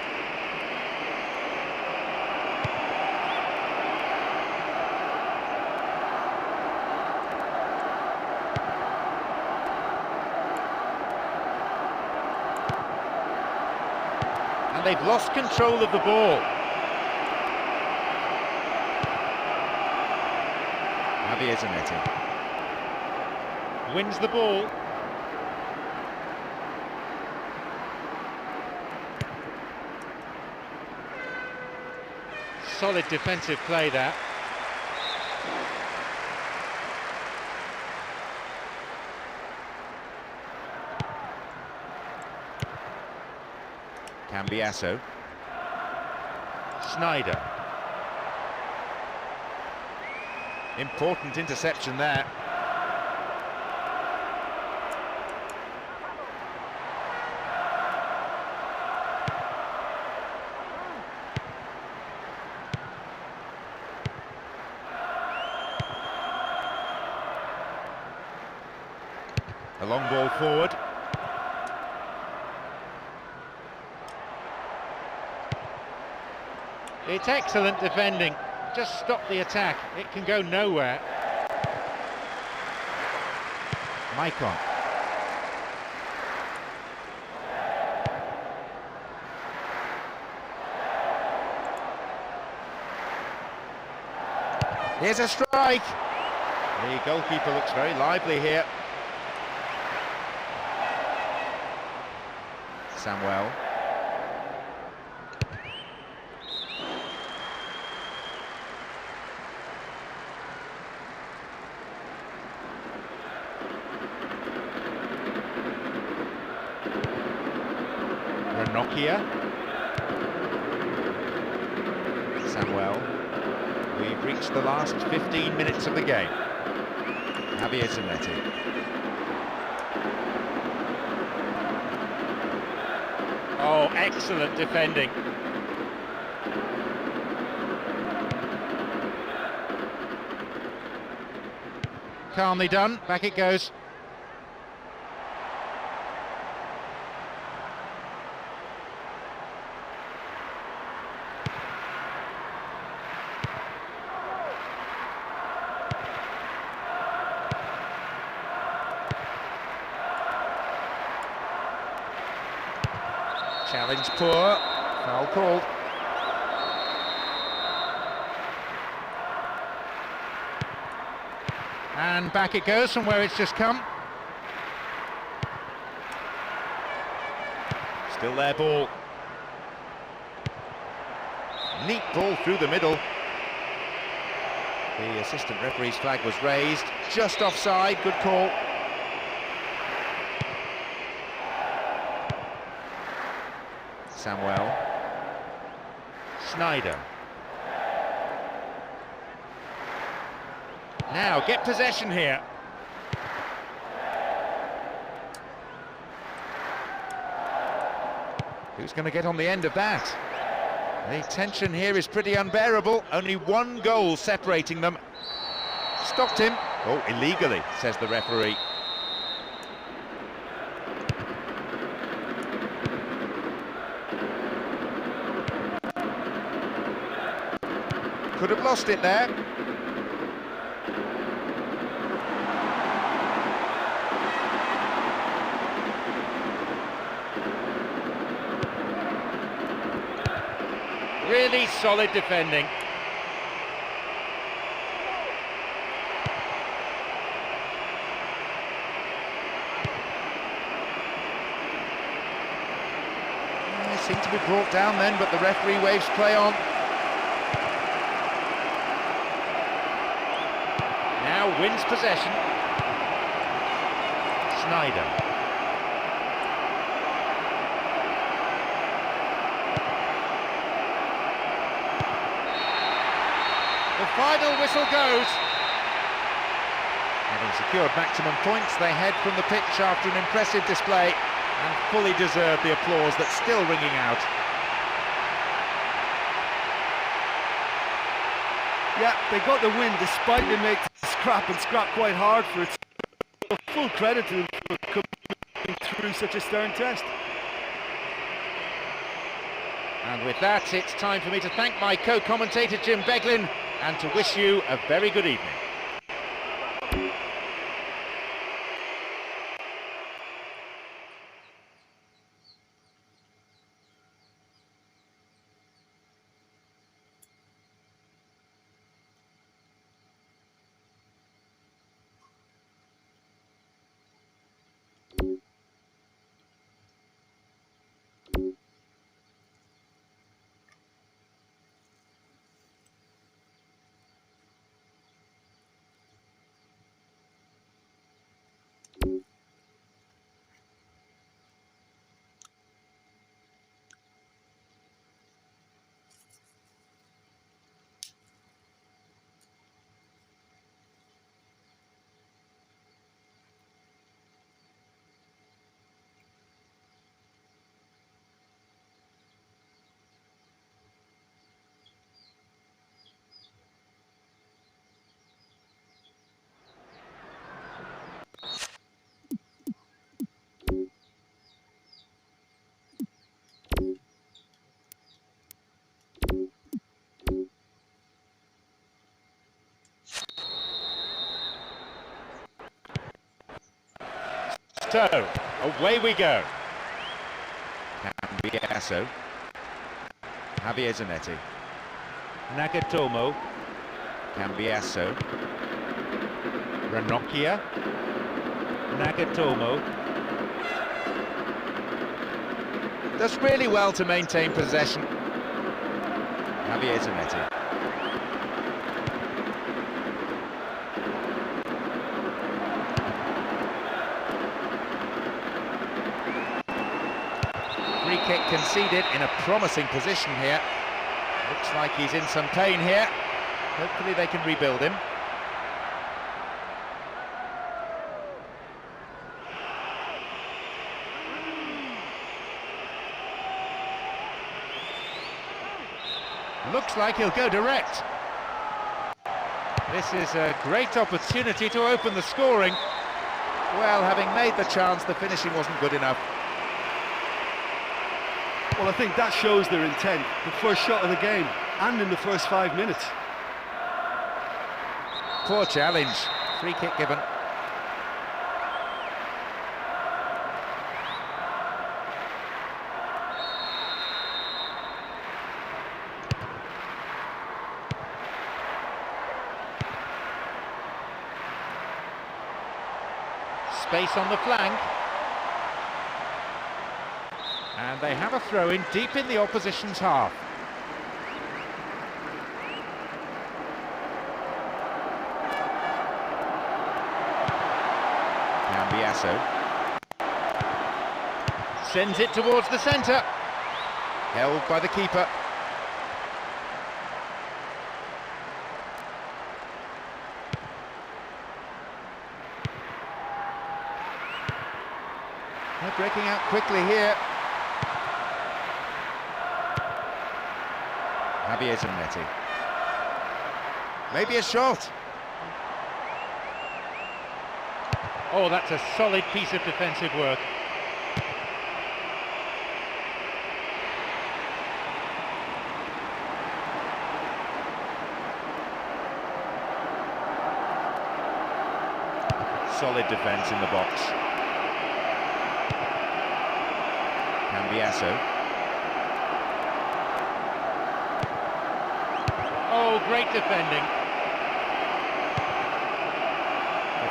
And they've lost control of the ball. Javier Zanetti wins the ball. solid defensive play that. Cambiasso. Snyder. Important interception there. A long ball forward. It's excellent defending. Just stop the attack. It can go nowhere. Maicon. Here's a strike. The goalkeeper looks very lively here. Samuel. Ranocchia. Samuel. We've reached the last 15 minutes of the game. Javier Zanetti. Oh, excellent defending. Calmly done, back it goes. Challenge poor, foul called. And back it goes from where it's just come. Still their ball. Neat ball through the middle. The assistant referee's flag was raised, just offside, good call. Samuel. Snyder. Now, get possession here. Who's going to get on the end of that? The tension here is pretty unbearable. Only one goal separating them. Stopped him. Oh, illegally, says the referee. Could have lost it there. Really solid defending. They seem to be brought down then, but the referee waves play on. Now wins possession. Snyder. The final whistle goes. Having secured maximum points, they head from the pitch after an impressive display and fully deserve the applause that's still ringing out. Yeah, they got the win despite they make scrap quite hard for it. So full credit to them for coming through such a stern test. And with that, it's time for me to thank my co-commentator Jim Beglin and to wish you a very good evening. So, away we go. Cambiasso. Javier Zanetti. Nagatomo. Cambiasso. Ranocchia. Nagatomo. Does really well to maintain possession. Javier Zanetti. Free kick conceded in a promising position here. Looks like he's in some pain here. Hopefully they can rebuild him. Looks like he'll go direct. This is a great opportunity to open the scoring. Well, having made the chance, the finishing wasn't good enough. Well, I think that shows their intent. The first shot of the game, and in the first 5 minutes. Poor challenge. Free kick given. Space on the flank. And they have a throw-in deep in the opposition's half. Cambiasso. Sends it towards the centre. Held by the keeper. They're breaking out quickly here. Javier Zanetti. Maybe a shot. Oh, that's a solid piece of defensive work. Solid defence in the box. Cambiasso. Oh, great defending.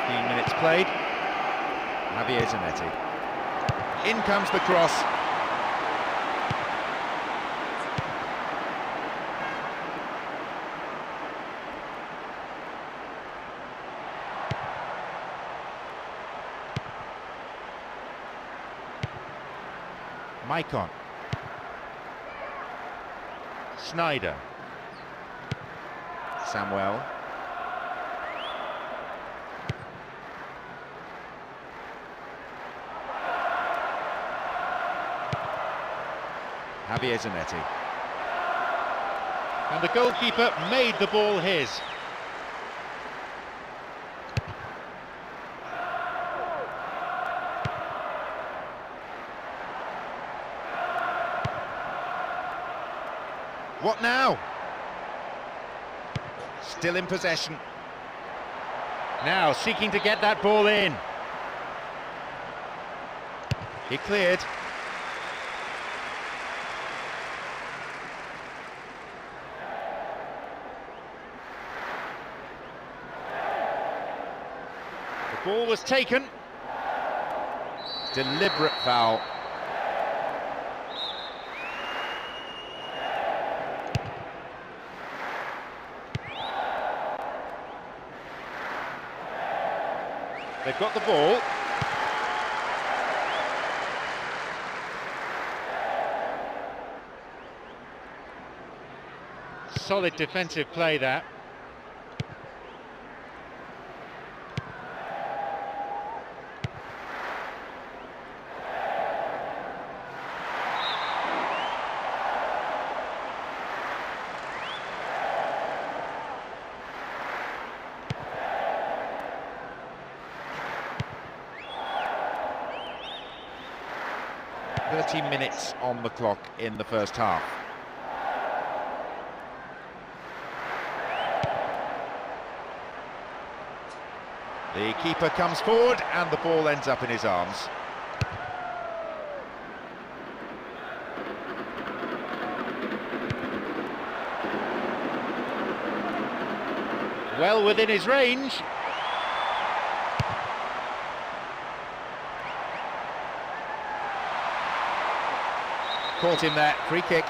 15 minutes played. Javier Zanetti. In comes the cross. Maicon. Snyder. Samuel. Javier Zanetti. And the goalkeeper made the ball his. What now? Still in possession. Now seeking to get that ball in. He cleared. The ball was taken. Deliberate foul. They've got the ball. Solid defensive play that. Minutes on the clock in the first half. The keeper comes forward and the ball ends up in his arms. Well within his range. Caught him there, free kick.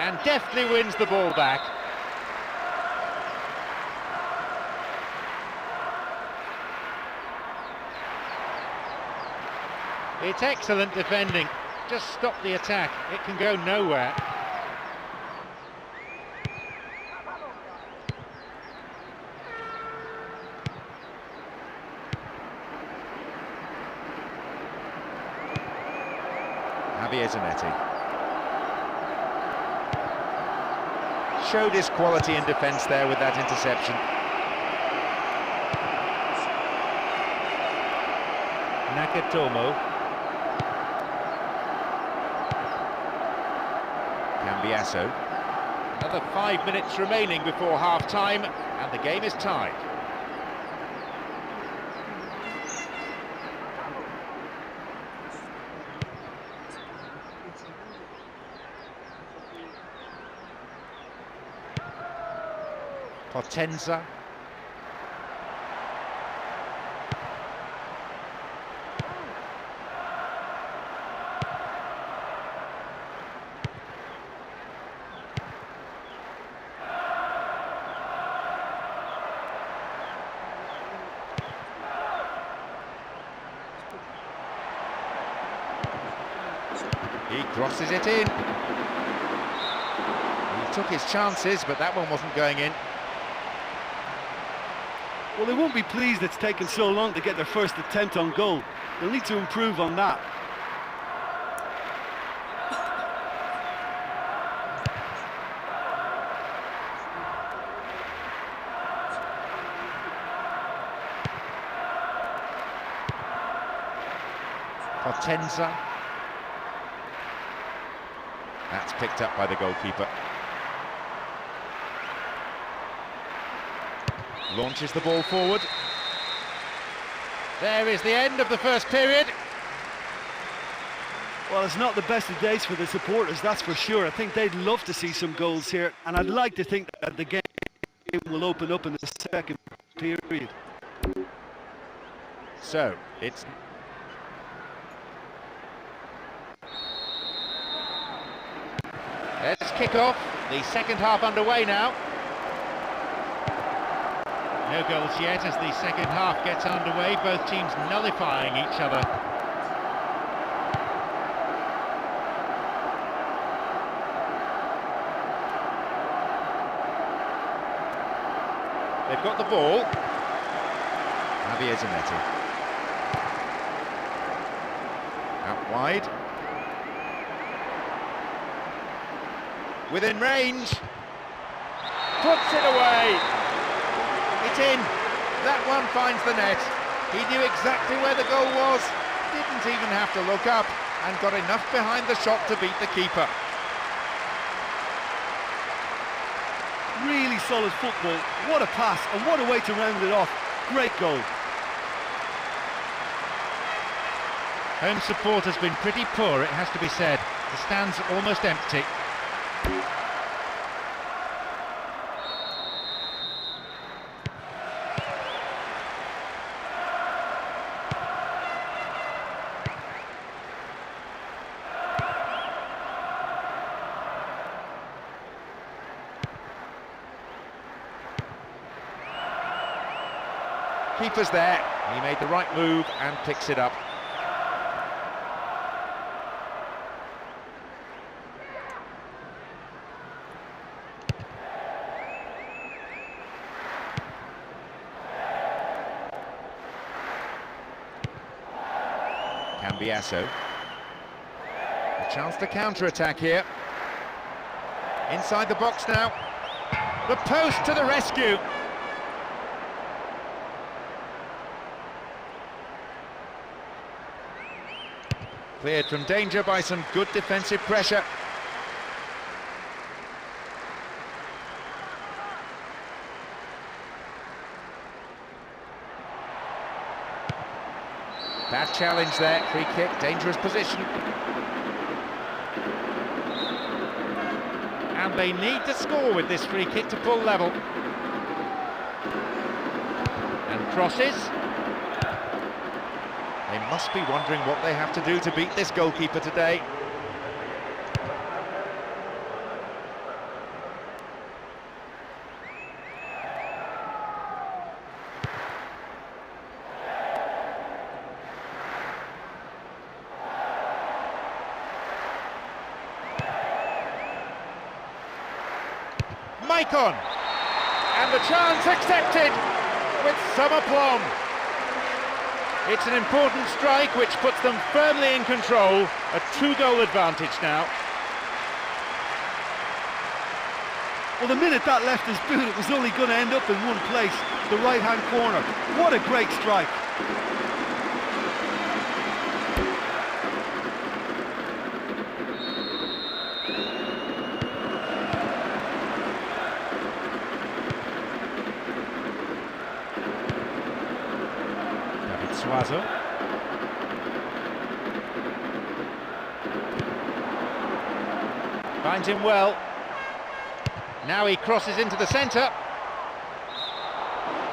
And deftly wins the ball back. It's excellent defending. Just stop the attack. It can go nowhere. Javier Zanetti. Showed his quality in defence there with that interception. Nakatomo. Cambiasso. Another 5 minutes remaining before half-time, and the game is tied. Potenza. He crosses it in. He took his chances, but that one wasn't going in. Well, they won't be pleased it's taken so long to get their first attempt on goal. They'll need to improve on that. Potenza. That's picked up by the goalkeeper. Launches the ball forward. There is the end of the first period. Well, it's not the best of days for the supporters, that's for sure. I think they'd love to see some goals here, and I'd like to think that the game will open up in the second period. So, it's... Let's kick off. The second half underway now. No goals yet as the second half gets underway, both teams nullifying each other. They've got the ball. Javier Zanetti. Out wide. Within range. Puts it away. It's in. That one finds the net. He knew exactly where the goal was. Didn't even have to look up and got enough behind the shot to beat the keeper. Really solid football. What a pass, and what a way to round it off. Great goal. Home support has been pretty poor, it has to be said. The stands almost empty. Keeper's there. He made the right move and picks it up. Cambiasso. A chance to counter-attack here. Inside the box now. The post to the rescue. Cleared from danger by some good defensive pressure. Bad challenge there, free kick, dangerous position. And they need to score with this free kick to pull level. And crosses. They must be wondering what they have to do to beat this goalkeeper today. Maicon, and the chance accepted with some aplomb. It's an important strike which puts them firmly in control, a 2-goal advantage now. Well, the minute that left his boot, it was only going to end up in one place, the right-hand corner. What a great strike. Suazo. Finds him well. Now he crosses into the centre.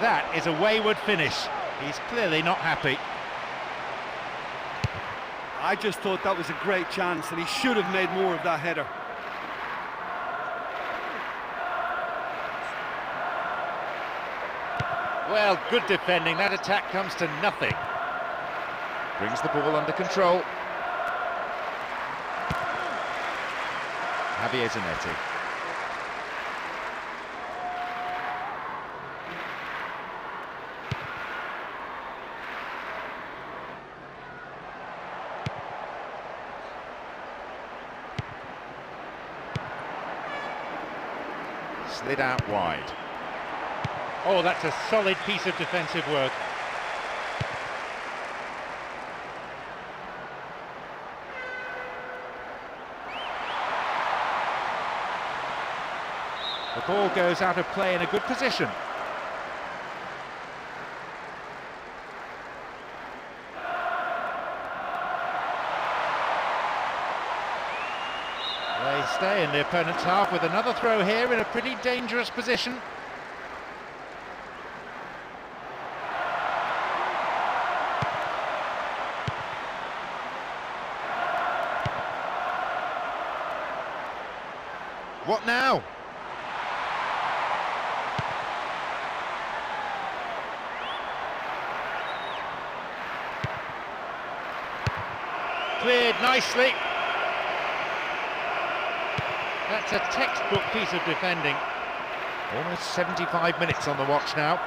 That is a wayward finish. He's clearly not happy. I just thought that was a great chance and he should have made more of that header. Well, good defending. That attack comes to nothing. Brings the ball under control. Javier Zanetti. Slid out wide. Oh, that's a solid piece of defensive work. The ball goes out of play in a good position. They stay in the opponent's half with another throw here in a pretty dangerous position. What now? Cleared nicely. That's a textbook piece of defending. Almost 75 minutes on the watch now.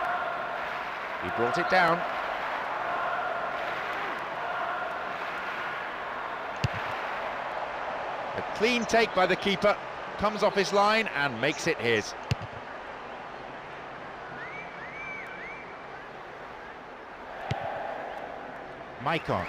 He brought it down. A clean take by the keeper. Comes off his line and makes it his. Maicon.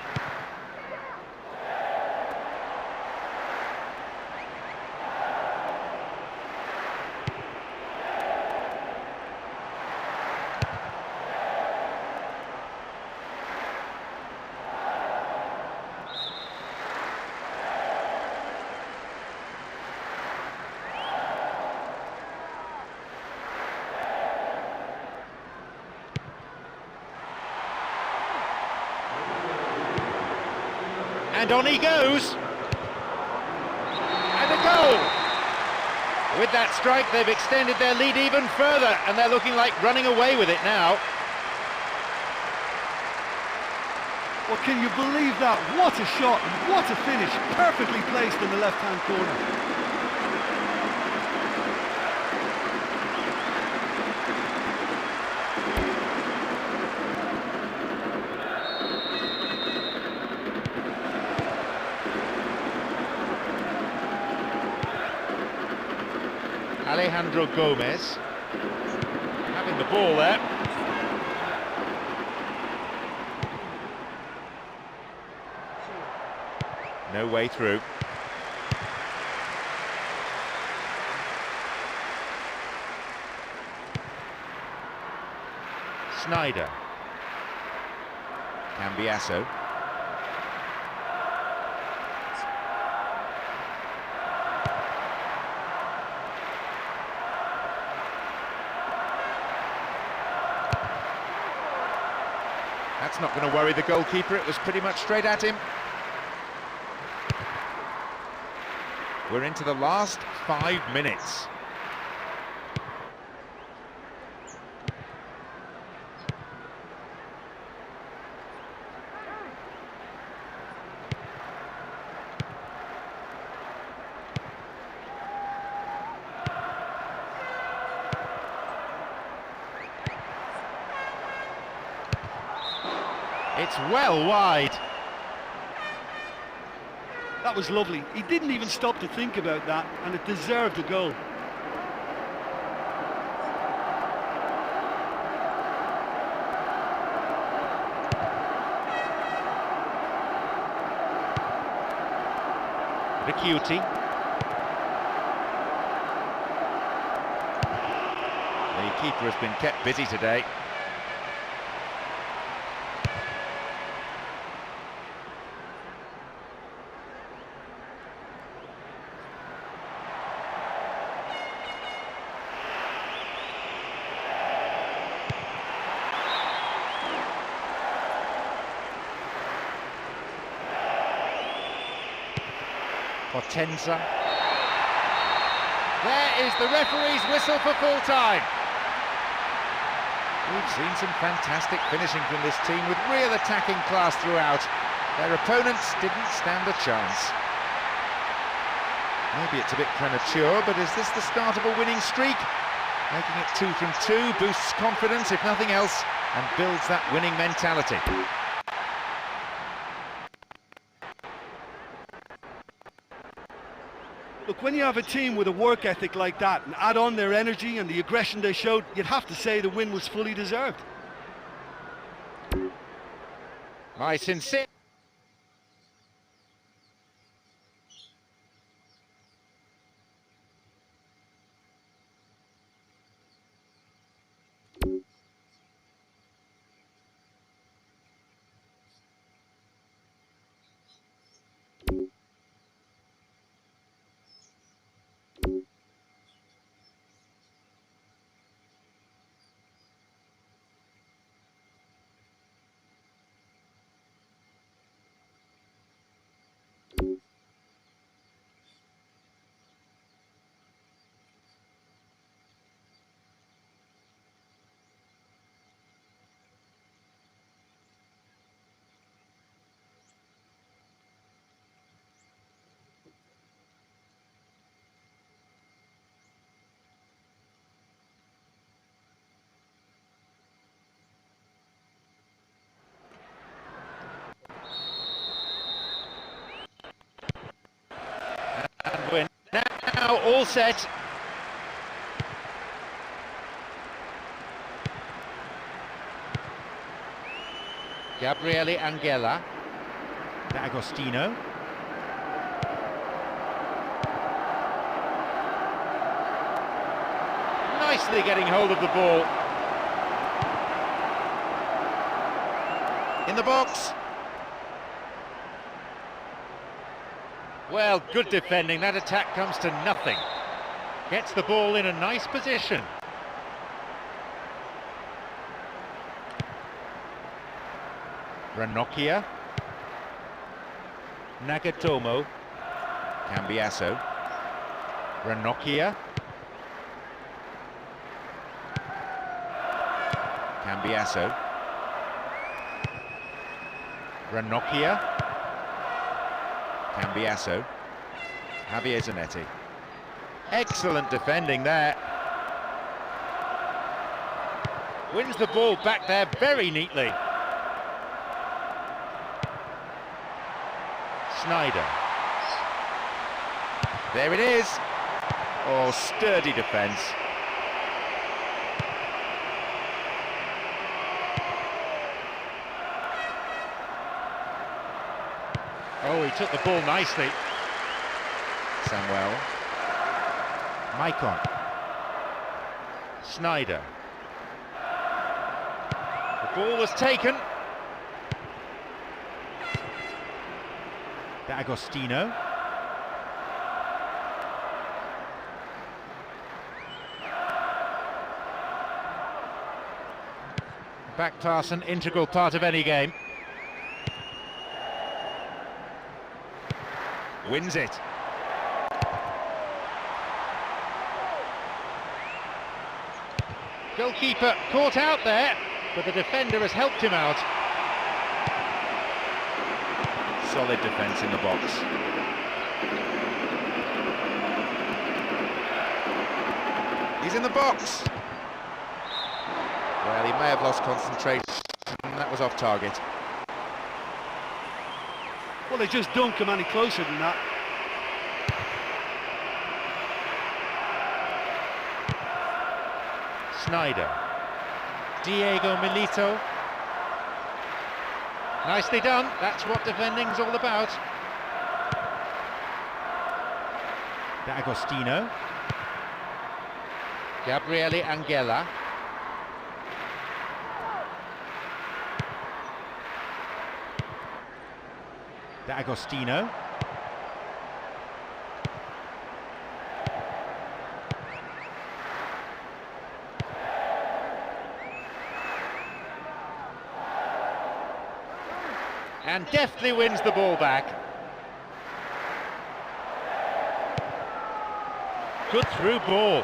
And on he goes. And a goal! With that strike, they've extended their lead even further, and they're looking like running away with it now. Well, can you believe that? What a shot and what a finish. Perfectly placed in the left-hand corner. Alejandro Gomez having the ball there. No way through. Snyder. Cambiasso. That's not going to worry the goalkeeper, it was pretty much straight at him. We're into the last 5 minutes. It's well wide. That was lovely. He didn't even stop to think about that, and it deserved a goal. Ricuti. The keeper has been kept busy today. Potenza. There is the referee's whistle for full time. We've seen some fantastic finishing from this team with real attacking class throughout. Their opponents didn't stand a chance. Maybe it's a bit premature, but is this the start of a winning streak? Making it 2 from 2 boosts confidence, if nothing else, and builds that winning mentality. Look, when you have a team with a work ethic like that and add on their energy and the aggression they showed, you'd have to say the win was fully deserved. My sincere... And we're now all set. Gabriele Angela. D'Agostino. Nicely getting hold of the ball. In the box. Well, good defending. That attack comes to nothing. Gets the ball in a nice position. Ranocchia. Nagatomo. Cambiasso. Ranocchia. Cambiasso. Ranocchia. Cambiasso. Javier Zanetti. Excellent defending there. Wins the ball back there very neatly. Snyder. There it is. Oh, sturdy defence. Oh, he took the ball nicely. Samuel. Maicon. Snyder. The ball was taken. D'Agostino. Back pass, an integral part of any game. Wins it. Goalkeeper caught out there, but the defender has helped him out. Solid defence in the box. He's in the box. Well, he may have lost concentration. That was off target. Well, they just don't come any closer than that. Snyder. Diego Milito. Nicely done. That's what defending's all about. D'Agostino. Gabriele Angela. D'Agostino. And deftly wins the ball back. Good through ball.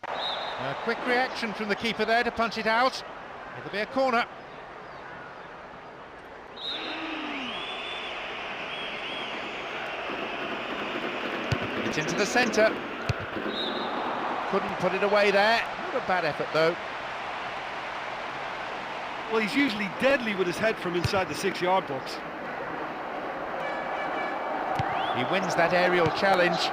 A quick reaction from the keeper there to punch it out. It'll be a corner. It's into the centre. Couldn't put it away there. Not a bad effort though. Well, he's usually deadly with his head from inside the 6-yard box. He wins that aerial challenge.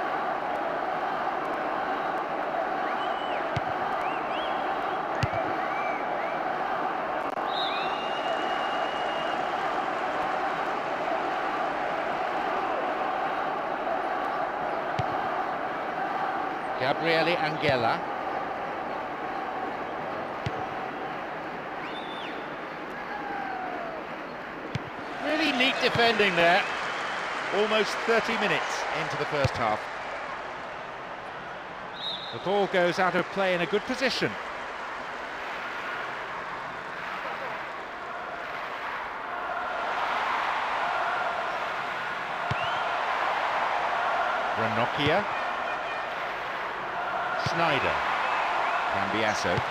Gabriele Angela. Really neat defending there. Almost 30 minutes into the first half. The ball goes out of play in a good position. Ranocchia. Snyder. Cambiasso.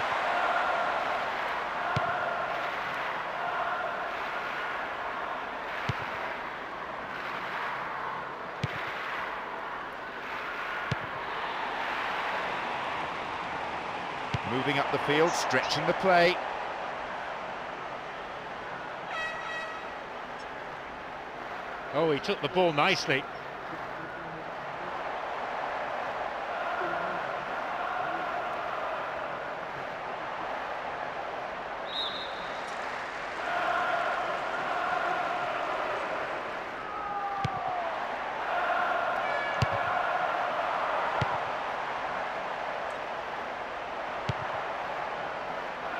Moving up the field, stretching the play. Oh, he took the ball nicely.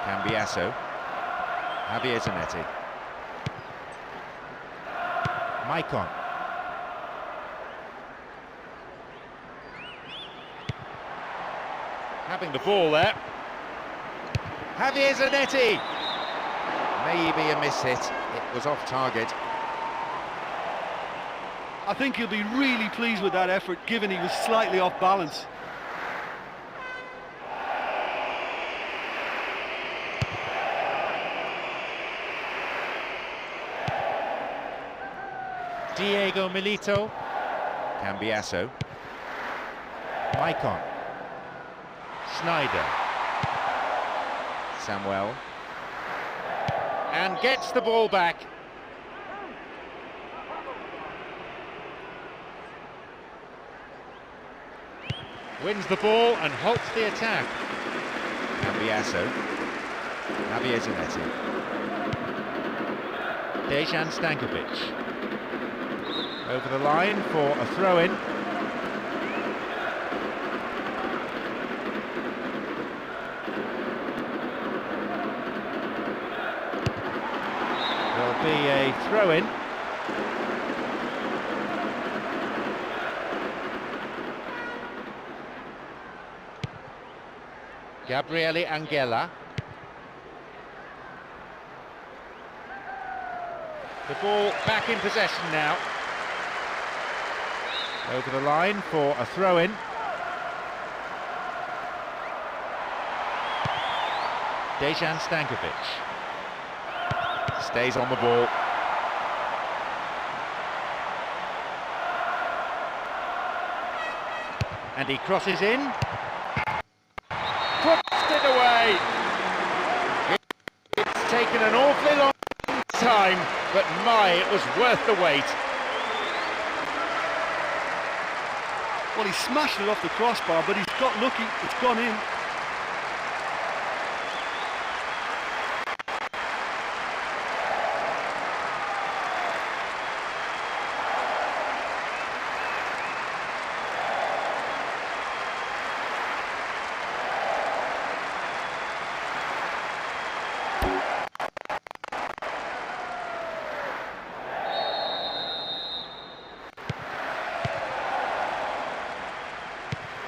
Cambiasso. Javier Zanetti. Maicon. Having the ball there. Javier Zanetti. Maybe a miss hit. It was off target. I think he'll be really pleased with that effort, given he was slightly off balance. Diego Milito. Cambiasso. Maicon. Snyder. Samuel. And gets the ball back. Wins the ball and halts the attack. Cambiasso. Javier Zanetti. Dejan Stankovic. Over the line for a throw-in. There'll be a throw-in. Gabriele Angela. The ball back in possession now. Over the line for a throw-in. Dejan Stankovic stays on the ball. And he crosses in. Puts it away. It's taken an awfully long time, but my, it was worth the wait. Well, he smashed it off the crossbar, but he's got lucky. It's gone in.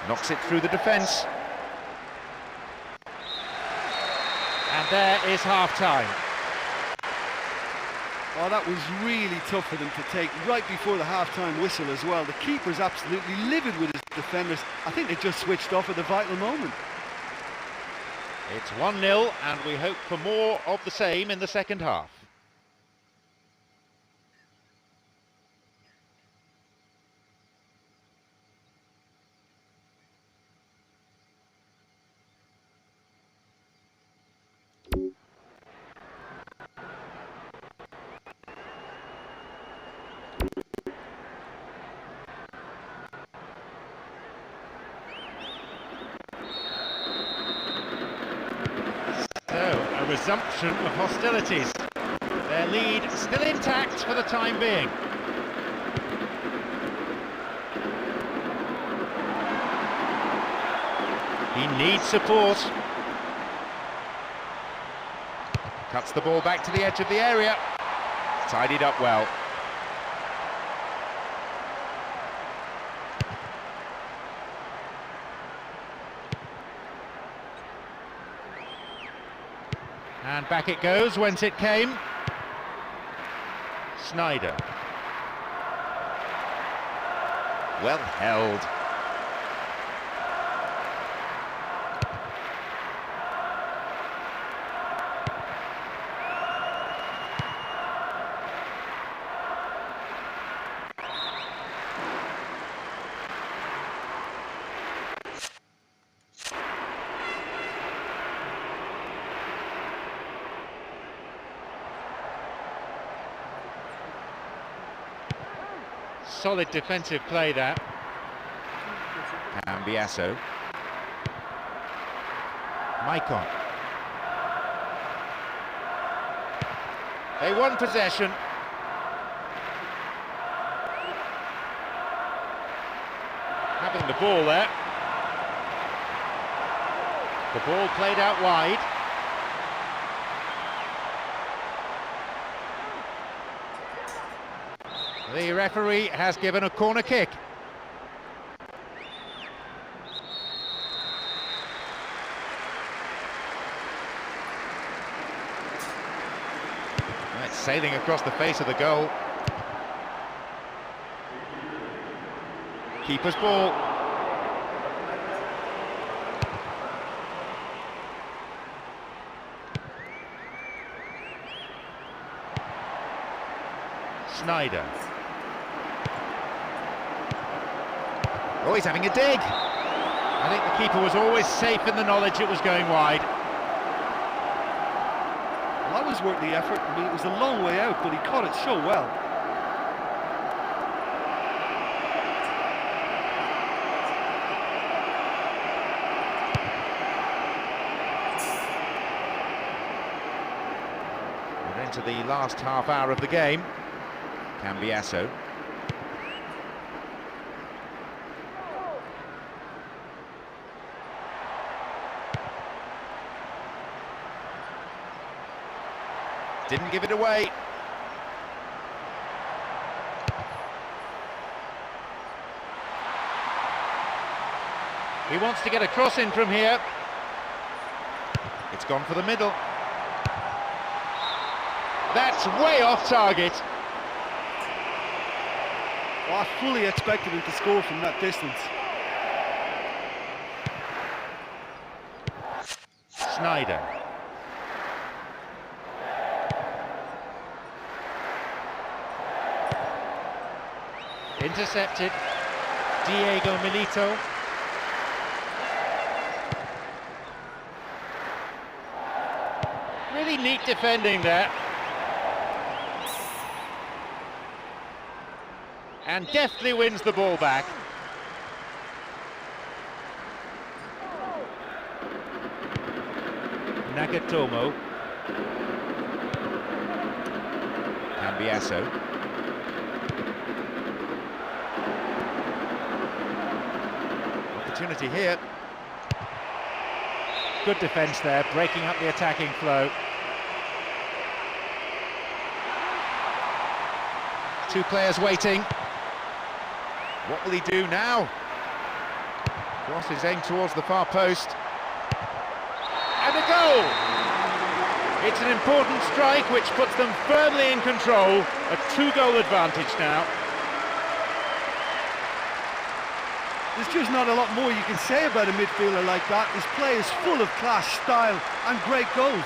Knocks it through the defence. And there is half-time. Oh, that was really tough for them to take right before the half-time whistle as well. The keeper's absolutely livid with his defenders. I think they just switched off at the vital moment. It's 1-0 and we hope for more of the same in the second half. Resumption of hostilities. Their lead still intact for the time being. He needs support. Cuts the ball back to the edge of the area. Tidied up well. And back it goes, whence it came. Snyder. Well held. Solid defensive play there. Cambiasso. Maicon. They won possession. Having the ball there. The ball played out wide. The referee has given a corner kick. It's sailing across the face of the goal. Keeper's ball. Snyder. Oh, he's having a dig. I think the keeper was always safe in the knowledge it was going wide. Well, that was worth the effort. I mean, it was a long way out, but he caught it so well. We're into the last half hour of the game. Cambiasso. Didn't give it away. He wants to get a cross in from here. It's gone for the middle. That's way off target. Well, I fully expected him to score from that distance. Snyder. Intercepted. Diego Milito. Really neat defending there. And deftly wins the ball back. Nagatomo. Cambiasso. Opportunity here. Good defence there, breaking up the attacking flow. Two players waiting. What will he do now? Cross is aimed towards the far post. And a goal! It's an important strike which puts them firmly in control. A 2-goal advantage now. There's just not a lot more you can say about a midfielder like that. His play is full of class, style and great goals.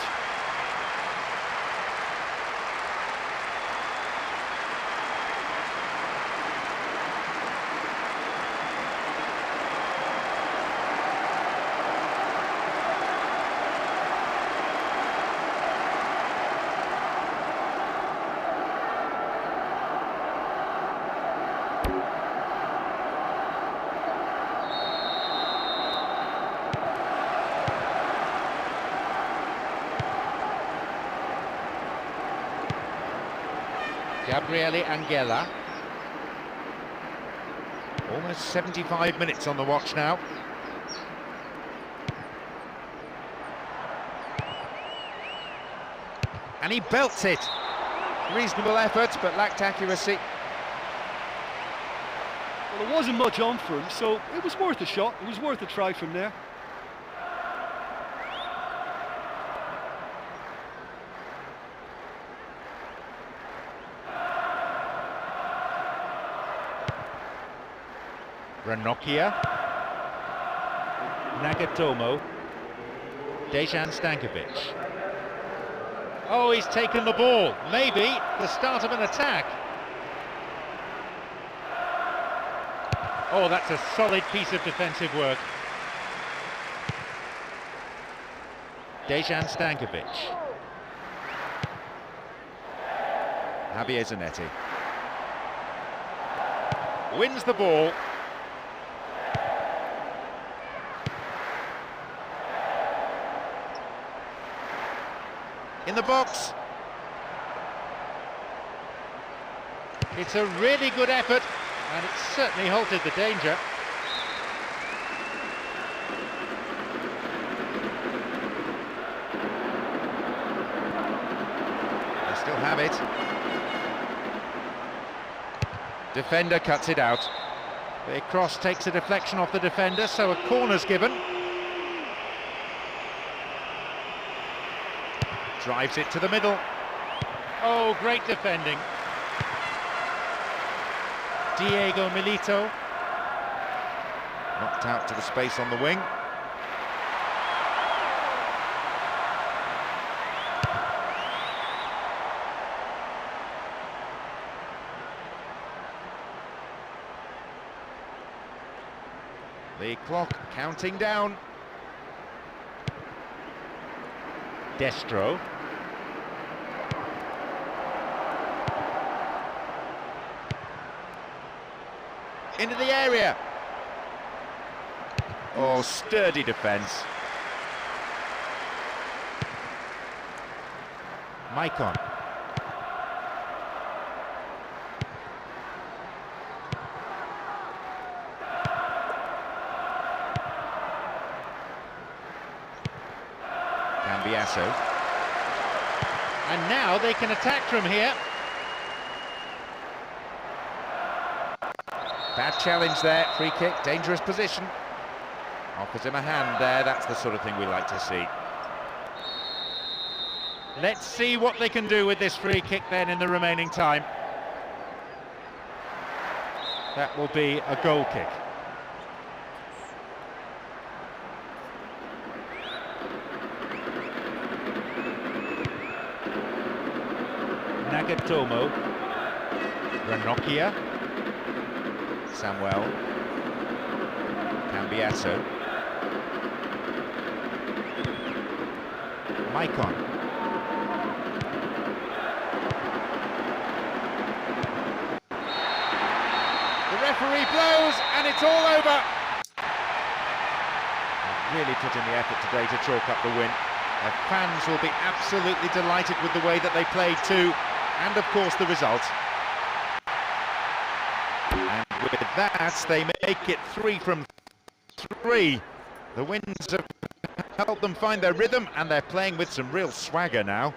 Gabriele Angela. Almost 75 minutes on the watch now. And he belts it. Reasonable effort, but lacked accuracy. Well, there wasn't much on for him, so it was worth a shot. It was worth a try from there. Ranocchia. Nagatomo. Dejan Stankovic. Oh, he's taken the ball. Maybe the start of an attack. Oh, that's a solid piece of defensive work. Dejan Stankovic. Javier Zanetti. Wins the ball. In the box. It's a really good effort, and it certainly halted the danger. They still have it. Defender cuts it out. The cross takes a deflection off the defender, so a corner's given. Drives it to the middle. Oh, great defending. Diego Milito. Knocked out to the space on the wing. The clock counting down. Destro. Into the area. Oh, sturdy defence. Maicon. Cambiasso. And now they can attack from here. Bad challenge there, free kick, dangerous position. Offers him a hand there, that's the sort of thing we like to see. Let's see what they can do with this free kick then in the remaining time. That will be a goal kick. Nagatomo, Ranocchia, Samuel, Cambiasso, Maicon, The referee blows and it's all over. really put in the effort today to chalk up the win. Their fans will be absolutely delighted with the way that they played too, and of course the result. And with that, they make it 3 from 3. The wins have helped them find their rhythm, and they're playing with some real swagger now.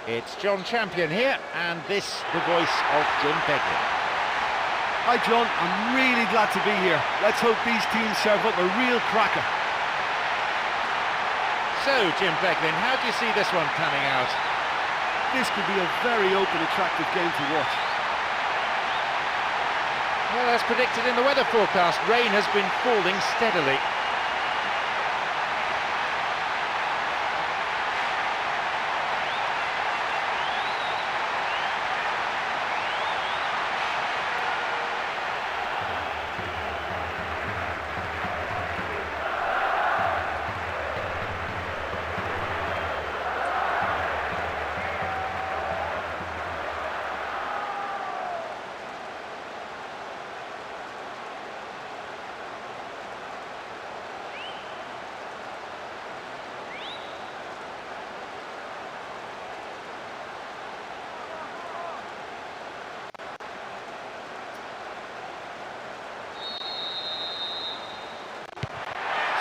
It's John Champion here, and this the voice of Jim Beglin. Hi John, I'm really glad to be here. Let's hope these teams serve up a real cracker. So, Jim Beglin, how do you see this one panning out? This could be a very open, attractive game to watch. Well, as predicted in the weather forecast, rain has been falling steadily.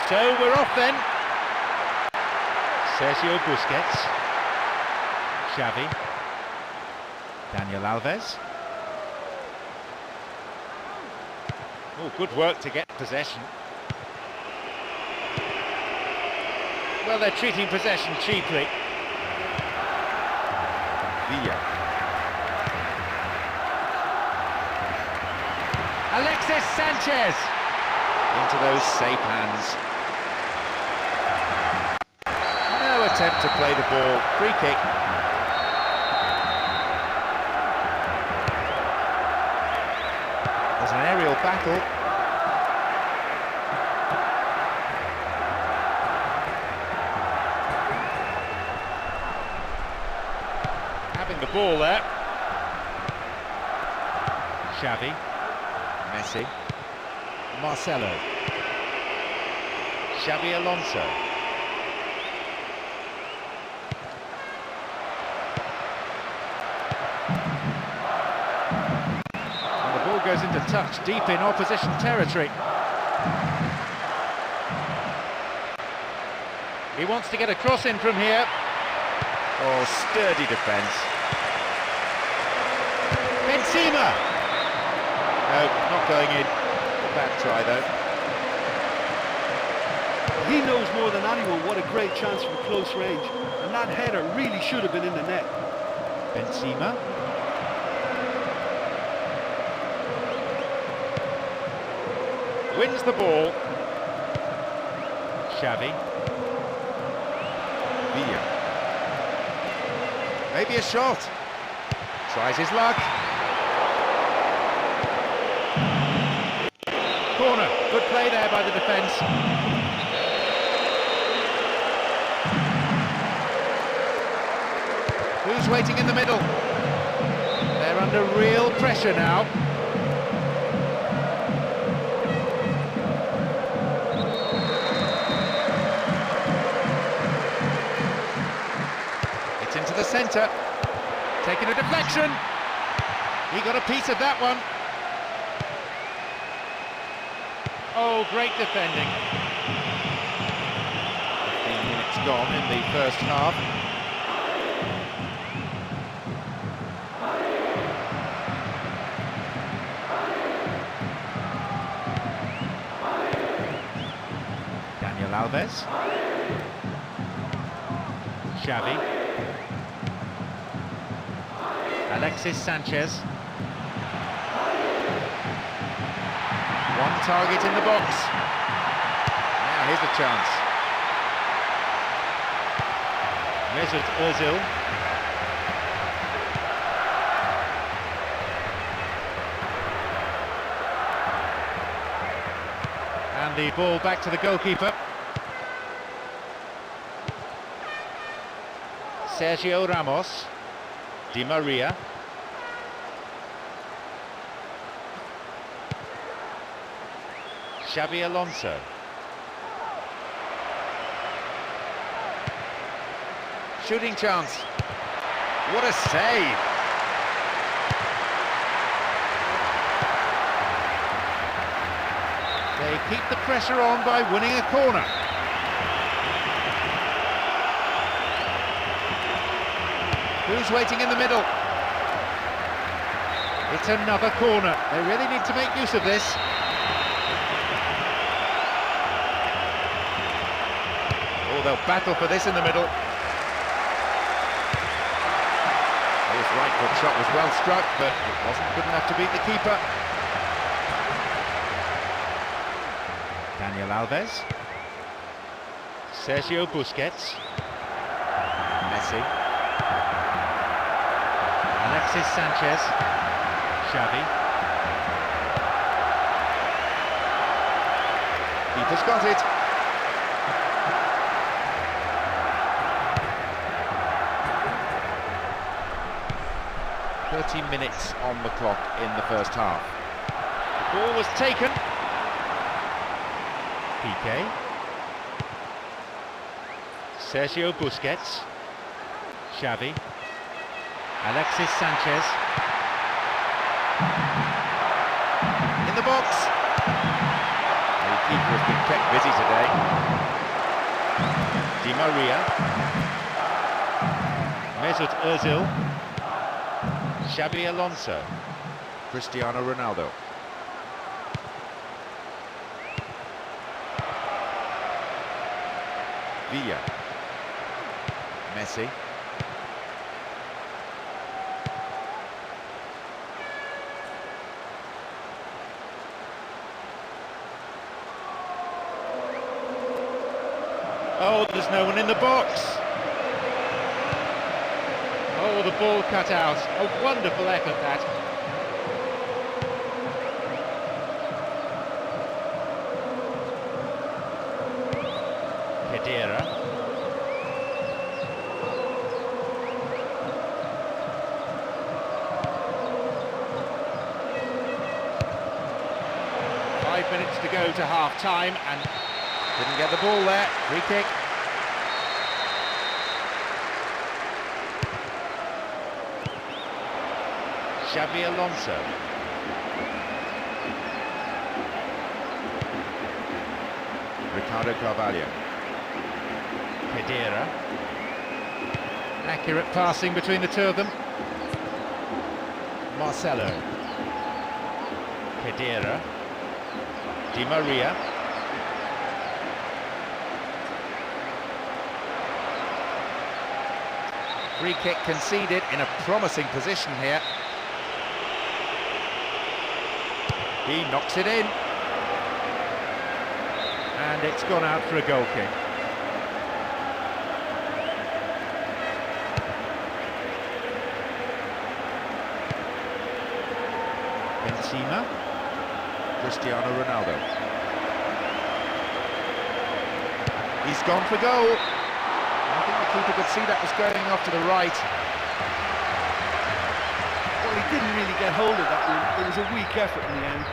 So we're off then. Sergio Busquets. Xavi. Daniel Alves. Oh, good work to get possession. Well, they're treating possession cheaply. Villa. Alexis Sanchez. Into those safe hands. No attempt to play the ball. Free kick. There's an aerial battle. Having the ball there. Xavi. Messi. Marcelo. Xabi Alonso. And the ball goes into touch deep in opposition territory. He wants to get a cross in from here. Oh, sturdy defence. Benzema! No, not going in. Bad try though. He knows more than anyone what a great chance from close range, and that header really should have been in the net. Benzema. Wins the ball. Xavi. Villa. Maybe a shot. Tries his luck. Corner. Good play there by the defence. Who's waiting in the middle? They're under real pressure now. It's into the centre. Taking a deflection. He got a piece of that one. Oh, great defending. 15 minutes gone in the first half. Daniel Alves. Xavi. Alexis Sanchez. One target in the box. Now here's a chance. Mesut Ozil. And the ball back to the goalkeeper. Sergio Ramos. Di Maria. Xabi Alonso. Shooting chance. What a save! They keep the pressure on by winning a corner. Who's waiting in the middle? It's another corner. They really need to make use of this. Oh, they'll battle for this in the middle. His right foot shot was well struck, but it wasn't good enough to beat the keeper. Daniel Alves. Sergio Busquets. Messi. Alexis Sanchez. Xavi. Keeper's got it. "30 minutes on the clock in the first half." The ball was taken. PK. Sergio Busquets. Xavi. Alexis Sanchez. In the box. The keeper has been kept busy today. Maria. Mesut Özil. Xabi Alonso. Cristiano Ronaldo. Villa. Messi. Oh, there's no one in the box. Oh, the ball cut out. A wonderful effort, that. Khedira. Five minutes to go to half-time, and Didn't get the ball there. Free kick. Xabi Alonso. Ricardo Carvalho. Khedira. accurate passing between the two of them. Marcelo. Khedira. Di Maria. Free kick conceded in a promising position here. He knocks it in. And it's gone out for a goal kick. Benzema. Cristiano Ronaldo. He's gone for goal. I think the keeper could see that was going off to the right. Well, he didn't really get hold of that one. It was a weak effort in the end.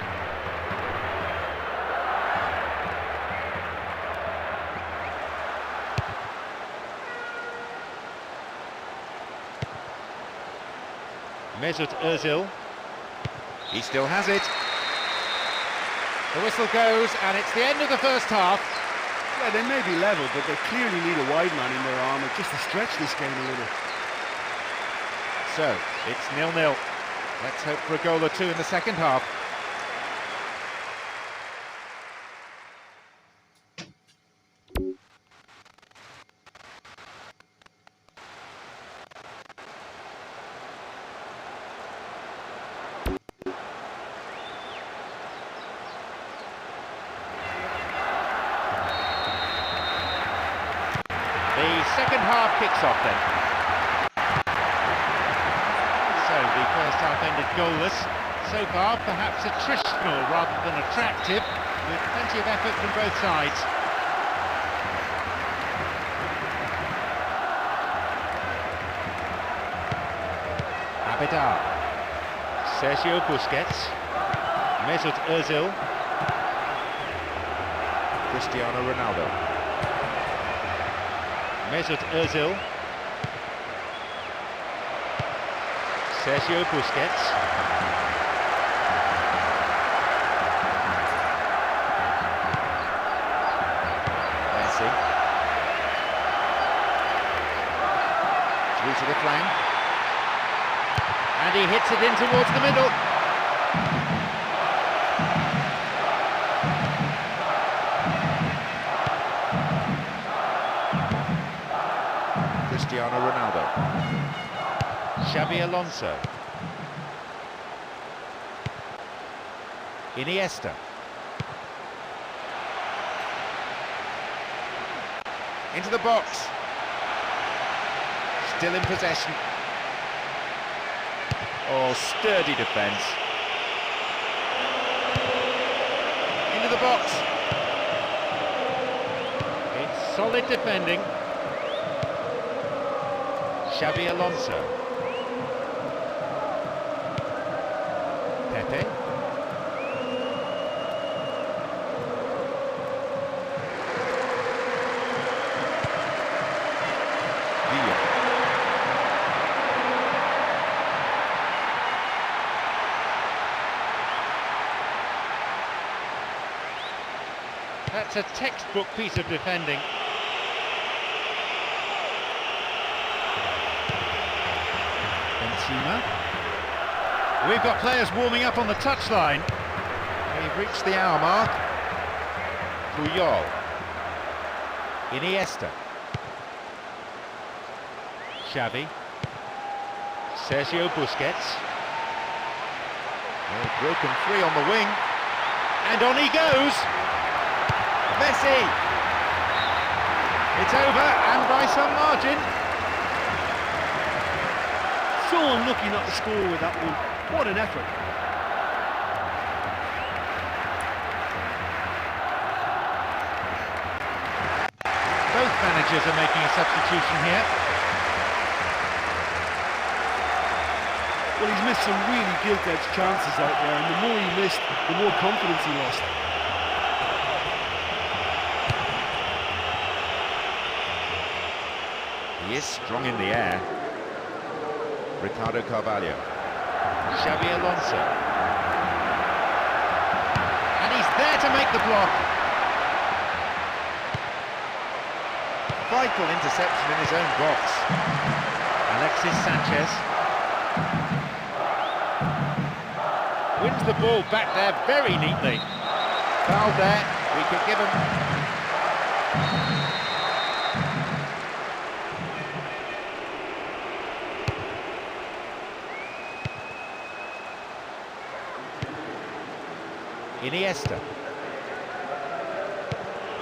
Mesut Özil. He still has it. The whistle goes, and it's the end of the first half. Yeah, they may be level, but they clearly need a wide man in their armour just to stretch this game a little. So, it's 0-0. Let's hope for a goal or two in the second half. The second half kicks off then. So the first half ended goalless. So far, perhaps attritional rather than attractive, with plenty of effort from both sides. Abidal. Sergio Busquets. Mesut Özil. Cristiano Ronaldo. Mesut Özil. Sergio Busquets. Messi. Through to the flank. And he hits it in towards the middle. Cristiano Ronaldo. Xabi Alonso. Iniesta. Into the box. Still in possession. Oh, sturdy defence. Into the box. It's solid defending. Xabi Alonso. Pepe. Villa. That's a textbook piece of defending. Benzema. We've got players warming up on the touchline. We've reached the hour mark. Puyol. Iniesta. Xavi. Sergio Busquets. Oh, broken free on the wing. And on he goes. Messi. It's over, and by some margin. So unlucky not to score with that one. What an effort. Both managers are making a substitution here. Well, he's missed some really gilt-edged chances out there, and the more he missed, the more confidence he lost. He is strong in the air. Ricardo Carvalho. Xabi Alonso. And he's there to make the block. Vital interception in his own box. Alexis Sanchez. Wins the ball back there very neatly. Foul there, we could give him. Iniesta.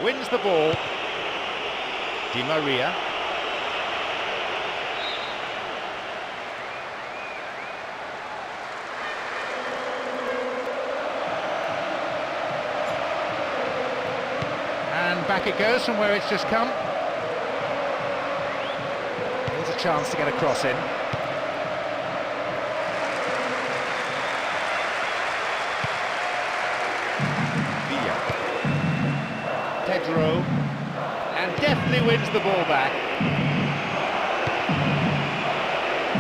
Wins the ball. Di Maria. And back it goes from where it's just come. Here's a chance to get a cross in. Pedro, and definitely wins the ball back.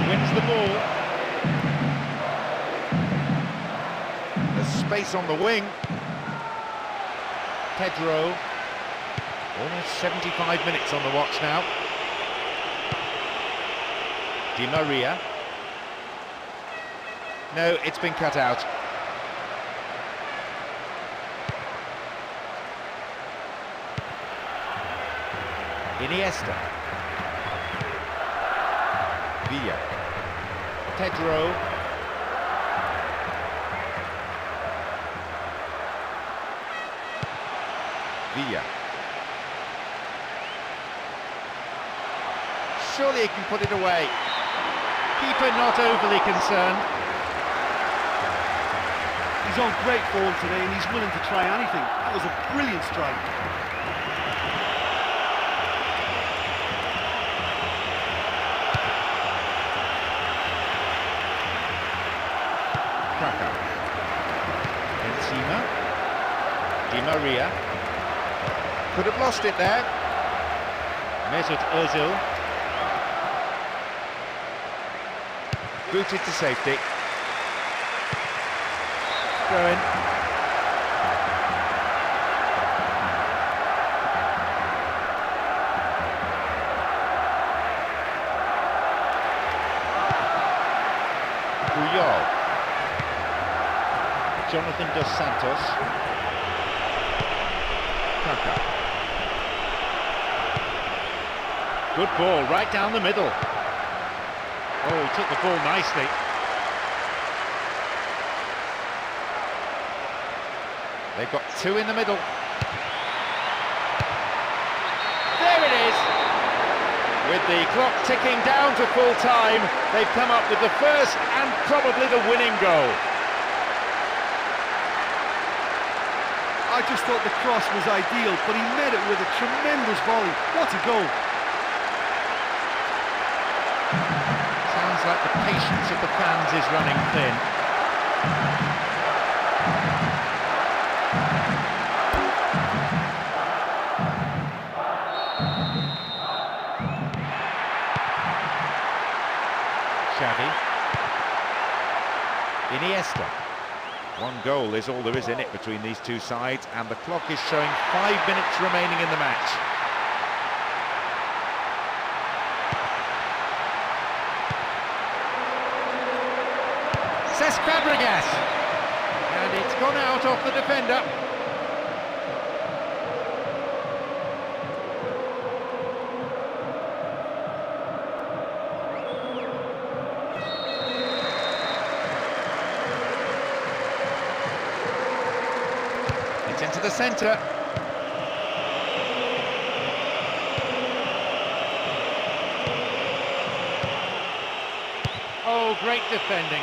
Wins the ball. There's space on the wing. Pedro, almost 75 minutes on the watch now. Di Maria. No, it's been cut out. Iniesta. Villa. Pedro. Villa. Surely he can put it away. Keeper not overly concerned. He's on great form today and he's willing to try anything. That was a brilliant strike. Benzema. Di Maria. Could have lost it there. Mesut Ozil. Booted to safety. Throw in. Puyol. Jonathan dos Santos. Kaka. Good ball, right down the middle. Oh, he took the ball nicely. They've got two in the middle. There it is! With the clock ticking down to full time, they've come up with the first and probably the winning goal. I just thought the cross was ideal, but he met it with a tremendous volley. What a goal! Sounds like the patience of the fans is running thin. Xavi. Iniesta. One goal is all there is in it between these two sides, and the clock is showing 5 minutes remaining in the match. Cesc Fabregas, and it's gone out off the defender. It's into the centre. Oh, great defending.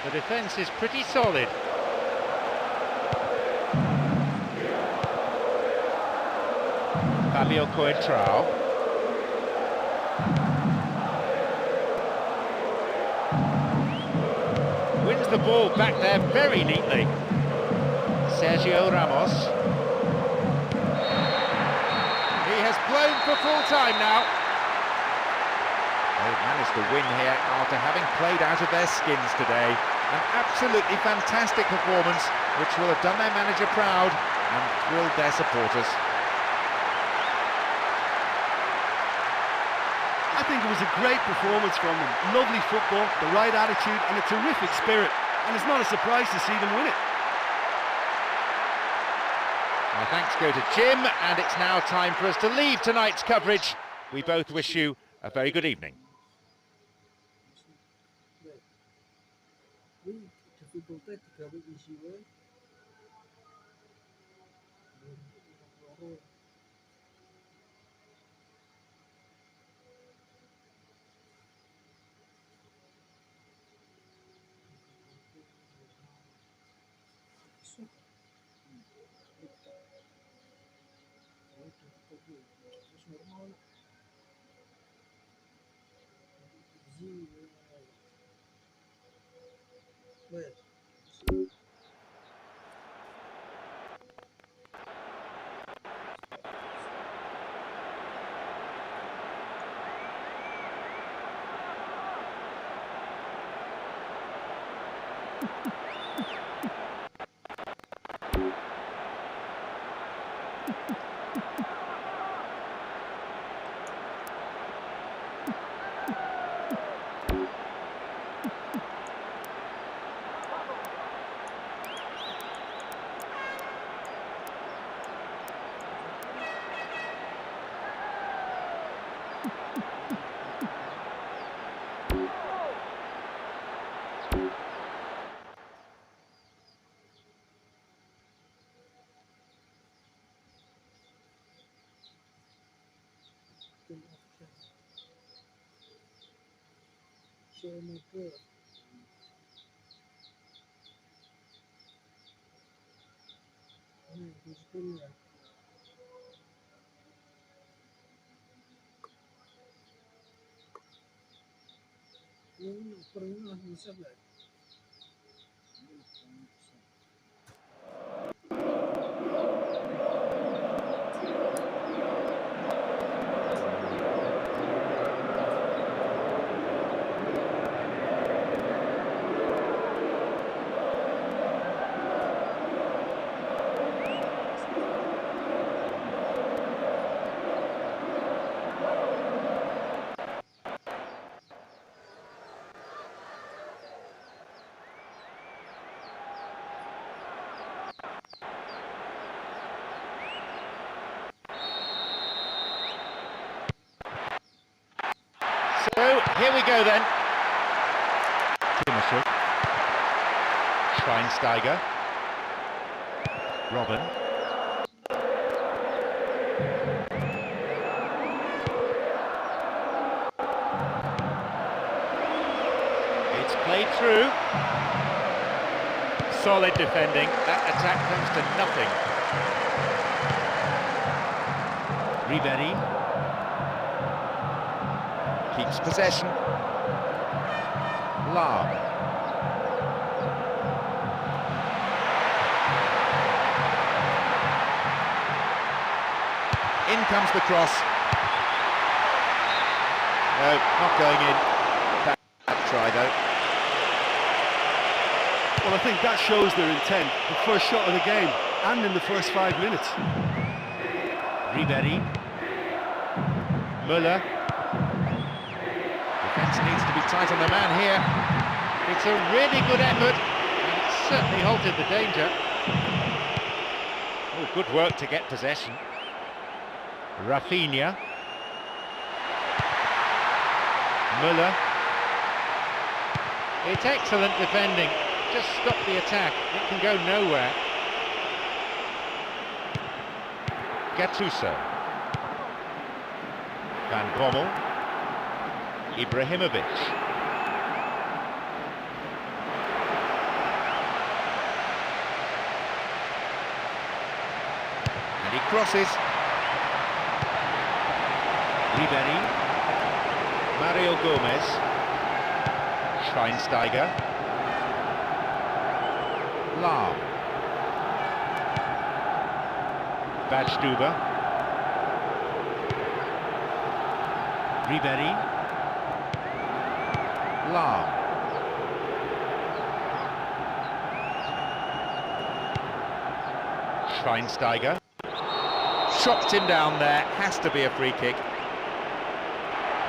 The defence is pretty solid. Fabio Coentrao. Wins the ball back there very neatly. Sergio Ramos. He has blown for full time now. They've managed to win here after having played out of their skins today. An absolutely fantastic performance, which will have done their manager proud and thrilled their supporters. I think it was a great performance from them. Lovely football, the right attitude and a terrific spirit. And it's not a surprise to see them win it. Our thanks go to Jim, and it's now time for us to leave tonight's coverage. We both wish you a very good evening. So, here we go then. Timothy. Schweinsteiger. Robin. It's played through. Solid defending. That attack comes to nothing. Ribery. Keeps possession. Lahm. In comes the cross. No, not going in. Bad try though. Well, I think that shows their intent. The first shot of the game and in the first 5 minutes. Ribery. Müller. Defence needs to be tight on the man here. It's a really good effort, and it certainly halted the danger. Oh, good work to get possession. Rafinha. Müller. It's excellent defending. Just stop the attack. It can go nowhere. Gattuso. Van Bommel. Ibrahimovic. And he crosses. Ribery. Mario Gomez. Schweinsteiger. Lahm. Badstuber. Ribery. Lahm. Schweinsteiger. Chopped him down there, has to be a free kick.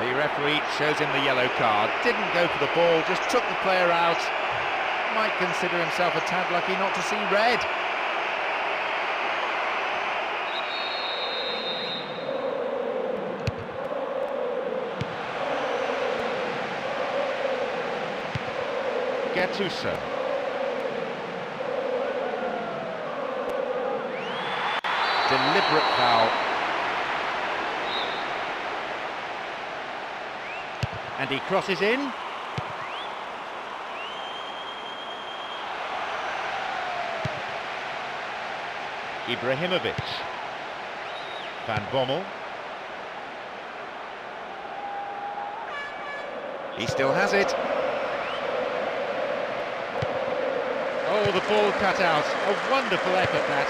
The referee shows him the yellow card. Didn't go for the ball, just took the player out. Might consider himself a tad lucky not to see red. Gattuso. Deliberate foul. And he crosses in. Ibrahimovic. Van Bommel. He still has it. Oh, the ball cut out. A wonderful effort, that.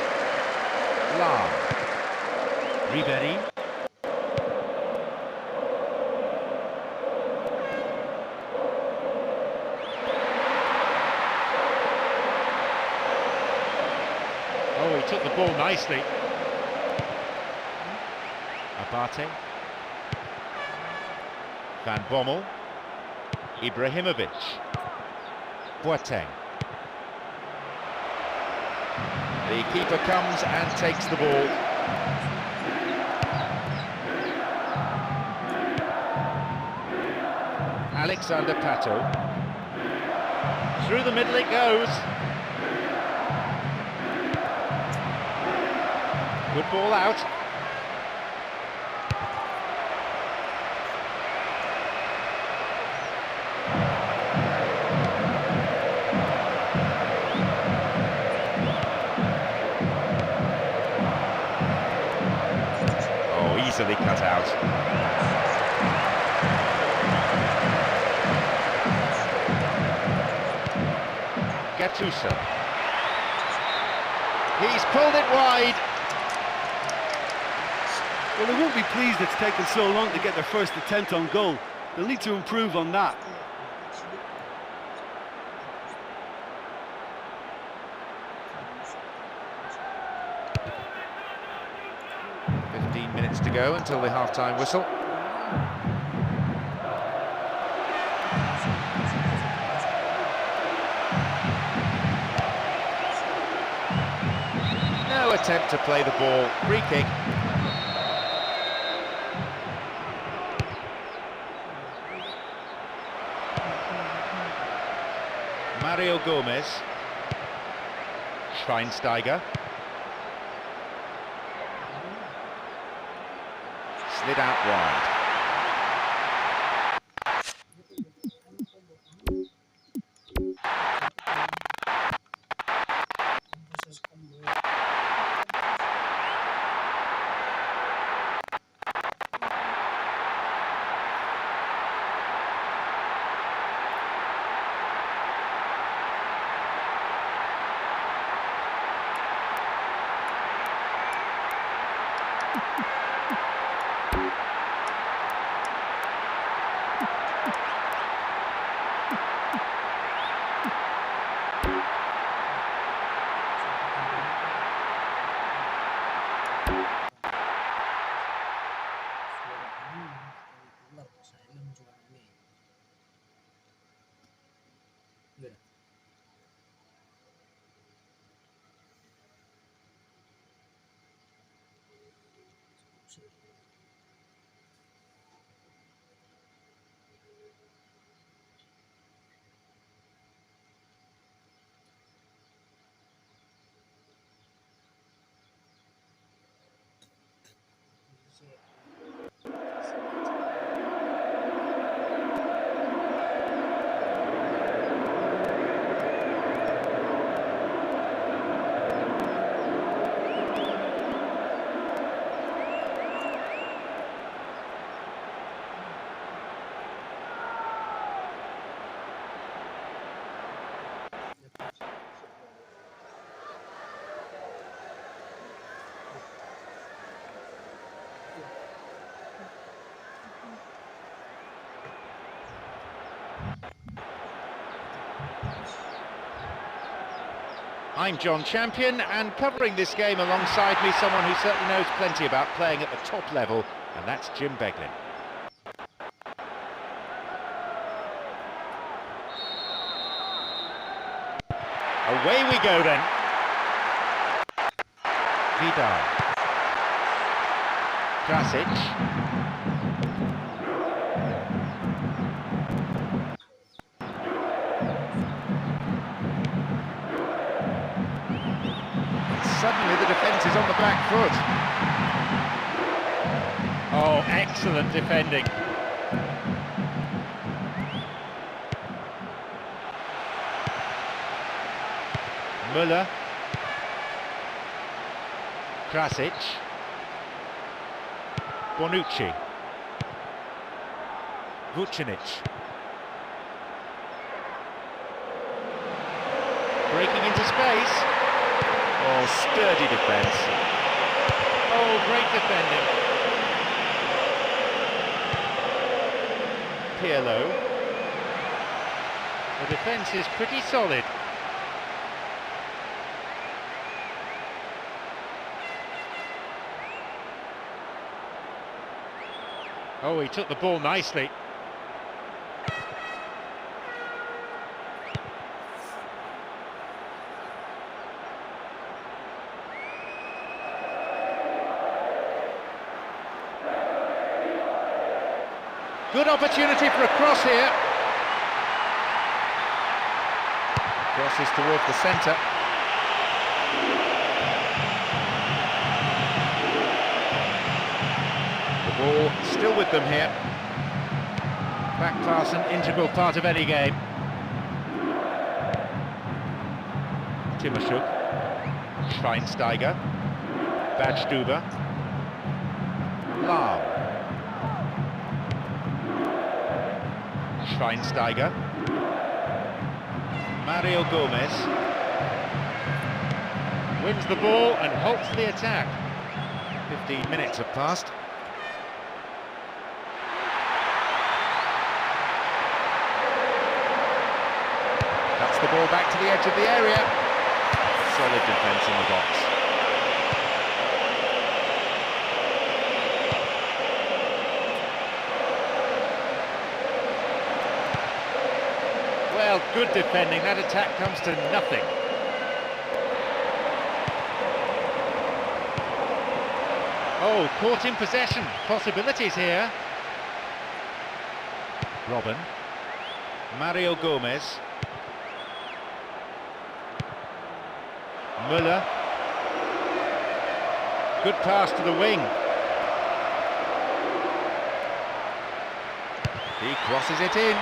Lahm. Ribery. Oh, he took the ball nicely. Abate. Van Bommel. Ibrahimovic. Boateng. The keeper comes and takes the ball. Alexander Pato. Through the middle it goes. Good ball out. Oh, easily cut out. Gattuso. He's pulled it wide. Well, they won't be pleased it's taken so long to get their first attempt on goal. They'll need to improve on that. Minutes to go until the half-time whistle. No attempt to play the ball. Free kick. Mario Gomez. Schweinsteiger. Slid out wide. I'm John Champion, and covering this game alongside me, someone who certainly knows plenty about playing at the top level, and that's Jim Beglin. Away we go then. Vidal. Krasic. Suddenly the defence is on the back foot. Oh, excellent defending. Müller. Krasic. Bonucci. Vucinic. Breaking into space. Oh, sturdy defence. Oh, great defending. Pirlo. The defence is pretty solid. Oh, he took the ball nicely. Good opportunity for a cross here. Crosses towards the centre. The ball still with them here. Back pass, an integral part of any game. Timoshuk. Schweinsteiger. Badstuber. Lahm. Schweinsteiger. Mario Gomez wins the ball and halts the attack. 15 minutes have passed. Cuts the ball back to the edge of the area. Solid defence in the box. Well, good defending. That attack comes to nothing. Oh, caught in possession. Possibilities here. Robben. Mario Gomez. Müller. Good pass to the wing. He crosses it in.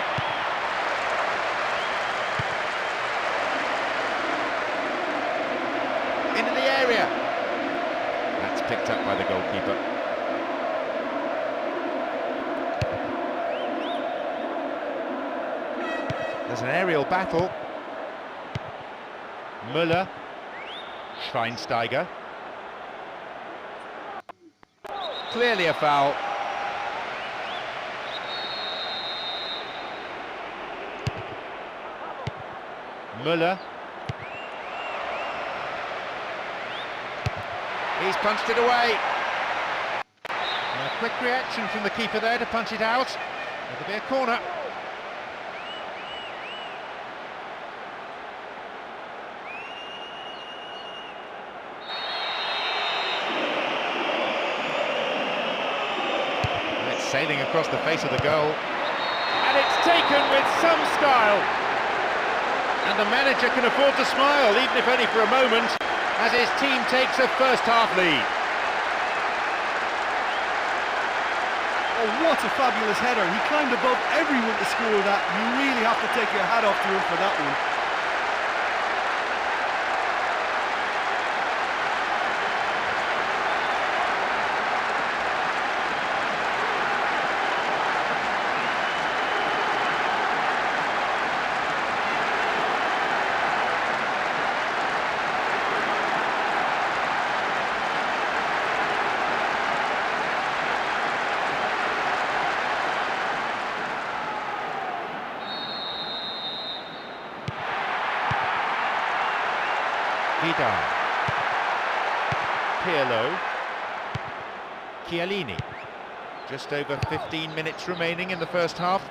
Into the area. That's picked up by the goalkeeper. There's an aerial battle. Müller. Schweinsteiger. Clearly a foul. Müller. He's punched it away. A quick reaction from the keeper there to punch it out. It'll be a corner. It's sailing across the face of the goal. And it's taken with some style. And the manager can afford to smile, even if only for a moment, as his team takes a first-half lead. Oh, what a fabulous header. He climbed above everyone to score that. You really have to take your hat off to him for that one. Vidal. Pirlo. Chiellini. Just over 15 minutes remaining in the first half.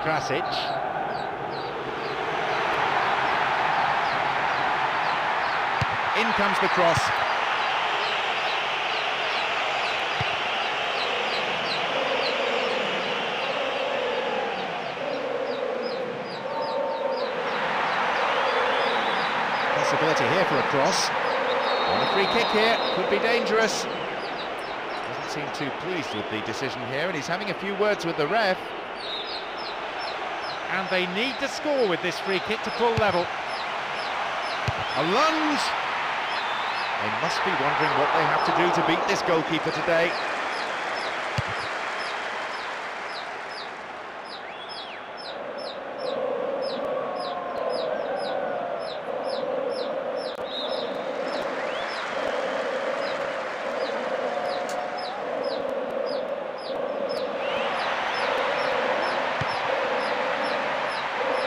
Krasic. In comes the cross. Possibility here for a cross. And a free kick here could be dangerous. Doesn't seem too pleased with the decision here, and he's having a few words with the ref. And they need to score with this free kick to pull level. A lunge! They must be wondering what they have to do to beat this goalkeeper today.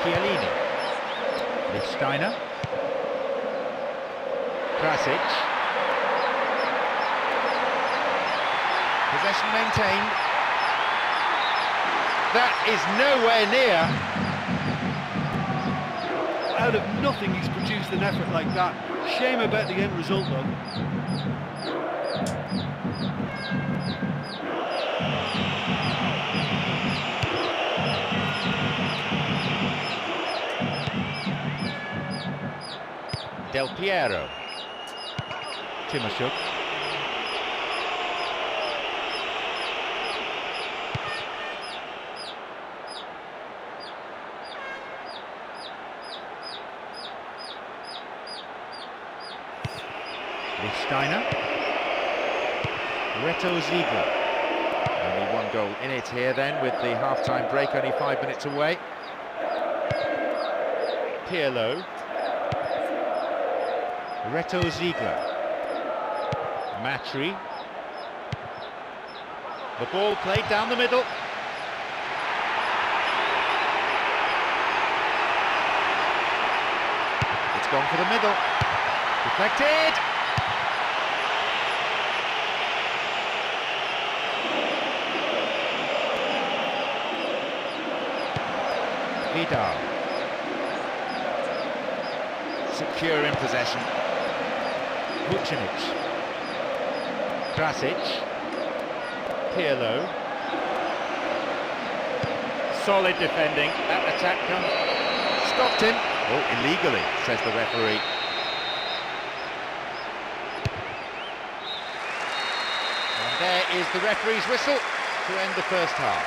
Chiellini. Lichtsteiner. Krasic. Possession maintained. That is nowhere near. Out of nothing he's produced an effort like that. Shame about the end result though. Del Piero. Timashuk. Lichtsteiner. Reto Ziegler. Only one goal in it here then, with the half-time break only 5 minutes away. Pirlo. Reto Ziegler. Matri. The ball played down the middle. It's gone for the middle. Deflected! Vidal. Secure in possession. Vucinic. Krasic. Pirlo. Solid defending. That attack comes. Stopped him. Oh, illegally, says the referee. And there is the referee's whistle to end the first half.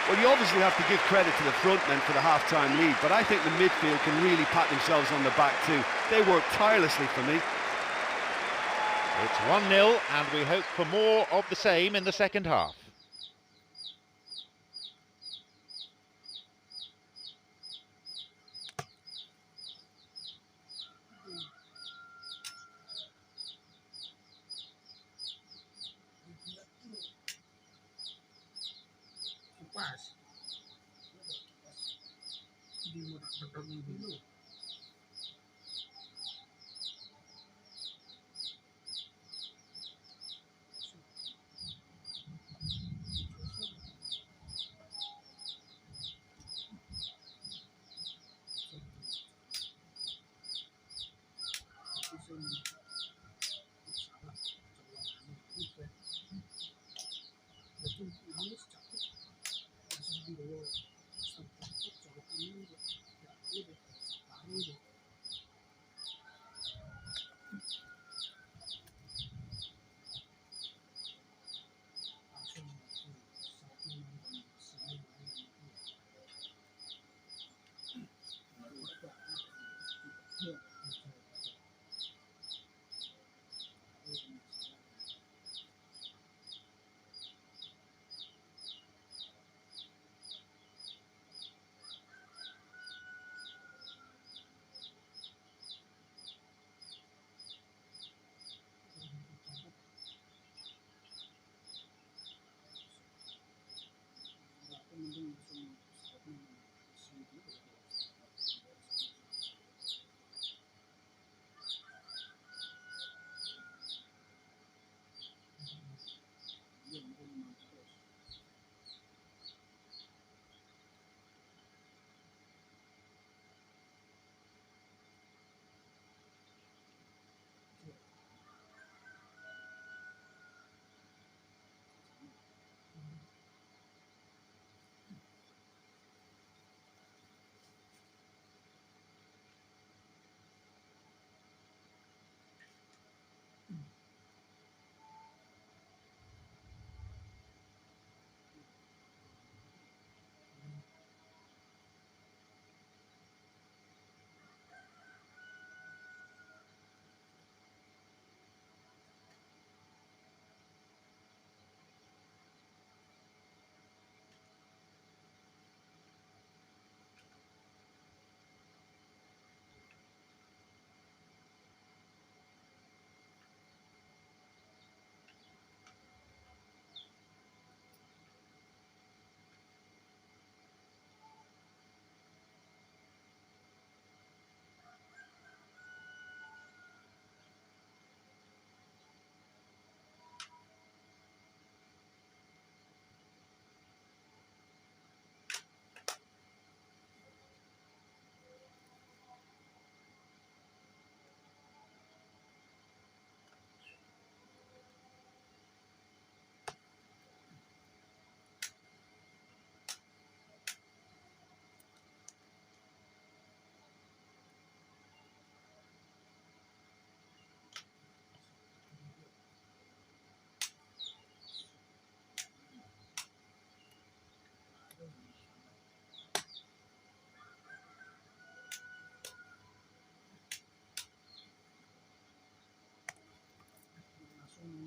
Well, you obviously have to give credit to the front men for the half-time lead, but I think the midfield can really pat themselves on the back too. They worked tirelessly for me. It's 1-0 and we hope for more of the same in the second half.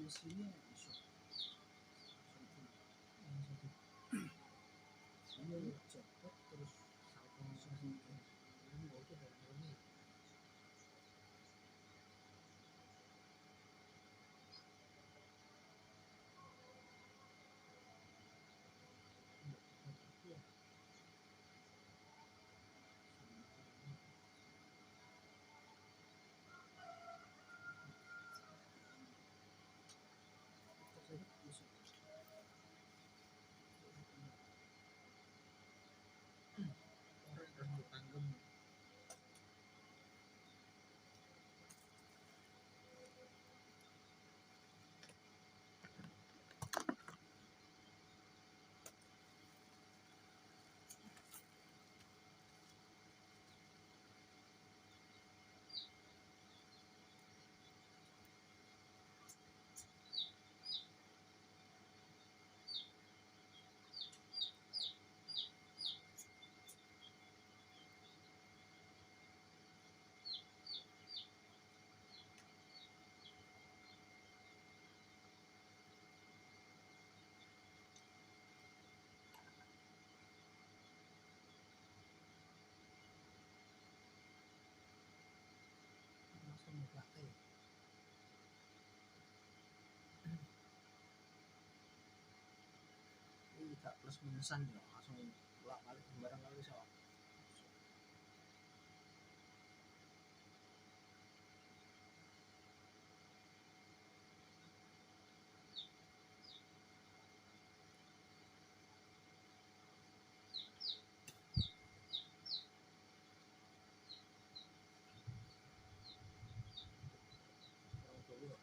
mesinnya masuk satu ini cepet terus satu ini mau itu dari ini orang tanggung langsung dipakai ini tidak plus minusan ya langsung bolak balik barang kali so dulu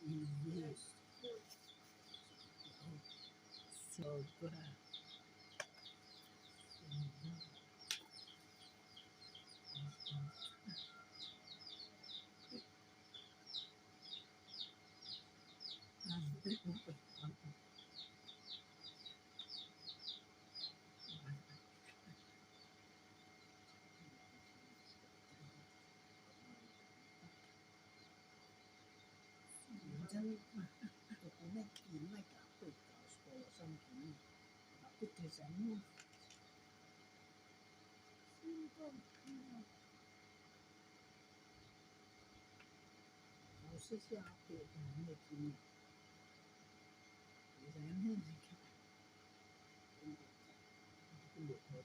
yes so good Dân tôi cũng đang kiếm lại cả tụi cả số xong kiếm là cái thế giới luôn nó sẽ ra cái này thì thế giới hơn gì cả cũng được thôi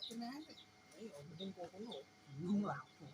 cái ná này đấy ở bên cô cũng nổ nung lạo rồi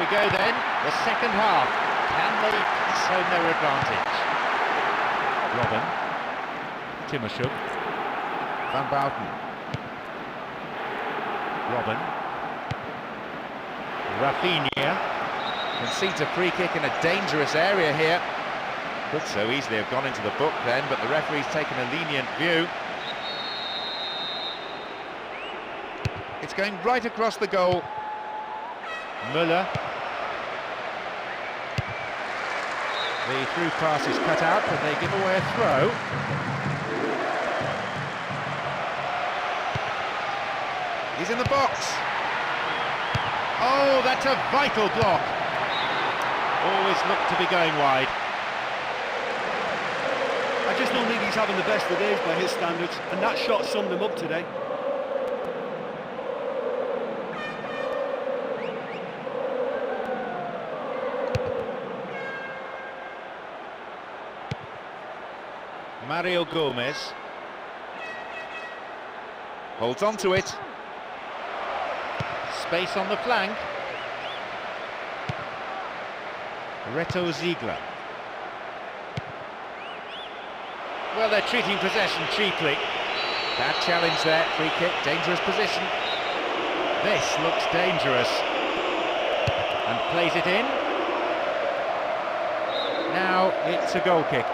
go then, the second half. Can they pass home their advantage? Robin, Timoshuk, Van Bouten, Robin, Rafinha concedes a free kick in a dangerous area here. Could so easily have gone into the book then, but the referee's taken a lenient view. It's going right across the goal. Müller. The through pass is cut out, but they give away a throw. He's in the box. Oh, that's a vital block. Always looked to be going wide. I just don't think he's having the best of days by his standards, and that shot summed him up today. Mario Gomez holds on to it. Space on the flank. Reto Ziegler. Well, they're treating possession cheaply. Bad challenge there, free kick, dangerous position. This looks dangerous. And plays it in. Now it's a goal kick.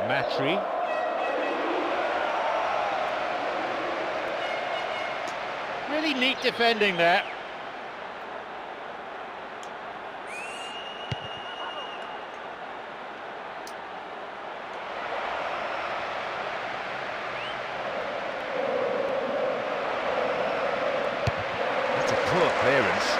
Matri. Really neat defending there. That's a poor clearance.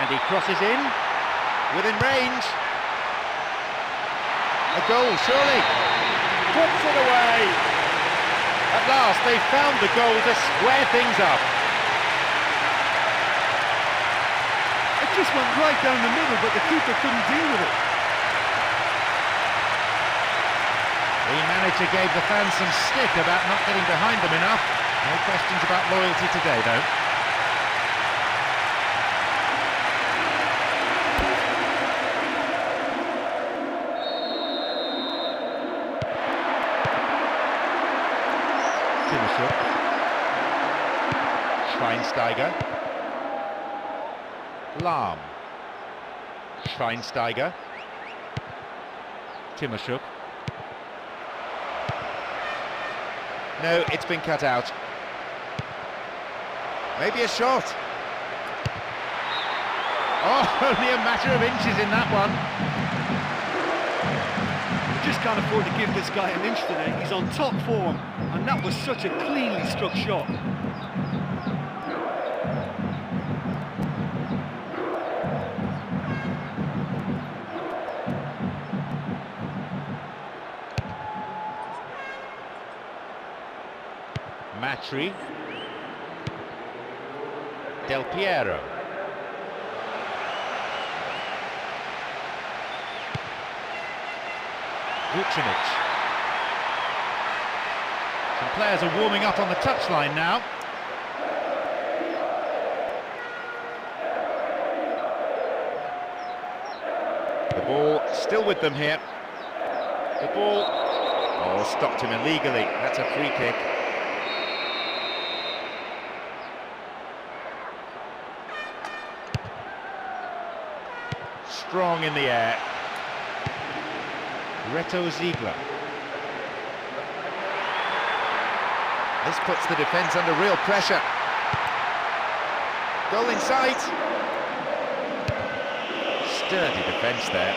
And he crosses in, within range. A goal, surely. Puts it away. At last, they found the goal to square things up. It just went right down the middle, but the keeper couldn't deal with it. The manager gave the fans some stick about not getting behind them enough. No questions about loyalty today, though. Schweinsteiger. Lahm. Schweinsteiger. Timoshuk. No, it's been cut out. Maybe a shot. Oh, only a matter of inches in that one. You just can't afford to give this guy an inch today. He's on top form, and that was such a cleanly struck shot. Matri. Del Piero. Vucinic. Some players are warming up on the touchline now. The ball still with them here. The ball... Oh, stopped him illegally. That's a free kick. Strong in the air. Reto Ziegler. This puts the defence under real pressure. Goal in sight. Sturdy defence there.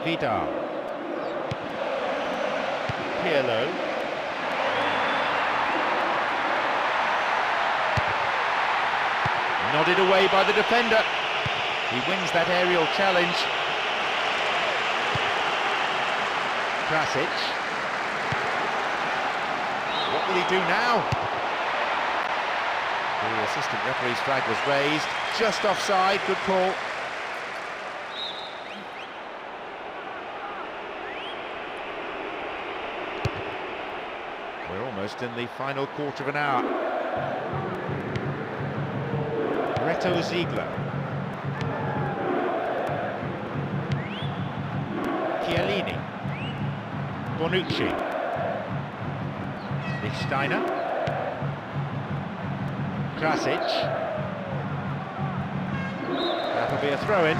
Vidal. Pirlo. Nodded away by the defender. He wins that aerial challenge. Krasic. What will he do now? The assistant referee's flag was raised, just offside, good call. We're almost in the final quarter of an hour. Reto Ziegler. Chiellini. Bonucci. Steiner. Krasic. That'll be a throw-in.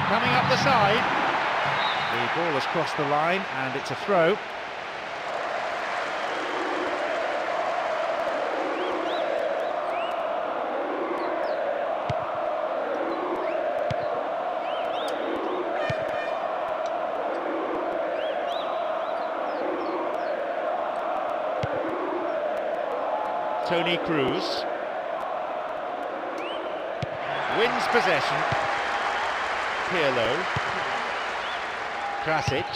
Coming up the side. The ball has crossed the line and it's a throw. Toni Kroos wins possession. Pirlo. Krasic.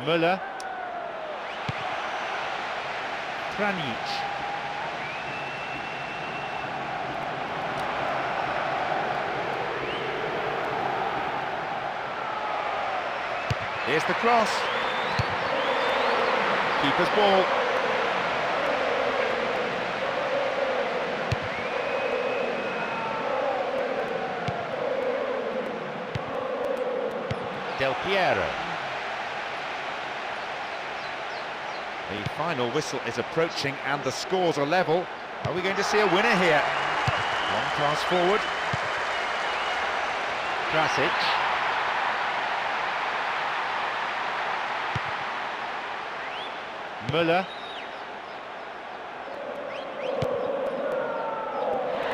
Müller. Pjanic. Here's the cross. Keeper's ball. Del Piero. The final whistle is approaching and the scores are level. Are we going to see a winner here? Long pass forward. Krasic. Müller.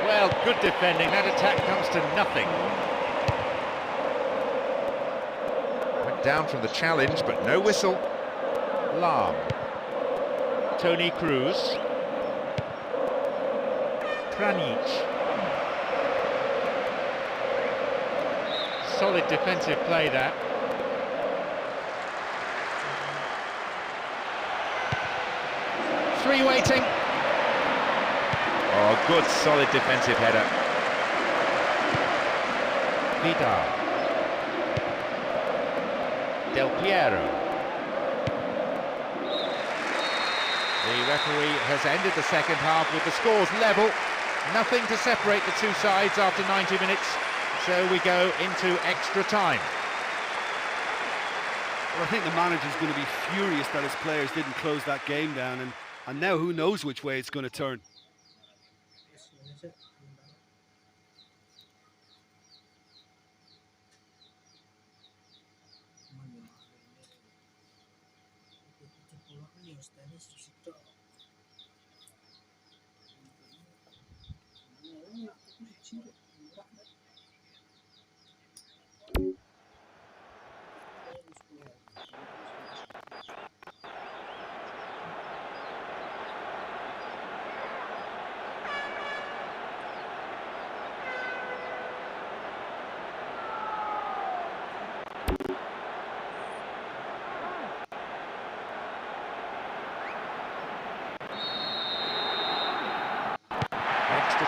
Well, good defending. That attack comes to nothing. Went down from the challenge, but no whistle. Lahm. Toni Kroos. Pjanic. Solid defensive play there. Three waiting. Oh, good, solid defensive header. Vidal. Del Piero. The referee has ended the second half with the scores level. Nothing to separate the two sides after 90 minutes. So we go into extra time. Well, I think the manager's going to be furious that his players didn't close that game down, and now who knows which way it's going to turn.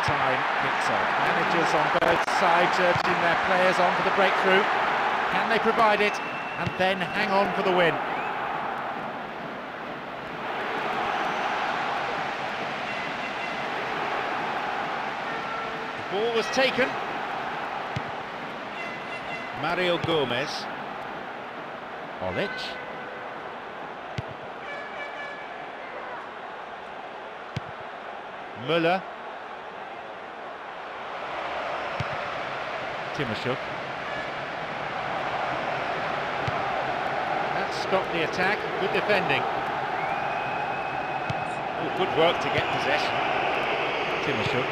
Time kicks off. Managers on both sides urging their players on for the breakthrough. Can they provide it and then hang on for the win? The ball was taken. Mario Gomez. Olic. Müller. Timoshuk. That stopped the attack. Good defending. Oh, good work to get possession. Timoshuk.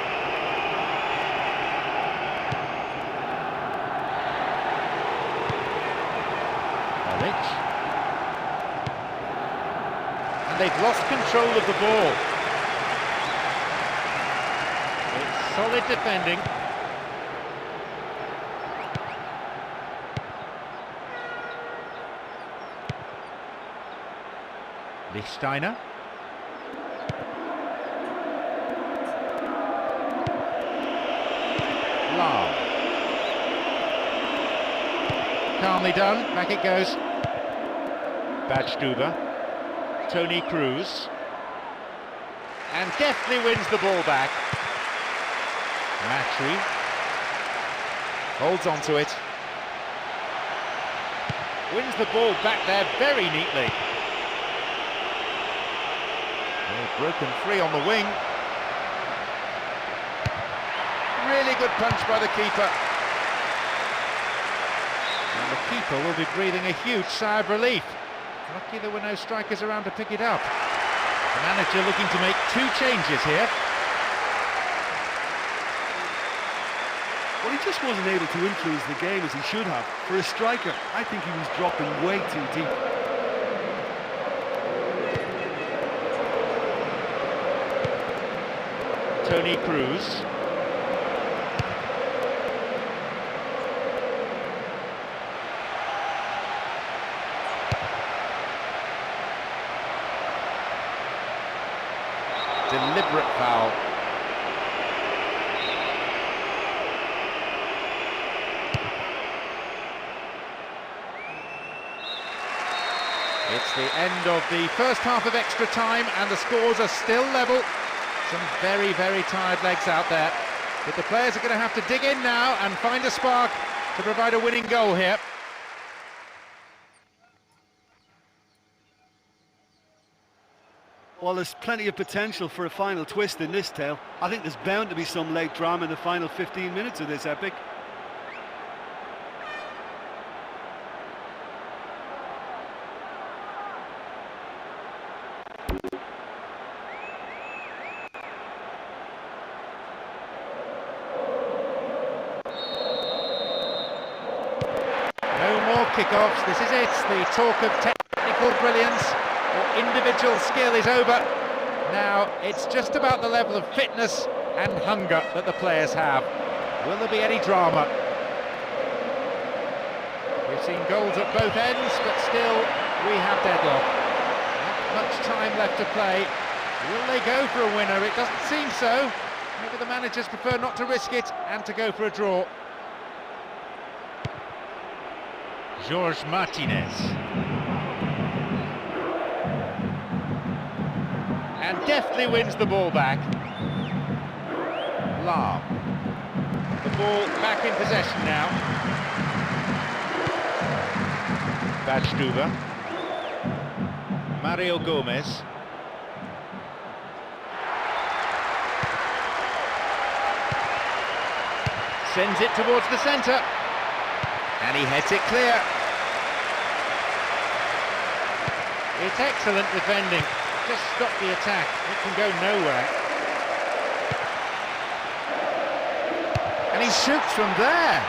they've lost control of the ball. It's solid defending. Lichtsteiner. Lahm. Calmly done, back it goes. Badstuber. Tony Cruz. And deftly wins the ball back. Matry. Holds on to it. Wins the ball back there very neatly. Broken free on the wing. Really good punch by the keeper. And the keeper will be breathing a huge sigh of relief. Lucky there were no strikers around to pick it up. The manager looking to make 2 changes here. Well, he just wasn't able to influence the game as he should have. For a striker, I think he was dropping way too deep. Tony Cruz. Deliberate foul. It's the end of the first half of extra time and the scores are still level. Some very, very tired legs out there. But the players are going to have to dig in now and find a spark to provide a winning goal here. Well, there's plenty of potential for a final twist in this tale. I think there's bound to be some late drama in the final 15 minutes of this epic. Kickoffs, this is it, the talk of technical brilliance or individual skill is over. Now it's just about the level of fitness and hunger that the players have. Will there be any drama? We've seen goals at both ends, but still we have deadlock. Not much time left to play. Will they go for a winner? It doesn't seem so. Maybe the managers prefer not to risk it and to go for a draw. Jorge Martinez. And deftly wins the ball back. Lahm. The ball back in possession now. Badstuber. Mario Gomez. Sends it towards the centre. And he heads it clear. It's excellent defending. Just stop the attack. It can go nowhere. And he shoots from there.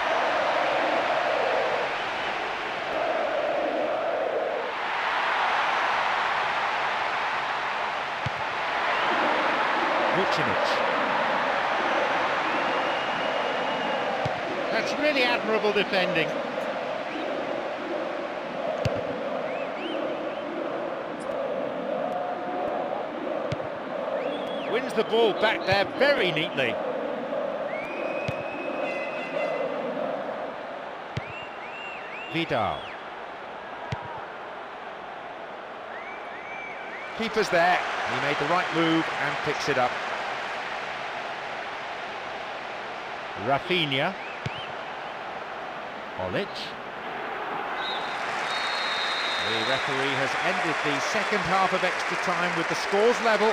Vucinic. That's really admirable defending. Wins the ball back there very neatly. Vidal. Keeper's there. He made the right move and picks it up. Rafinha. Olic. The referee has ended the second half of extra time with the scores level.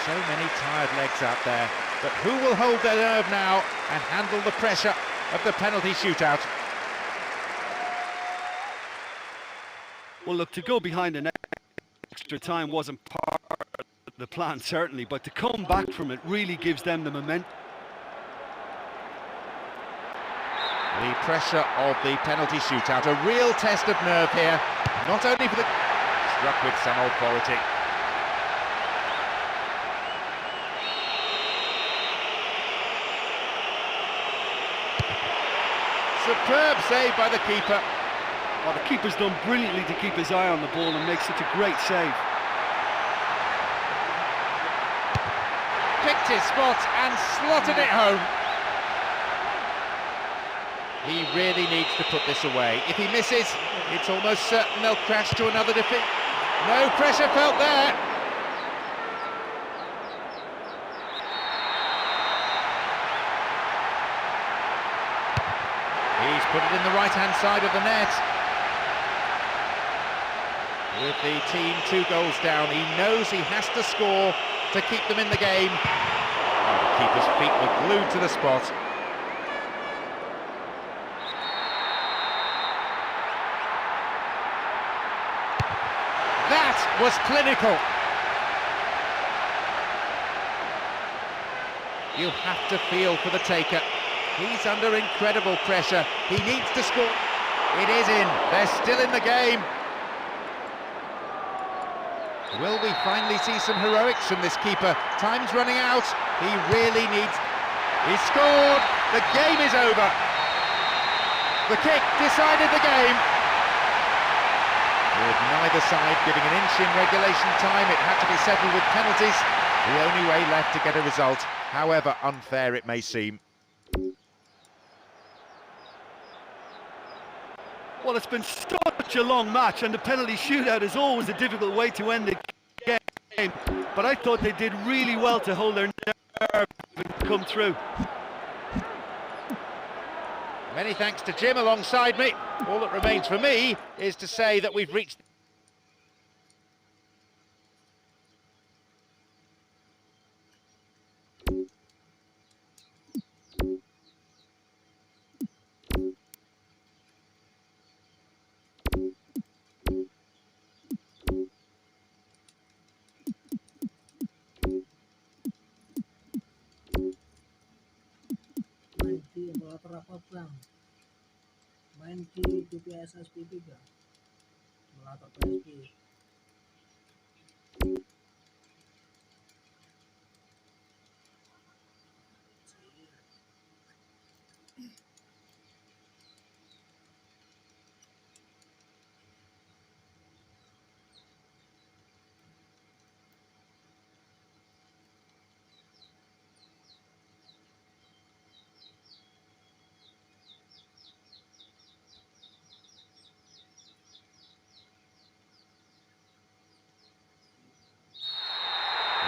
So many tired legs out there, but who will hold their nerve now and handle the pressure of the penalty shootout? Well, look, to go behind an extra time wasn't part of the plan, certainly, but to come back from it really gives them the momentum. The pressure of the penalty shootout, a real test of nerve here, not only for the... Struck with some authority. Superb save by the keeper. Oh, the keeper's done brilliantly to keep his eye on the ball and make such a great save. Picked his spot and slotted it home. He really needs to put this away. If he misses, it's almost certain they'll crash to another defeat. No pressure felt there. He's put it in the right-hand side of the net. With the team 2 goals down, he knows he has to score to keep them in the game. Oh, the keeper's feet were glued to the spot. That was clinical. You have to feel for the taker. He's under incredible pressure. He needs to score. It is in. They're still in the game. Will we finally see some heroics from this keeper? Time's running out. He really needs... He scored. The game is over. The kick decided the game. With neither side giving an inch in regulation time, it had to be settled with penalties. The only way left to get a result, however unfair it may seem. Well, it's been such a long match, and the penalty shootout is always a difficult way to end the game. But I thought they did really well to hold their nerve and come through. Many thanks to Jim alongside me. All that remains for me is to say that we've reached... Berapa bang? Main di PSSP juga. Atau PSP.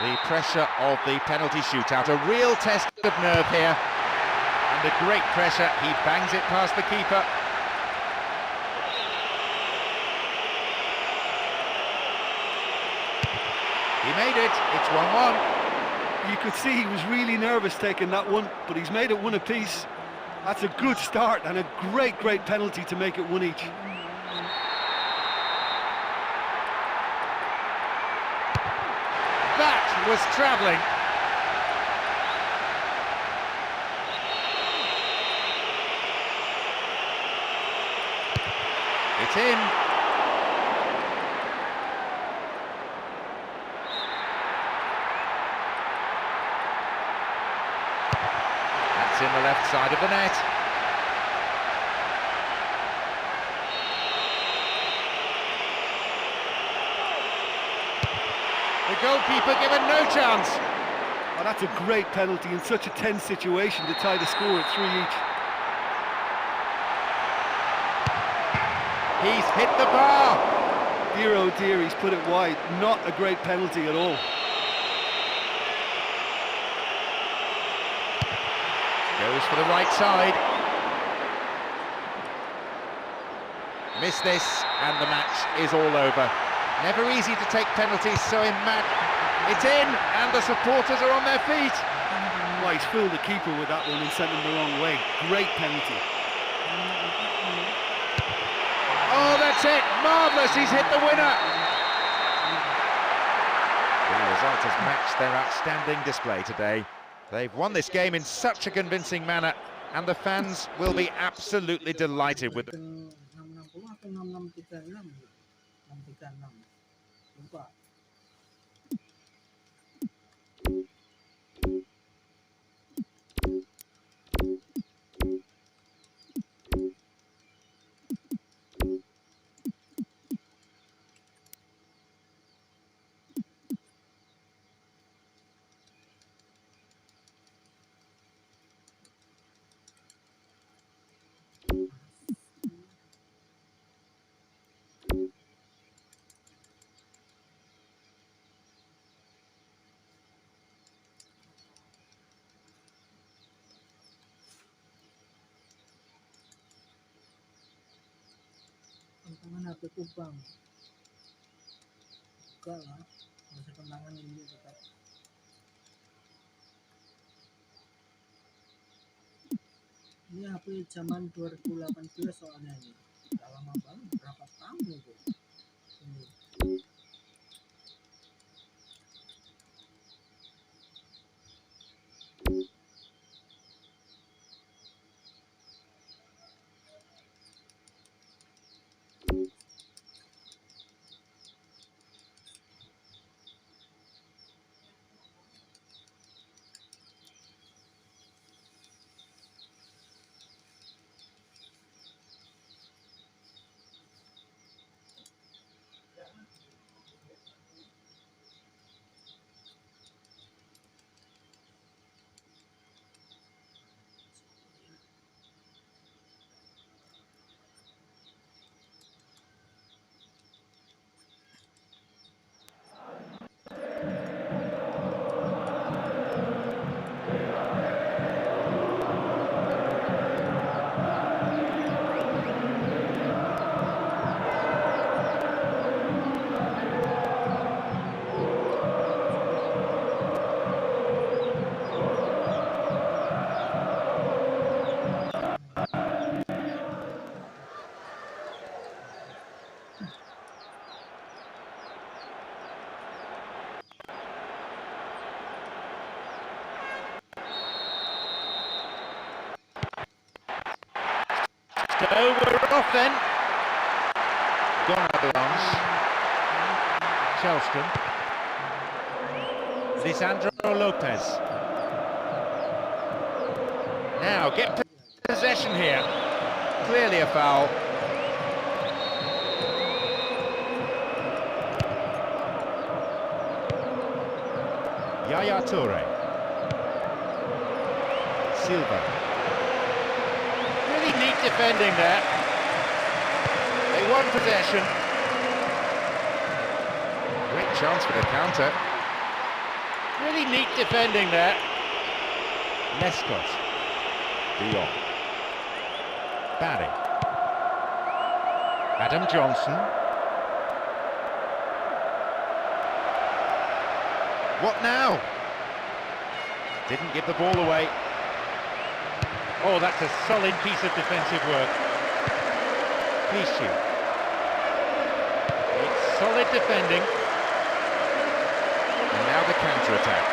The pressure of the penalty shootout, a real test of nerve here. Under great pressure, he bangs it past the keeper. He made it, it's 1-1. You could see he was really nervous taking that one, but he's made it 1 apiece. That's a good start and a great penalty to make it 1 each. That was travelling. It's in. That's in the left side of the net. The goalkeeper given no chance. Oh, that's a great penalty in such a tense situation to tie the score at 3 each. He's hit the bar. Dear oh dear, he's put it wide. Not a great penalty at all. Goes for the right side. Miss this, and the match is all over. Never easy to take penalties, so in it's in, and the supporters are on their feet. Well, he's fooled the keeper with that one and sent him the wrong way. Great penalty. Oh, that's it! Marvellous, he's hit the winner! The result has matched their outstanding display today. They've won this game in such a convincing manner, and the fans will be absolutely delighted with it. 660 atau 6636? 636. Lupa. pakai kubang. Enggak lah, masa kenangan ini tetap. Ini HP zaman 2018 soalnya ini. Udah lama banget, berapa tahun itu? Ini. So we're off then. Gonalons. Shellstrom. Lisandro Lopez. Now get possession here. Clearly a foul. Yaya Toure. Silva. Really neat defending there. They won possession. Great chance for the counter. Really neat defending there. Lescott. De Jong. Barry. Adam Johnson. What now? Didn't give the ball away. Oh, that's a solid piece of defensive work. Clichy. It's solid defending. And now the counter-attack.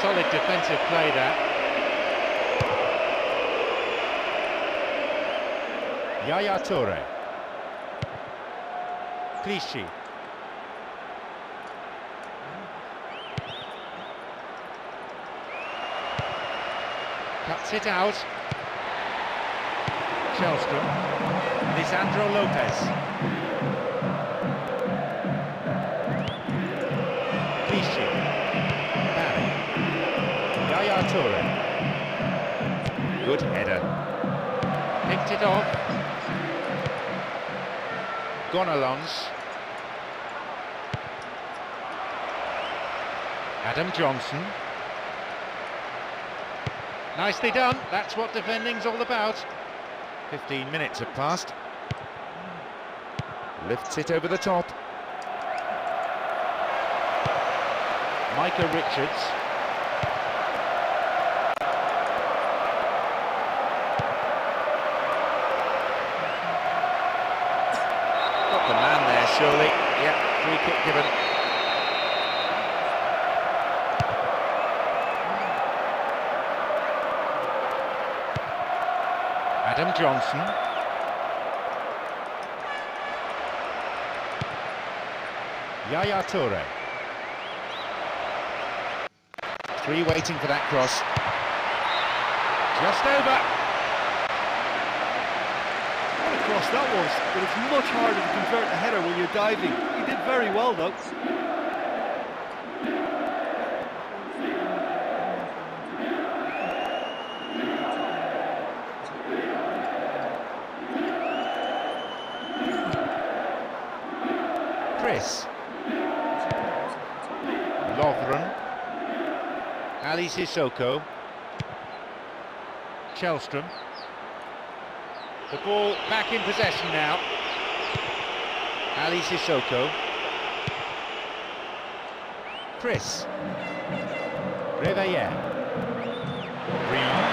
Solid defensive play there. Yaya Toure. Clichy. Cuts it out. Shellstrom. Lisandro Lopez. Clichy. Barry. Yaya Toure. Good header. Picked it off. Gonalons. Adam Johnson. Nicely done, that's what defending's all about. 15 minutes have passed. Lifts it over the top. Micah Richards. Got the man there, surely. Yeah, free kick given. Adam Johnson. Yaya Toure. Three waiting for that cross. Just over. What a cross that was, but it's much harder to convert a header when you're diving. He did very well though. Chris. Lovren. Ali Sissoko. Shellstrom. The ball back in possession now. Ali Sissoko. Chris. Reveillère. Briand.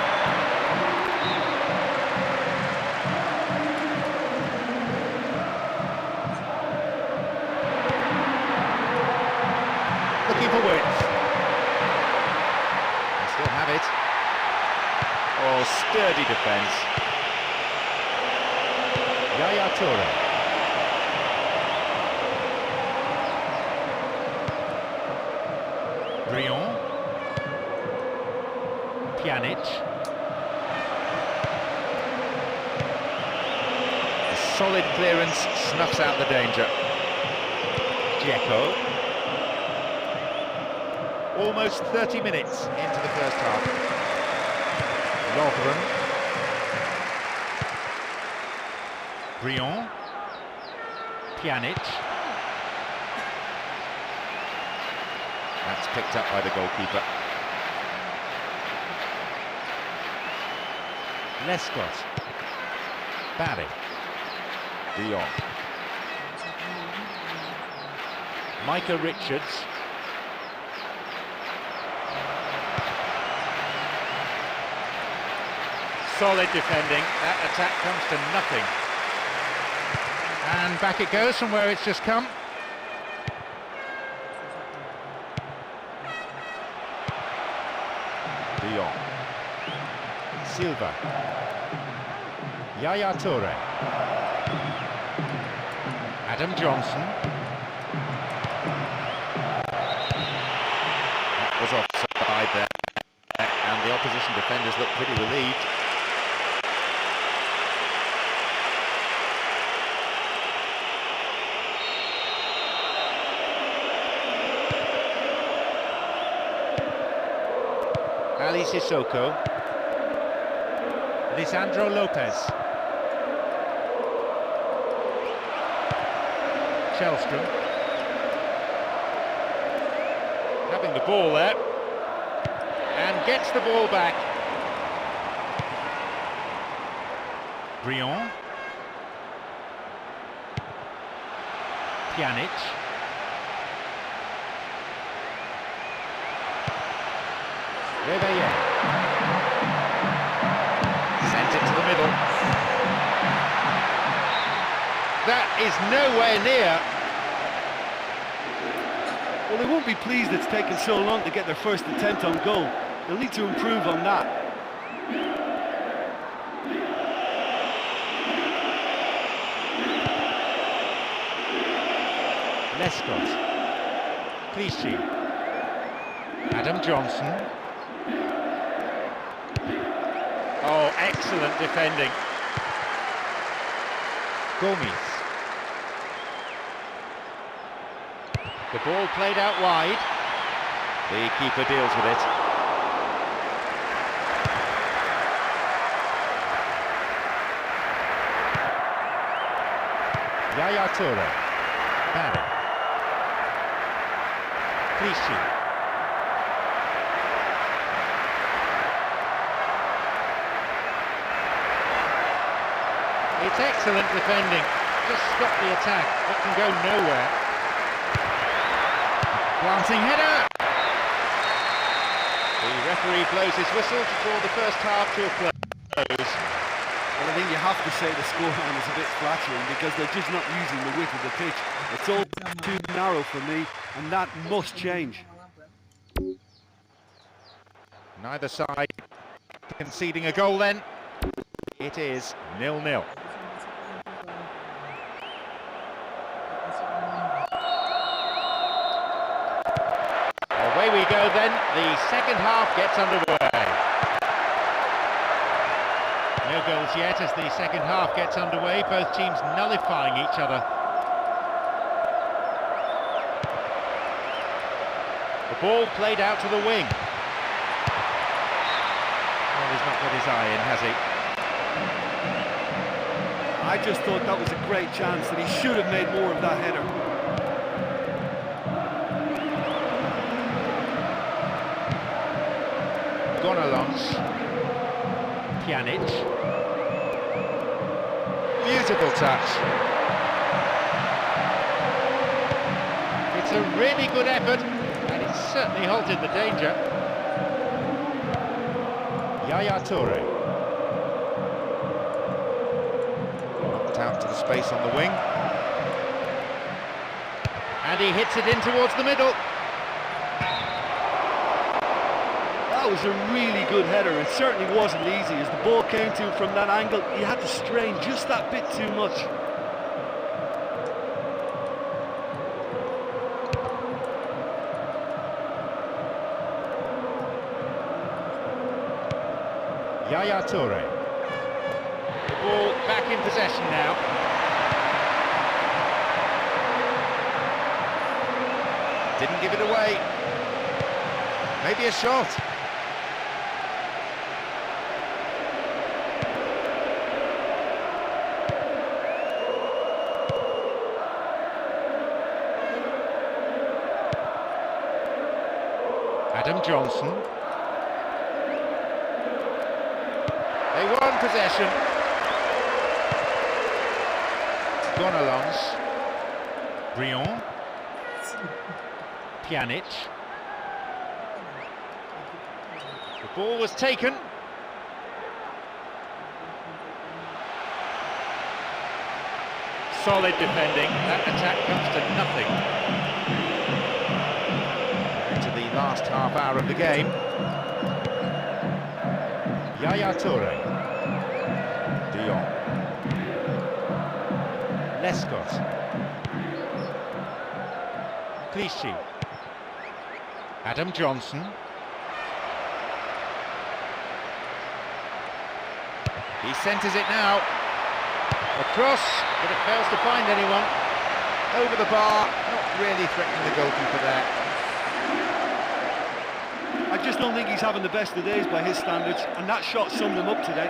Looking for width. They still have it. Oh, sturdy defence. Yaya Toure. Briand. Pjanic. A solid clearance snuffs out the danger. Dzeko. Almost 30 minutes into the first half. Lovren. Briand. Pjanic. That's picked up by the goalkeeper. Lescott. Barry. De Jong. Micah Richards. Solid defending. That attack comes to nothing. And back it goes from where it's just come. De Jong. Silva. Yaya Toure. Adam Johnson. That was offside there. And the opposition defenders look pretty relieved. Ali Sissoko. Lisandro Lopez. Shellstrom. Having the ball there. And gets the ball back. Briand. Pjanic. Reveillère. Sent it to the middle. That is nowhere near. Well, they won't be pleased it's taken so long to get their first attempt on goal. They'll need to improve on that. Lescott. Clichy. Adam Johnson. Oh, excellent defending. Gomes. The ball played out wide. The keeper deals with it. Yaya Toure. Barry. Clichy. It's excellent defending. Just stop the attack. It can go nowhere. Glancing header. The referee blows his whistle to draw the first half to a close. Well, I think you have to say the scoreline is a bit flattering because they're just not using the width of the pitch. It's all too narrow for me, and that must change. Neither side conceding a goal then. It is 0-0. Away we go then, the second half gets underway. No goals yet as the second half gets underway, both teams nullifying each other. The ball played out to the wing. Well, he's not got his eye in, has he? I just thought that was a great chance, that he should have made more of that header. Gonalons. Pjanic. Beautiful touch. It's a really good effort, and it certainly halted the danger. Yaya Toure. Knocked out to the space on the wing. And he hits it in towards the middle. That was a really good header. It certainly wasn't easy. As the ball came to him from that angle, he had to strain just that bit too much. Yaya Toure. The ball back in possession now. Didn't give it away. Maybe a shot. Adam Johnson. They won possession. Gonalons. Briand. Pjanic. The ball was taken. Solid defending. That attack comes to nothing. To the last half hour of the game. Yaya Toure. De Jong. Lescott. Clichy. Adam Johnson. He centres it now. Across, but it fails to find anyone. Over the bar, not really threatening the goalkeeper there. I just don't think he's having the best of days by his standards, and that shot summed him up today.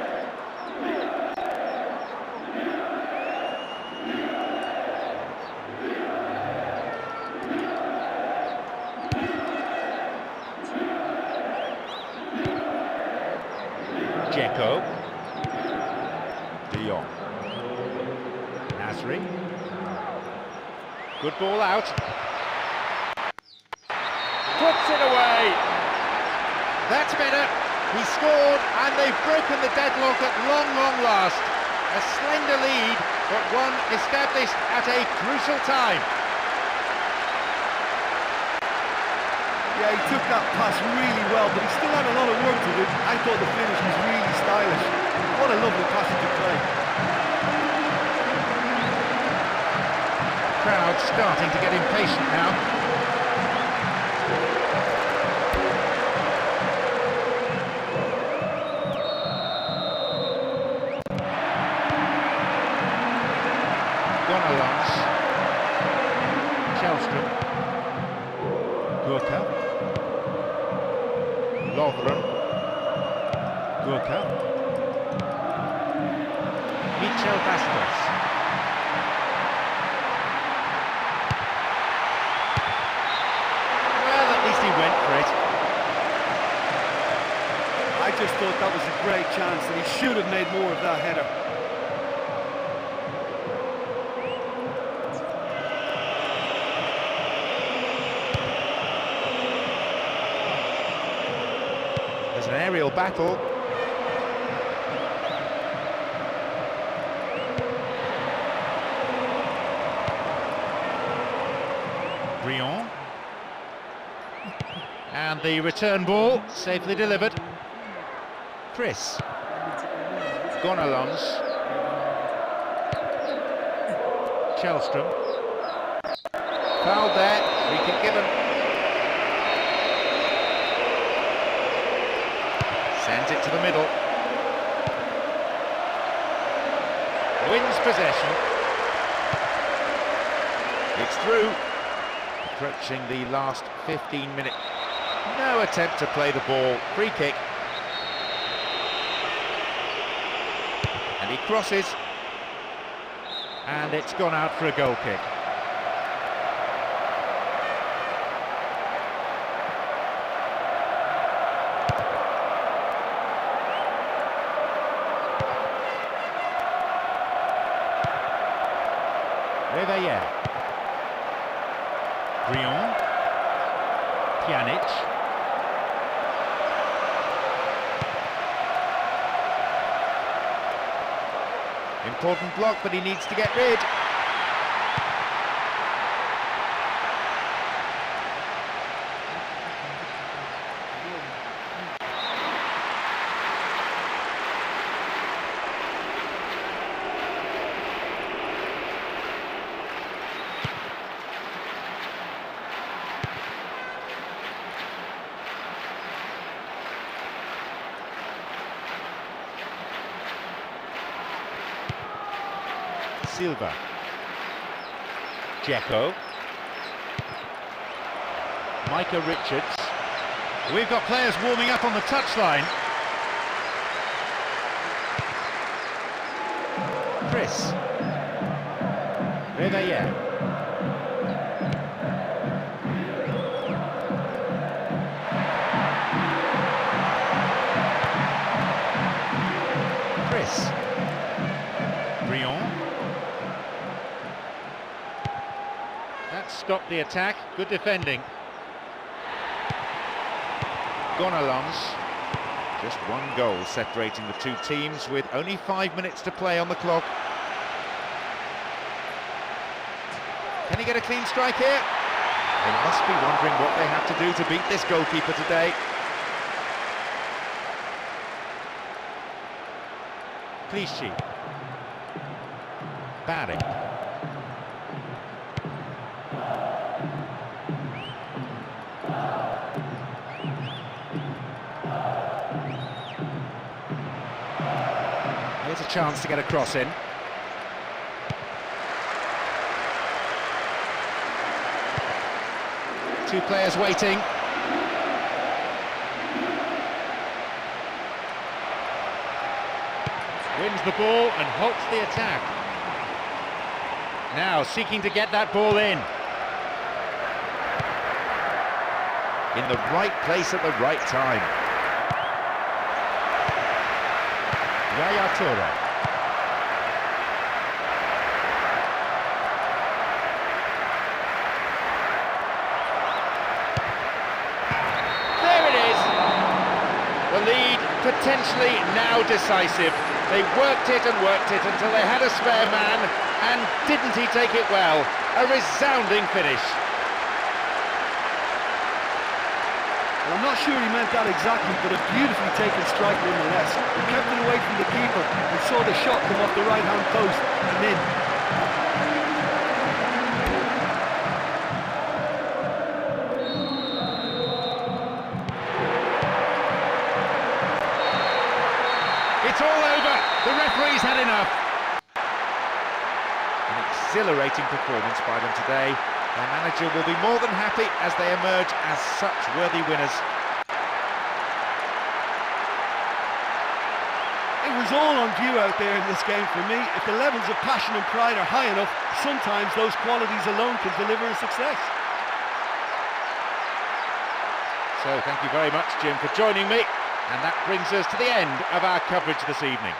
Dzeko. De Jong. Nasri. Good ball out. Puts it away. That's better. He scored, and they've broken the deadlock at long last. A slender lead, but one established at a crucial time. Yeah, he took that pass really well, but he still had a lot of work to do. I thought the finish was really stylish. What a lovely passage of play. Crowd starting to get impatient now. Gonalons. Shellstrom. Gurka. Lovren. Gurka. Michel Bastos. Well, at least he went for it. I just thought that was a great chance, and he should have made more of that header. There's an aerial battle. Briand. And the return ball, safely delivered. Chris. Gonalons. Shellstrom. Fouled there. Free kick given. Sends it to the middle. Wins possession. It's through. Approaching the last 15 minutes. No attempt to play the ball. Free kick. And he crosses. And it's gone out for a goal kick. Reveille. Briand. Pjanic. Important block, but he needs to get rid. Silva. Dzeko. Micah Richards. We've got players warming up on the touchline. Chris. Reveille. Chris. Briand. That stopped the attack. Good defending. Gonalons. Just one goal separating the two teams with only 5 minutes to play on the clock. Can he get a clean strike here? They must be wondering what they have to do to beat this goalkeeper today. Clichy. Barry. Here's a chance to get a cross in. Two players waiting. Wins the ball and halts the attack. Now seeking to get that ball in. In the right place at the right time. Yaya Toure. There it is. The lead potentially now decisive. They worked it until they had a spare man, and didn't he take it well? A resounding finish. Well, I'm not sure he meant that exactly, but a beautifully taken strike nonetheless. He kept it away from the keeper and saw the shot come off the right-hand post and in. It's all over. The referee's had enough. An exhilarating performance by them today. Their manager will be more than happy as they emerge as such worthy winners. It was all on view out there in this game for me. If the levels of passion and pride are high enough, sometimes those qualities alone can deliver a success. So thank you very much, Jim, for joining me. And that brings us to the end of our coverage this evening.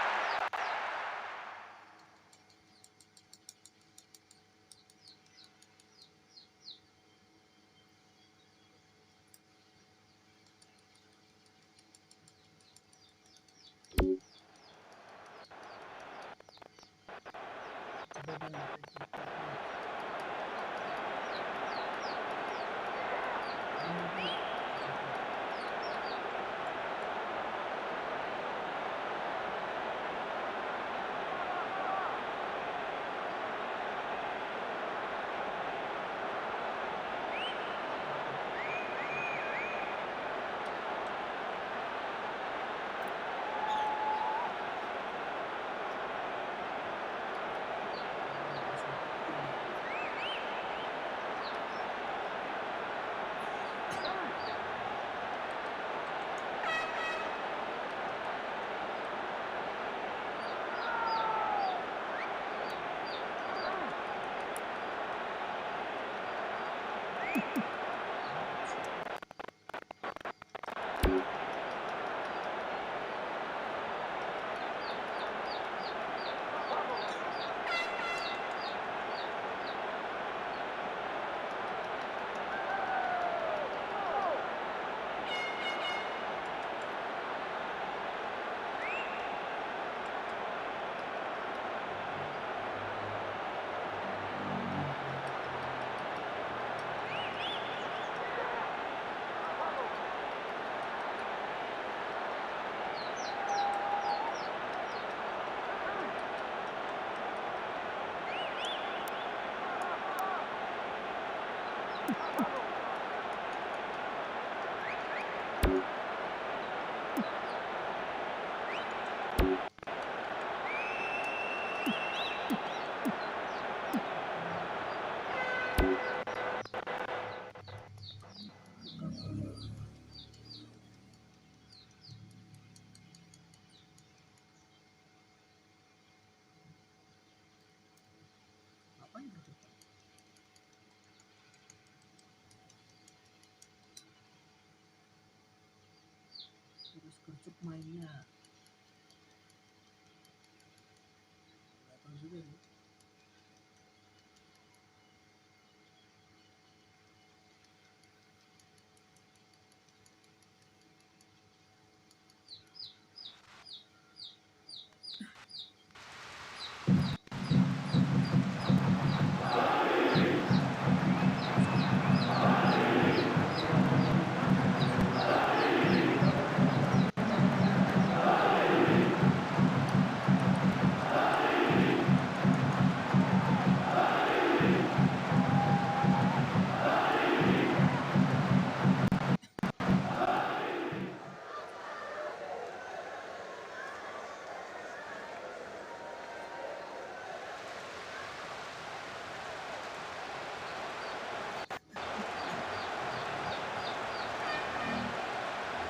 Apa yang berdebat? Terus gercep mainnya. Kelihatan juga nih.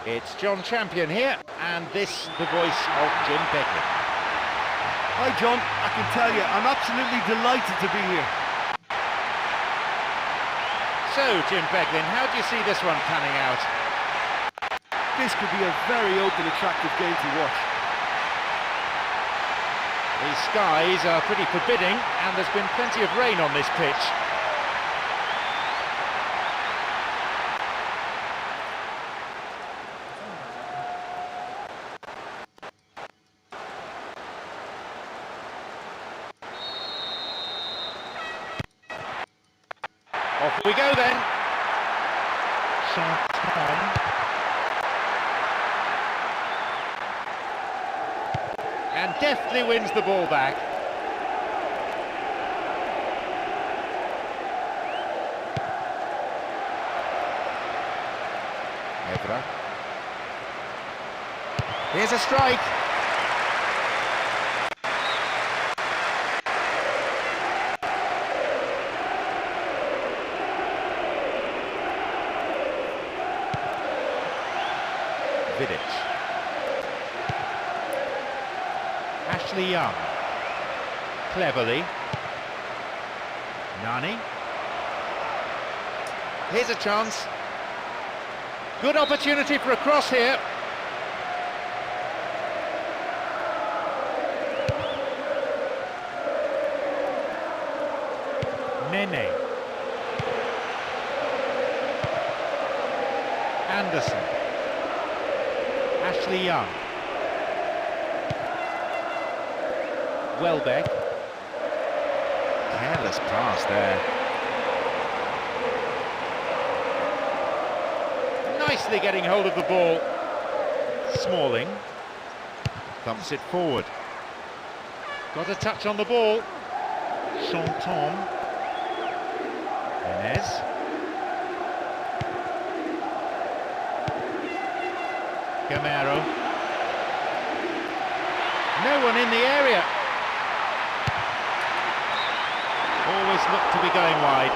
It's John Champion here, and this the voice of Jim Beglin. Hi John, I can tell you, I'm absolutely delighted to be here. So, Jim Beglin, how do you see this one panning out? This could be a very open, attractive game to watch. The skies are pretty forbidding, and there's been plenty of rain on this pitch. Off we go then. And deftly wins the ball back. Evra. Here's a strike. Vidic. Ashley Young. Cleverly. Nani. Here's a chance. Good opportunity for a cross here. Nene. Anderson. Ashley Young. Welbeck. Careless pass there. Nicely getting hold of the ball. Smalling. Thumps it forward. Got a touch on the ball. Chanton. Inez. Gamero. No one in the area. Always looked to be going wide.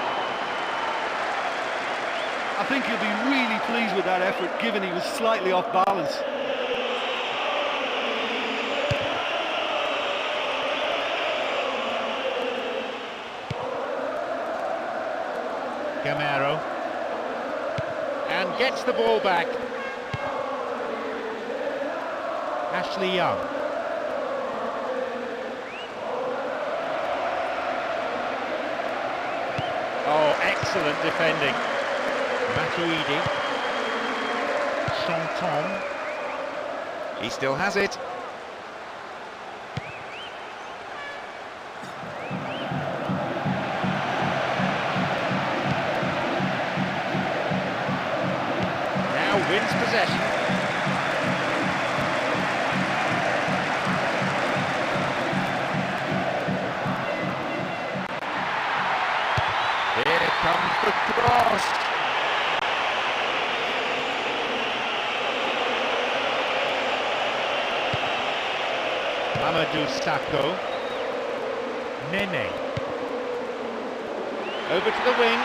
I think he'll be really pleased with that effort, given he was slightly off balance. Gamero. And gets the ball back. Ashley Young. Oh, excellent defending. Matuidi. Chanton. He still has it. Now wins possession. Here comes the cross. Mamadou Sakho. Nene. Over to the wing.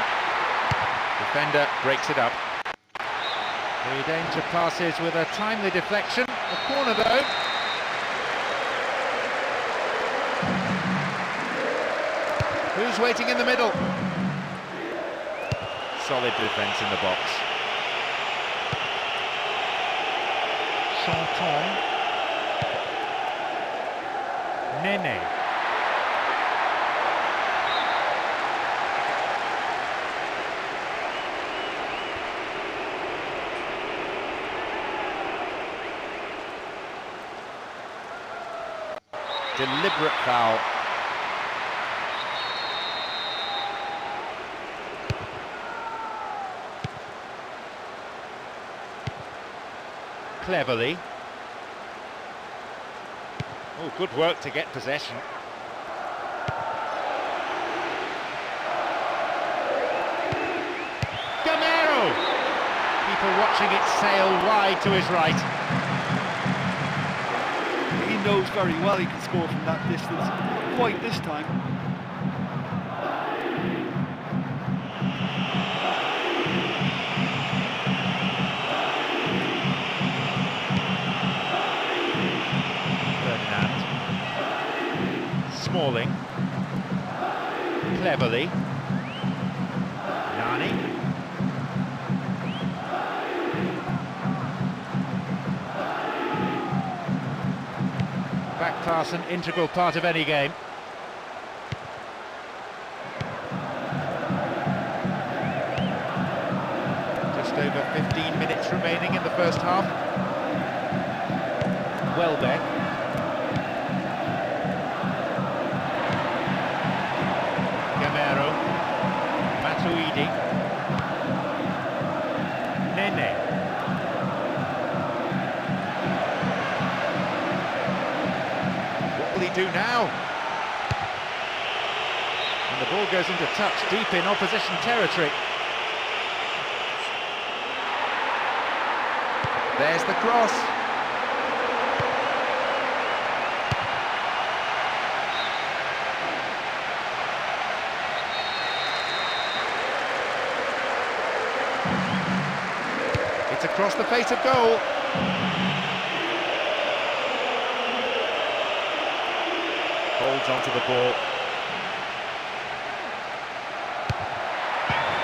Defender breaks it up. The danger passes with a timely deflection. A corner though. Who's waiting in the middle? Solid defence in the box. Chanton. Nene. Deliberate foul. Cleverly. Oh, good work to get possession. Gamero! People watching it sail wide to his right. He knows very well he can score from that distance. Quite this time. Smalling. Cleverly. Nani. Back pass, an integral part of any game. Just over 15 minutes remaining in the first half. Welbeck. Gamero. Matuidi. Nene. What will he do now? And the ball goes into touch deep in opposition territory. There's the cross. It's across the face of goal. Holds onto the ball.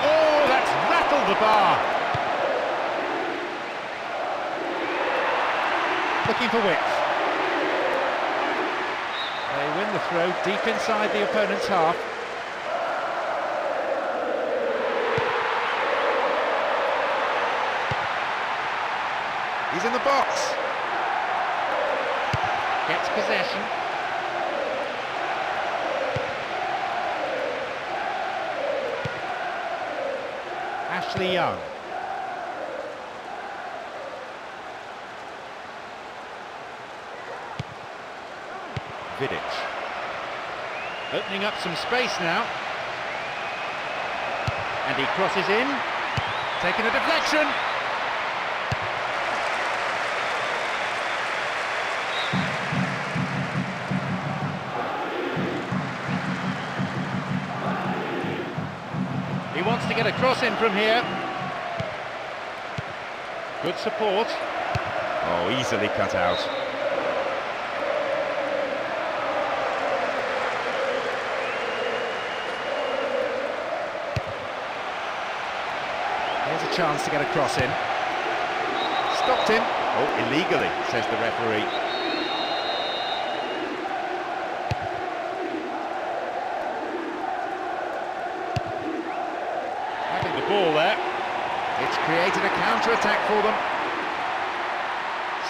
Oh, that's rattled the bar. Looking for width. They win the throw deep inside the opponent's half. He's in the box. Gets possession. Ashley Young. Vidic. Opening up some space now. And he crosses in. Taking a deflection. He wants to get a cross in from here. Good support. Oh, easily cut out. Here's a chance to get a cross in. Stopped him. Oh, illegally, says the referee. Ball there. It's created a counter-attack for them.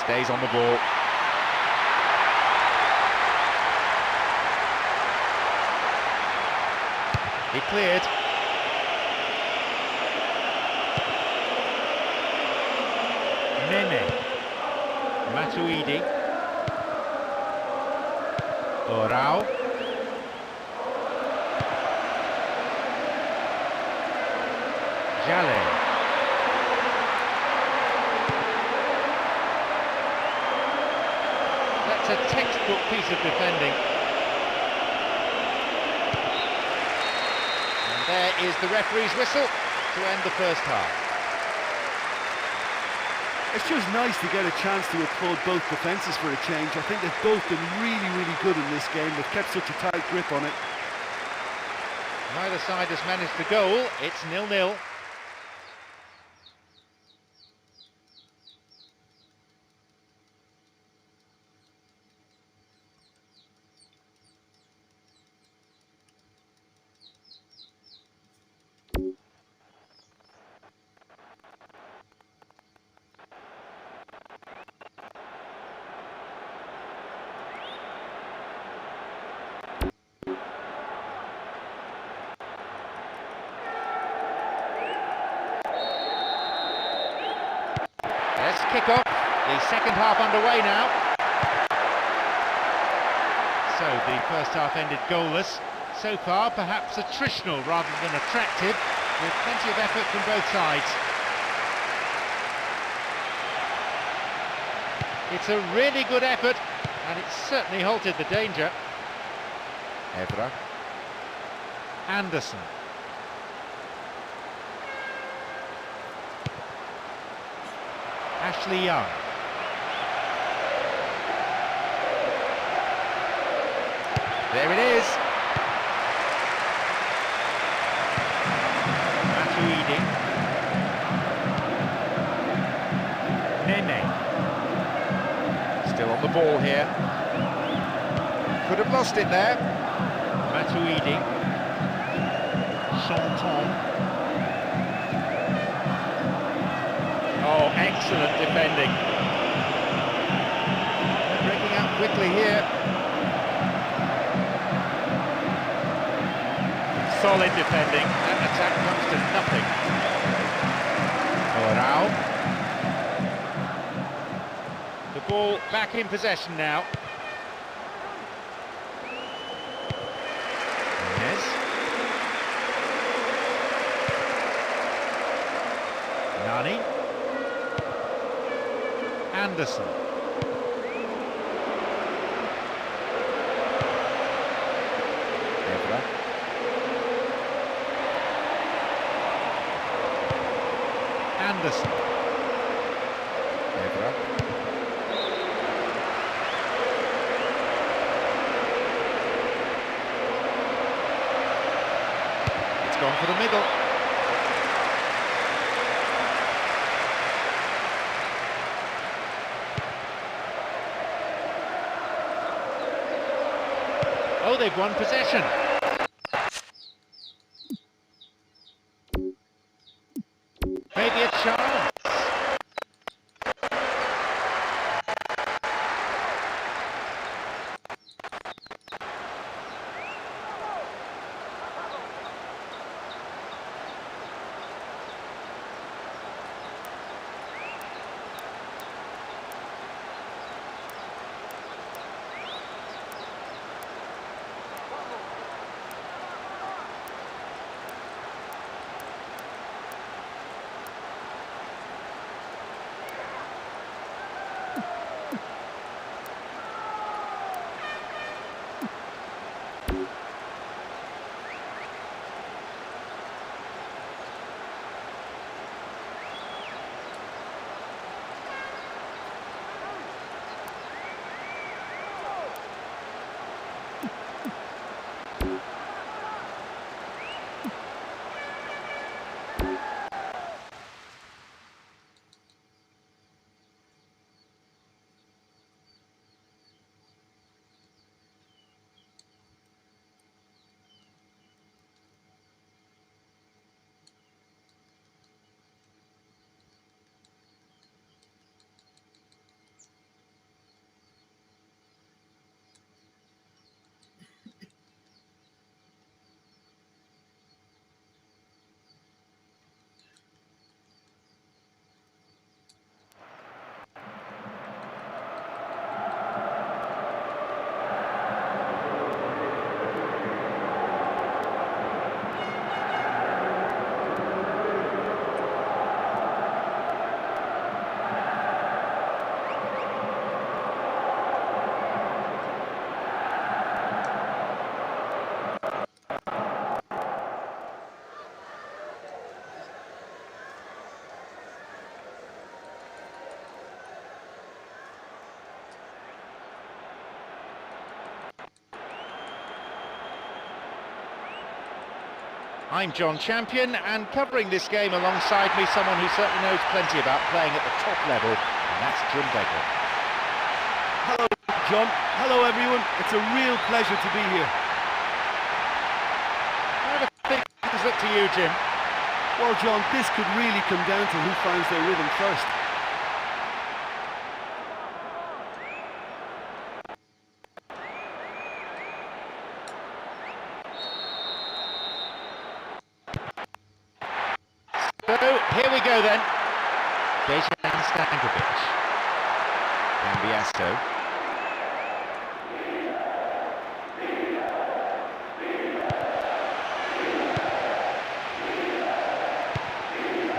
Stays on the ball. He cleared. Nene. Matuidi. Orao. Jale. That's a textbook piece of defending. And there is the referee's whistle to end the first half. It's just nice to get a chance to applaud both defences for a change. I think they've both been really, really good in this game. They've kept such a tight grip on it. Neither side has managed the goal. It's 0-0. Kickoff, the second half underway now. So the first half ended goalless. So far, perhaps attritional rather than attractive, with plenty of effort from both sides. It's a really good effort, and it's certainly halted the danger. Evra. Anderson. Ashley Young. There it is. Matuidi. Nene. Still on the ball here. Could have lost it there. Matuidi. Chanton. Oh, excellent defending. They're breaking out quickly here. Solid defending. That attack comes to nothing. Morao. The ball back in possession now. Yes. Nani. Anderson. Evra. Anderson. Evra. It's gone for the middle. Oh, they've won possession. Maybe a chance. I'm John Champion, and covering this game alongside me, someone who certainly knows plenty about playing at the top level, and that's Jim Begley. Hello, John. Hello, everyone. It's a real pleasure to be here. How do things look to you, Jim? Well, John, this could really come down to who finds their rhythm first. So, here we go then. Dejan Stankovic. Cambiasso.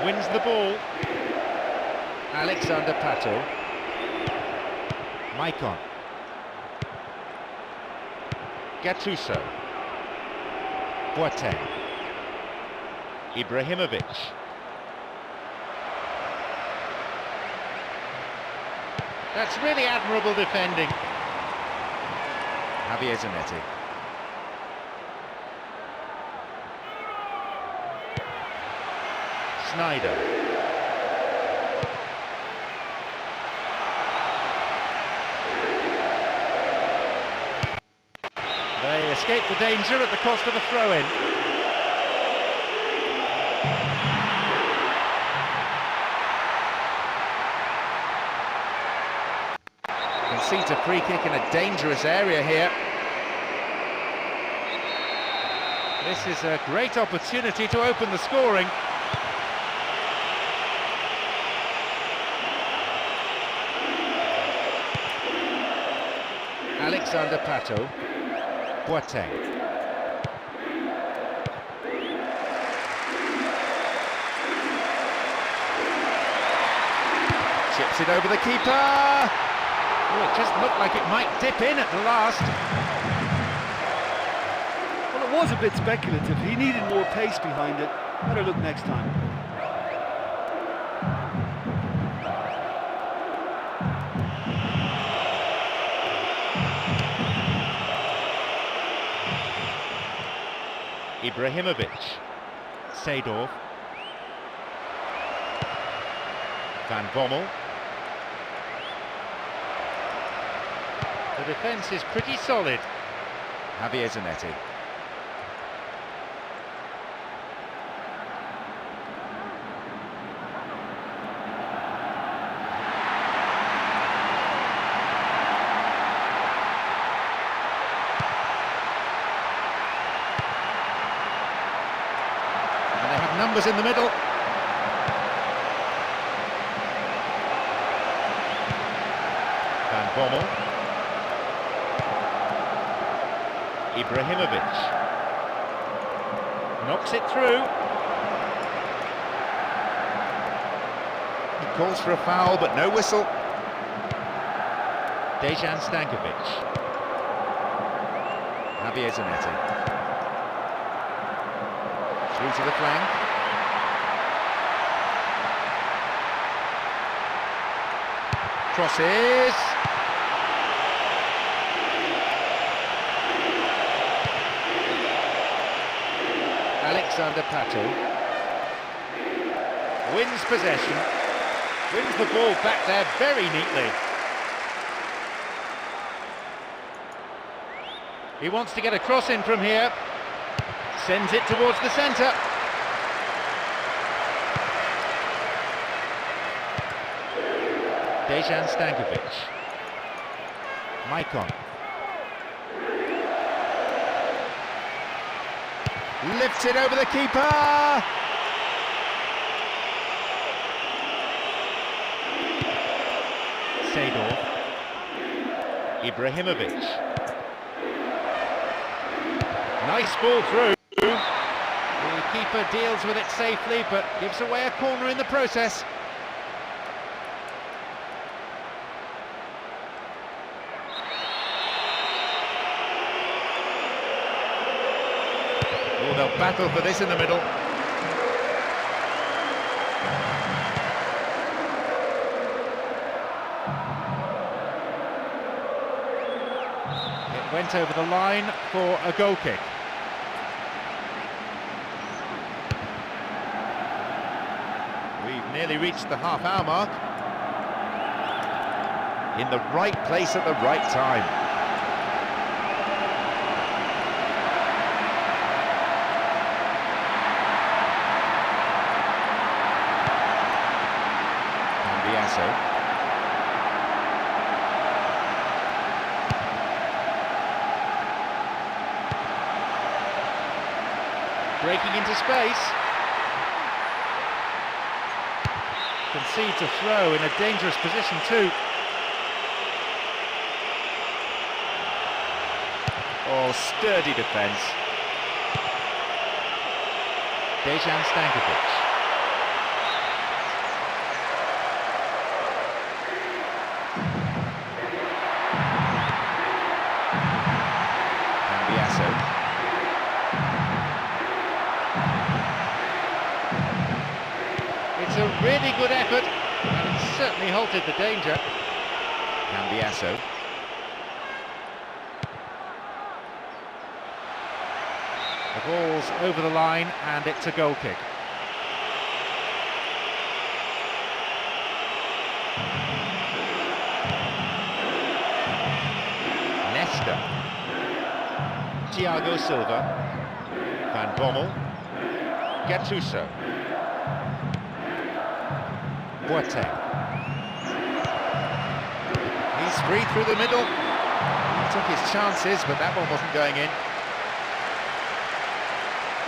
Wins the ball. Alexander Pato. Maicon. Gattuso. Boateng. Ibrahimovic. That's really admirable defending. Javier Zanetti. Snyder. They escape the danger at the cost of a throw-in. Concedes a free kick in a dangerous area here. This is a great opportunity to open the scoring. Alexander Pato. Boateng. Chips it over the keeper. Oh, it just looked like it might dip in at the last. Well, it was a bit speculative. He needed more pace behind it. Better look next time. Ibrahimovic. Seedorf. Van Bommel. The defence is pretty solid. Javier Zanetti. And they have numbers in the middle. Van Bommel. Ibrahimovic knocks it through. He calls for a foul, but no whistle. Dejan Stankovic. Javier Zanetti. Through to the flank. Crosses. Alexander Pato wins possession, wins the ball back there very neatly. He wants to get a cross in from here, sends it towards the centre. Dejan Stankovic. Maicon. Lifts it over the keeper. Seedorf. Ibrahimovic. Nice ball through. The keeper deals with it safely, but gives away a corner in the process. Oh, they'll battle for this in the middle. It went over the line for a goal kick. nearly reached the half-hour mark. In the right place at the right time. Cambiasso. Breaking into space. Concedes a throw in a dangerous position too. Oh, sturdy defence. Dejan Stankovic. Cambiasso. It's a really good effort, and it certainly halted the danger. Cambiasso. The ball's over the line, and it's a goal kick. Leicester. Thiago Silva. Van Bommel. Gattuso. Boateng. He's free through the middle. He took his chances, but that one wasn't going in.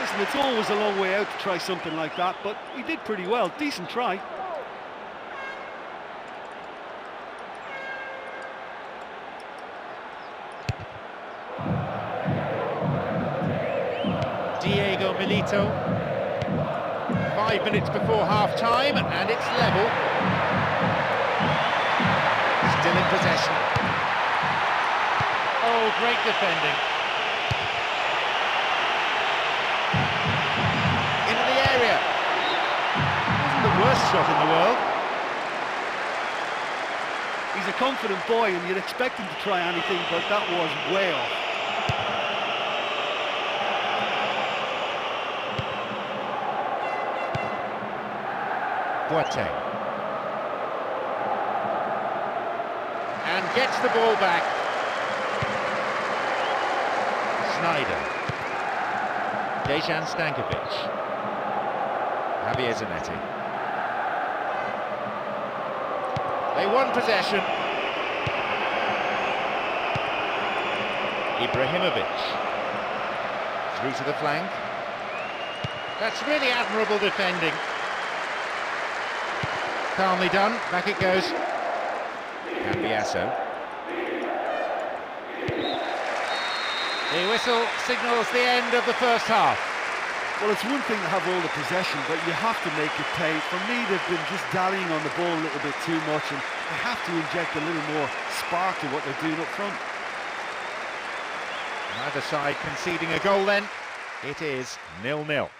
Listen, it's always a long way out to try something like that, but he did pretty well. Decent try. Diego Milito. 5 minutes before half-time, and it's level. Still in possession. Oh, great defending. Into the area. Wasn't the worst shot in the world. He's a confident boy, and you'd expect him to try anything, but that was way off. Boateng. And gets the ball back. Snyder. Dejan Stankovic. Javier Zanetti. They won possession. Ibrahimovic. Through to the flank. That's really admirable defending. Calmly done, back it goes. Cambiasso. The whistle signals the end of the first half. Well, it's one thing to have all the possession, but you have to make it pay. For me, they've been just dallying on the ball a little bit too much, and they have to inject a little more spark to what they're doing up front. Neither side conceding a goal then. It is 0-0.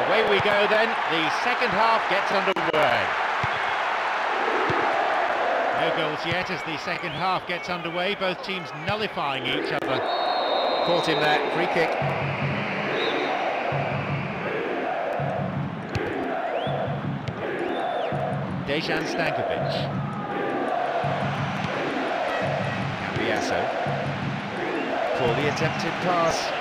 Away we go then, the second half gets underway. No goals yet as the second half gets underway, both teams nullifying each other. Caught him there, free kick. Dejan Stankovic. Cambiasso. Poorly attempted pass.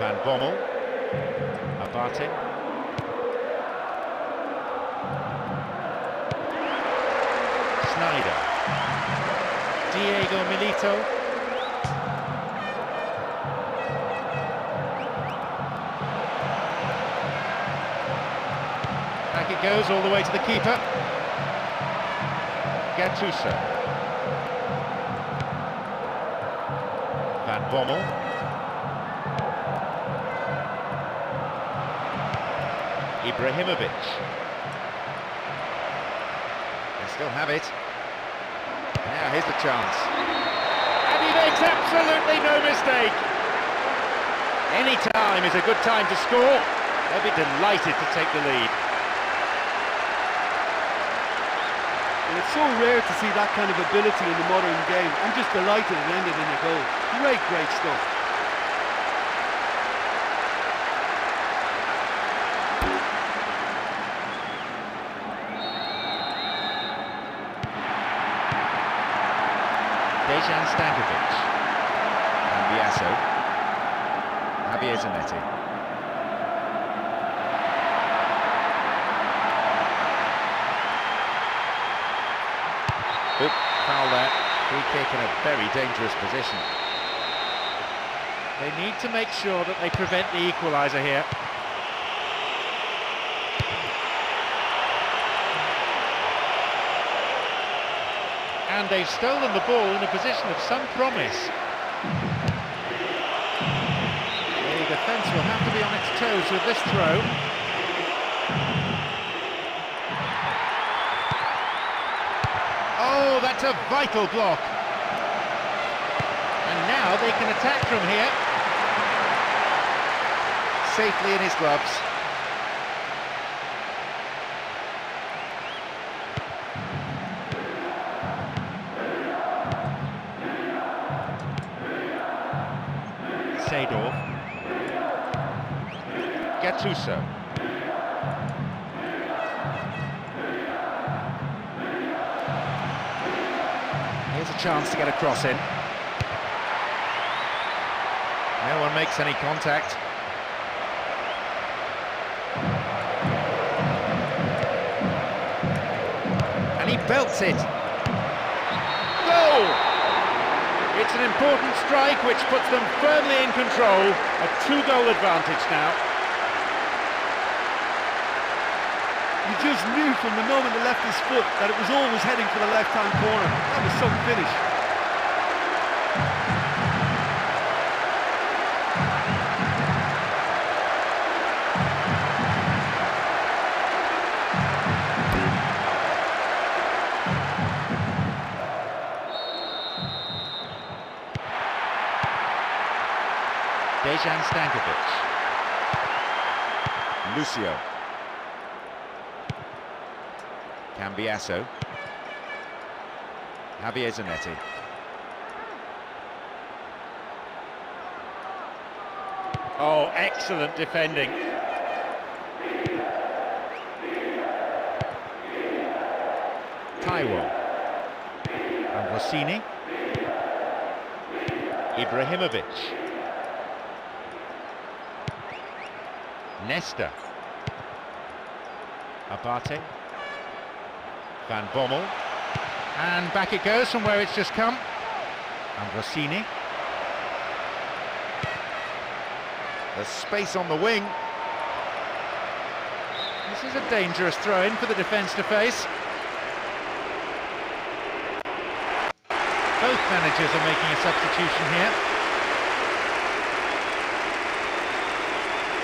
Van Bommel, Abate, Snyder, Diego Milito, back it goes all the way to the keeper, Gattuso, Van Bommel, Ibrahimovic. They still have it. Now here's the chance. And he makes absolutely no mistake. Any time is a good time to score. They'll be delighted to take the lead. And it's so rare to see that kind of ability in the modern game. I'm just delighted it ended in a goal. Great, great stuff. Dejan Stankovic. Cambiasso. Javier Zanetti. Oop, foul there. Free kick in a very dangerous position. They need to make sure that they prevent the equaliser here. And they've stolen the ball in a position of some promise. The defence will have to be on its toes with this throw. Oh, that's a vital block. And now they can attack from here. Safely in his gloves. Seedorf. Gattuso. Here's a chance to get a cross in. No one makes any contact. And he belts it. Goal! It's an important strike which puts them firmly in control. A 2-goal advantage now. You just knew from the moment he left his foot that it was always heading for the left-hand corner. That was some finish. Dejan Stankovic. Lucio. Cambiasso. Javier Zanetti. Oh, excellent defending. Taiwo. Ambrosini. Ibrahimovic. Nesta. Abate. Van Bommel. And back it goes from where it's just come. Ambrosini. There's space on the wing. This is a dangerous throw-in for the defence to face. Both managers are making a substitution here.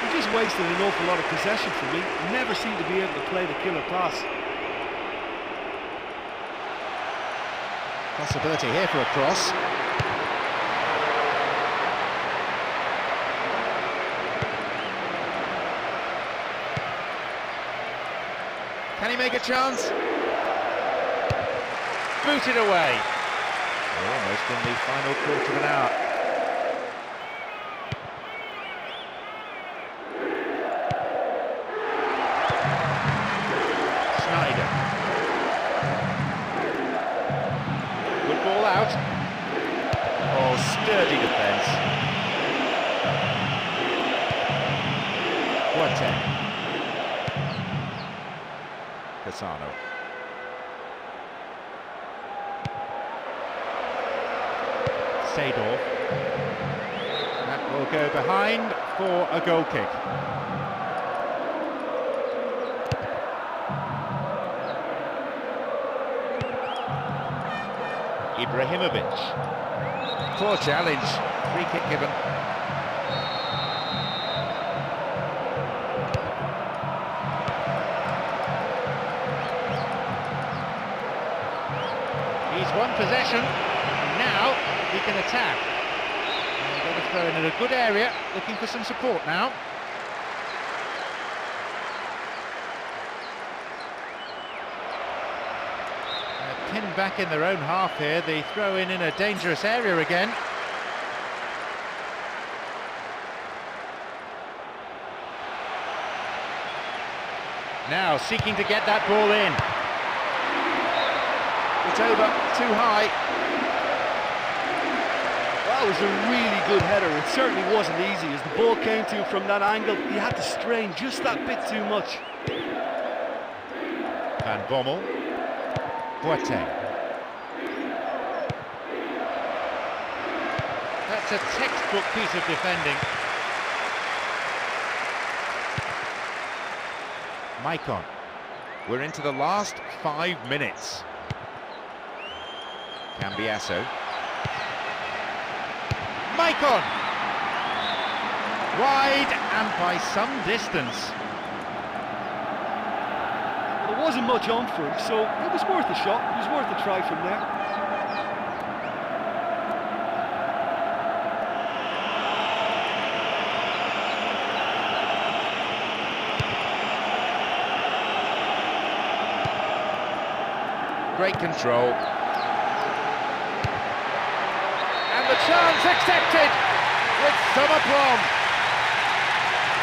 He just wasted an awful lot of possession for me. Never seemed to be able to play the killer pass. Possibility here for a cross. Can he make a chance? Booted away. Almost in the final quarter of an hour. Schneider. Good ball out. Oh, sturdy defence. Boateng. Cassano. Seedorf. That will go behind for a goal kick. Ibrahimovic. Poor challenge. Free kick given. won possession, and now he can attack. They're going to throw in a good area, looking for some support now. Pinned back in their own half here, the throw in a dangerous area again. Now seeking to get that ball in. It's over, too high. That was a really good header. It certainly wasn't easy. As the ball came to him from that angle, he had to strain just that bit too much. Van Bommel. Boateng. That's a textbook piece of defending. Maicon. We're into the last 5 minutes. Cambiasso. Maicon! Wide and by some distance. There wasn't much on for him, so it was worth a shot. It was worth a try from there. Great control. And the chance accepted with some aplomb.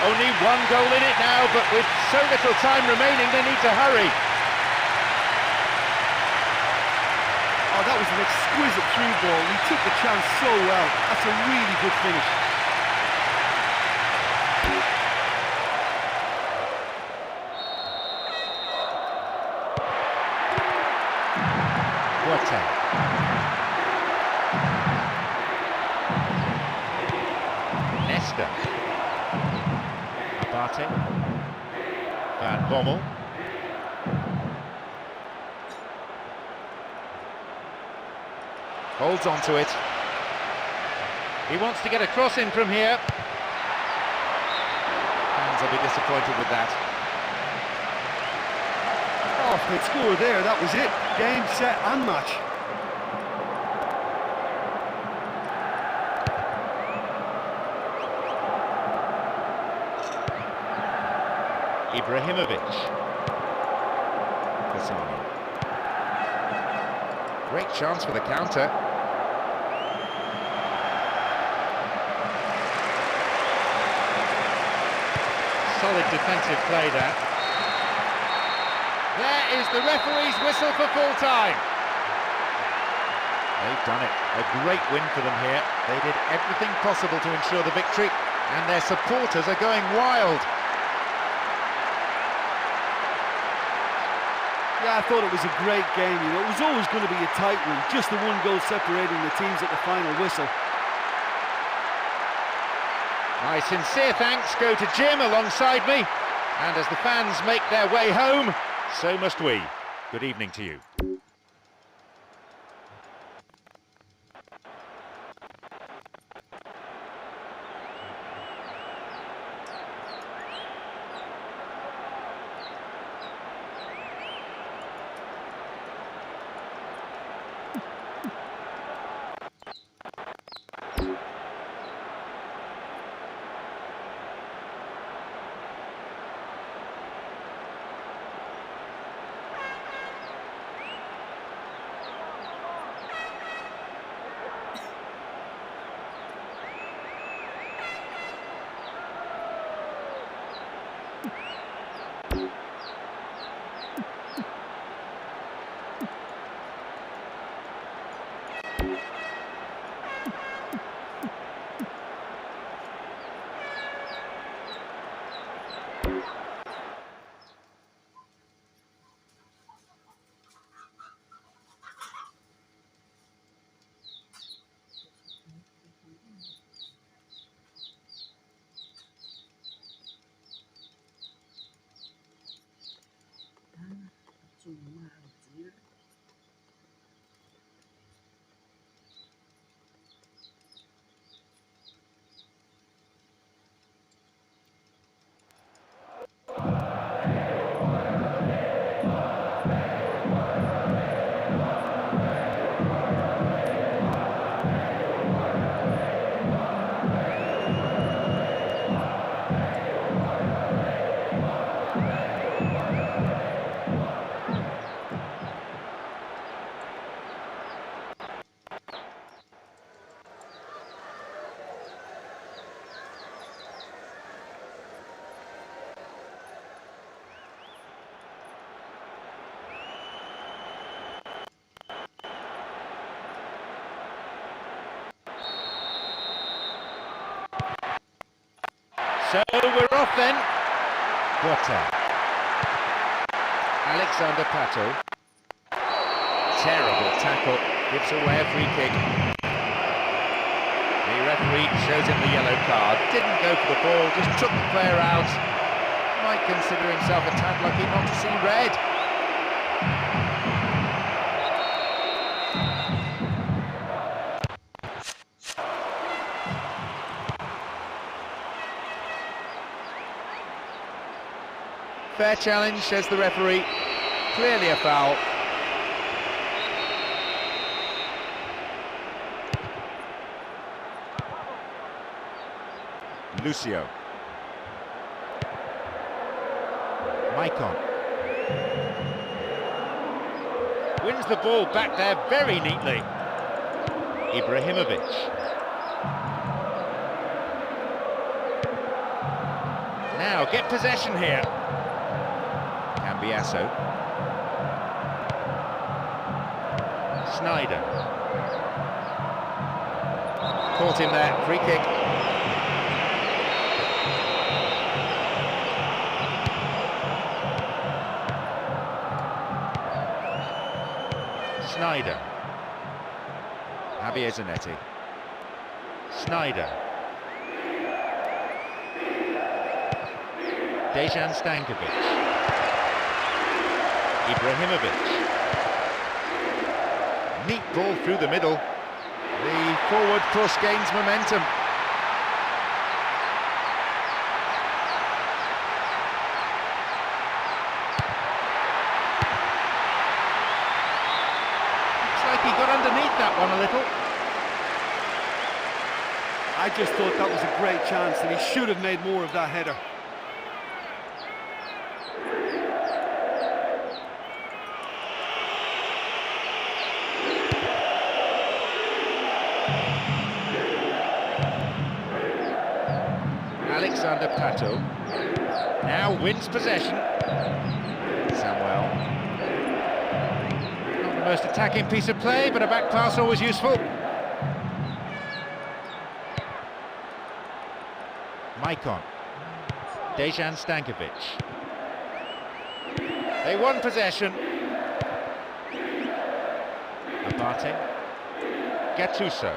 Only one goal in it now, but with so little time remaining, they need to hurry. Oh, that was an exquisite through ball. He took the chance so well. That's a really good finish. Boateng. Nesta. Abate. Van Bommel. Holds on to it. He wants to get a cross in from here. Fans will be disappointed with that. Oh, if they'd score there, that was it. Game, set and match. Ibrahimovic. Cassano. Great chance for the counter. Solid defensive play there. There is the referee's whistle for full time. They've done it. A great win for them here. They did everything possible to ensure the victory, and their supporters are going wild. Yeah, I thought it was a great game. You know, it was always going to be a tight one. Just the one goal separating the teams at the final whistle. My sincere thanks go to Jim alongside me, and as the fans make their way home, so must we. Good evening to you. So we're off then. Boateng. Alexander Pato. Terrible tackle, gives away a free kick. The referee shows him the yellow card. Didn't go for the ball, just took the player out. Might consider himself a tad lucky not to see red. Fair challenge, says the referee. Clearly a foul. Lucio. Maicon. Wins the ball back there very neatly. Ibrahimovic. Now get possession here. Cambiasso. Snyder. Caught him there, free kick. Snyder. Javier Zanetti. Snyder. Dejan Stankovic. Ibrahimovic. Neat ball through the middle. The forward push gains momentum. Looks like he got underneath that one a little. I just thought that was a great chance and he should have made more of that header. Alexander Pato now wins possession. Samuel. Not the most attacking piece of play, but a back pass always useful. Maicon. Dejan Stankovic. They won possession. Abate. Gattuso.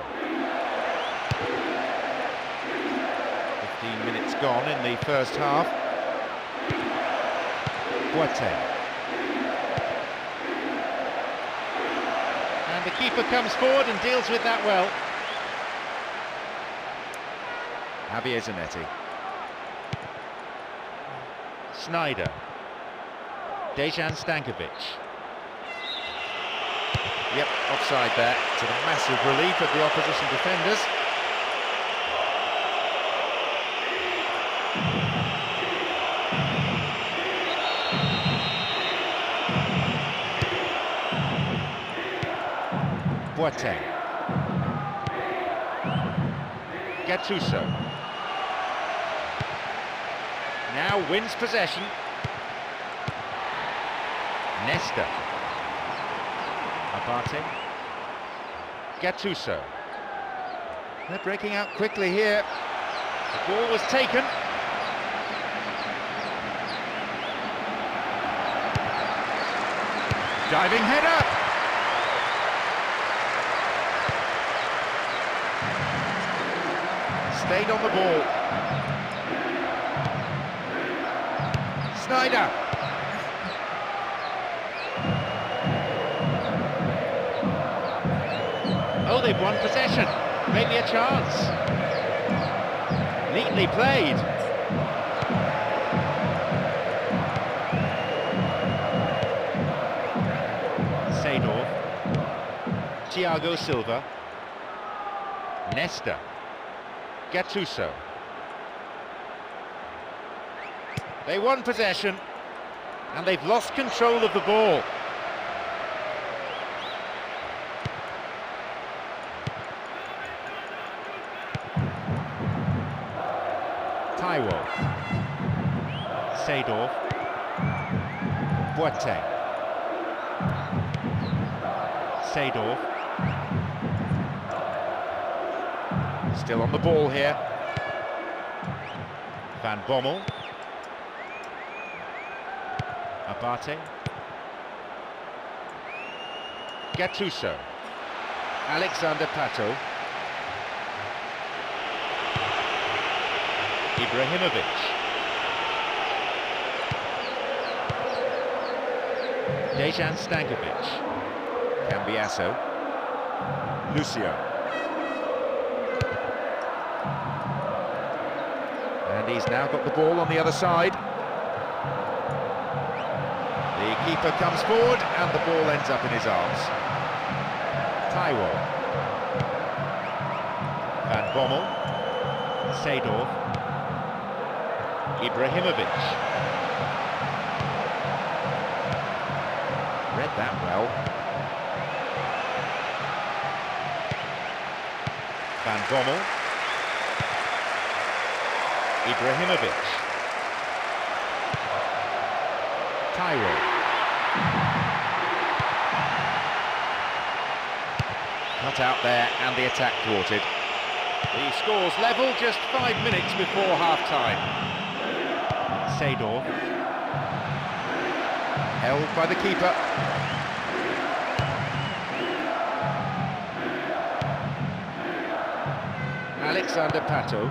15 minutes gone in the first half. Boateng. And the keeper comes forward and deals with that well. Javier Zanetti. Snyder. Dejan Stankovic. Yep, offside there, to the massive relief of the opposition defenders. Boateng. Gattuso. Now wins possession. Nesta. Abate. Gattuso. They're breaking out quickly here. The ball was taken. Diving header. Stayed on the ball. Snyder. Oh, they've won possession. Maybe a chance. Neatly played. Seedorf. Thiago Silva. Nesta. Gattuso. They won possession, and they've lost control of the ball. Taiwo. Seedorf. Boateng. Seedorf. Still on the ball here. Van Bommel. Abate. Gattuso. Alexander Pato. Ibrahimovic. Dejan Stankovic. Cambiasso. Lucio. And he's now got the ball on the other side. The keeper comes forward and the ball ends up in his arms. Taiwo. Van Bommel. Seedorf. Ibrahimovic. Read that well. Van Bommel. Ibrahimovic. Taiwo. Cut out there and the attack thwarted. The score's level just 5 minutes before half-time. Seedorf. Held by the keeper. Alexander Pato.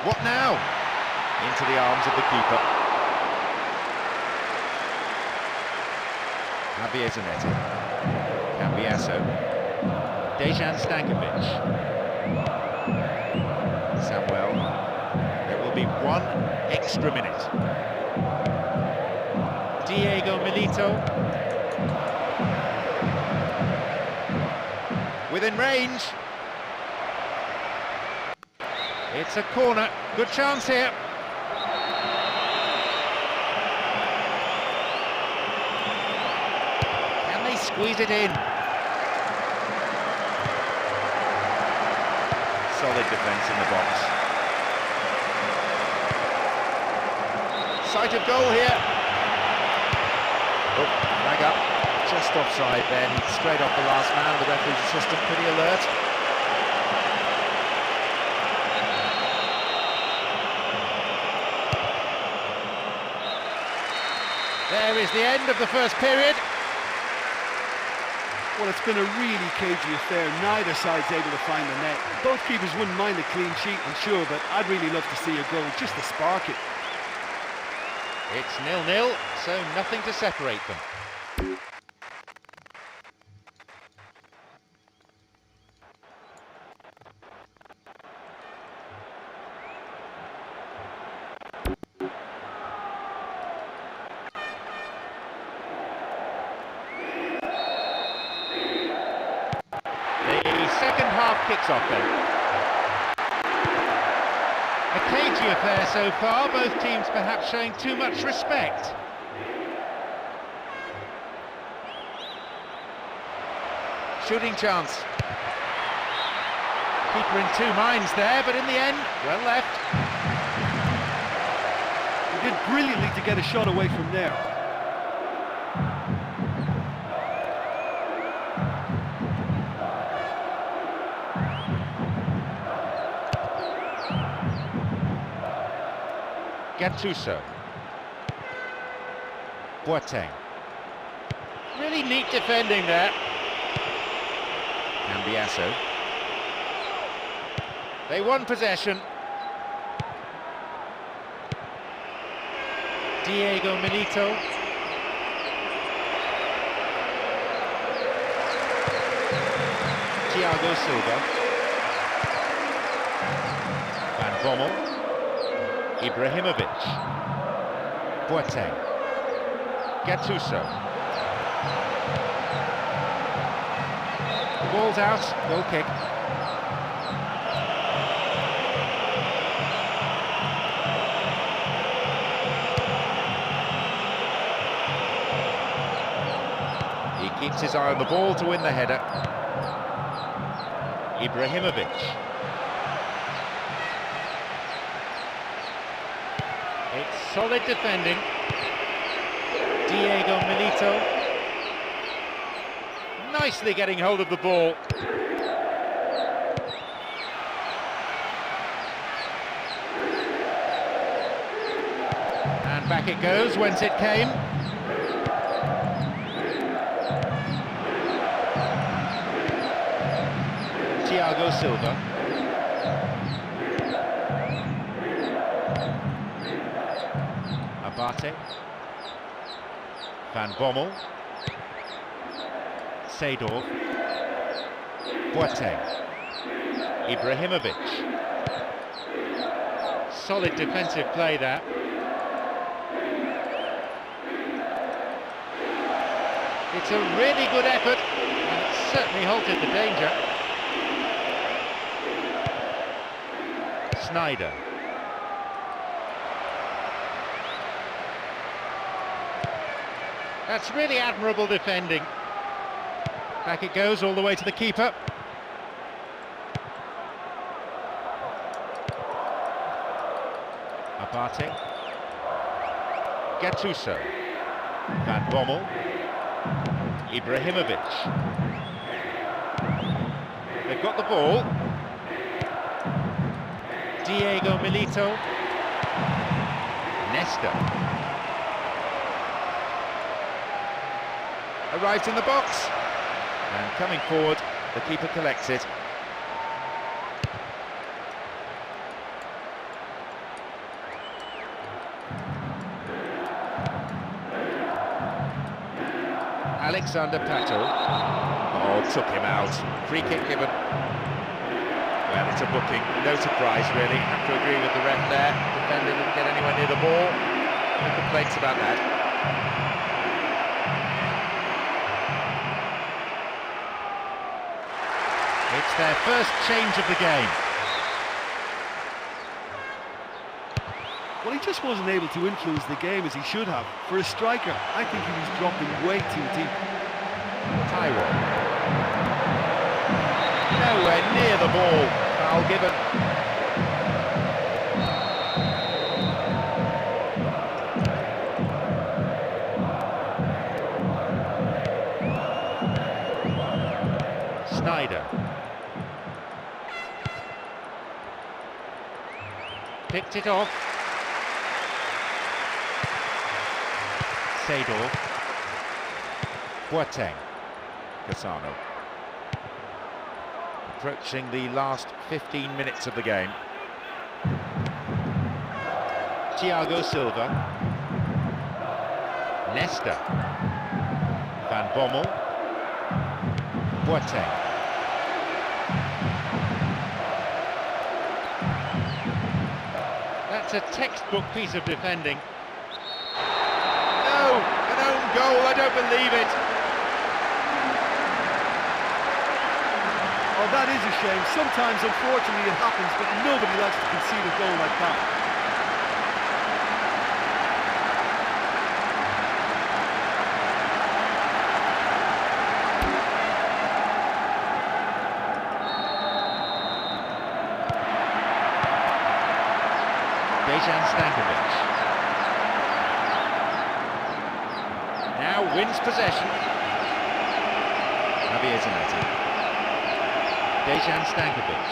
What now? Into the arms of the keeper. Javier Zanetti. Cambiasso. Dejan Stankovic. Samuel. There will be 1 extra minute. Diego Milito. Within range. It's a corner. Good chance here. Can they squeeze it in? Solid defence in the box. Sight of goal here. Oh, flag up. Just offside then. Straight off the last man. The referee's assistant pretty alert. There is the end of the first period. Well, it's been a really cagey affair. Neither side's able to find the net. Both keepers wouldn't mind a clean sheet, I'm sure, but I'd really love to see a goal just to spark it. It's 0-0, so nothing to separate them. Second half kicks off then. A cagey affair so far, both teams perhaps showing too much respect. Shooting chance. Keeper in 2 minds there, but in the end, well left. He did brilliantly to get a shot away from there. Gattuso. Boateng. Really neat defending there. Cambiasso. They won possession. Diego Milito. Thiago Silva. Van Bommel. Ibrahimovic. Boateng. Gattuso. The ball's out, goal kick. He keeps his eye on the ball to win the header. Ibrahimovic. It's solid defending. Diego Milito. Nicely getting hold of the ball. Back it goes, whence it came. Thiago Silva. Abate. Van Bommel. Seedorf. Boateng. Ibrahimovic. Solid defensive play there. It's a really good effort, and it certainly halted the danger. Sneijder. That's really admirable defending. Back it goes all the way to the keeper. Abate. Gattuso. Van Bommel. Ibrahimovic. They've got the ball. Diego Milito. Nesta. Arrives in the box. And coming forward, the keeper collects it. Alexander Pato. Oh, took him out. Free kick given. Well, it's a booking. No surprise, really. Have to agree with the ref there. Defender didn't get anywhere near the ball. No complaints about that. It's their first change of the game. Well, he just wasn't able to influence the game as he should have. For a striker, I think he was dropping way too deep. Taiwo. Nowhere near the ball. Foul given. Sneijder. Picked it off. Seedorf. Boateng. Cassano. Approaching the last 15 minutes of the game. Thiago Silva. Nesta. Van Bommel. Boateng. That's a textbook piece of defending. No, an own goal, I don't believe it. Oh, that is a shame. Sometimes, unfortunately, it happens, but nobody likes to concede a goal like that. Dejan Stankovic. Now wins possession. Javier Zanetti. Dejan Stankovic.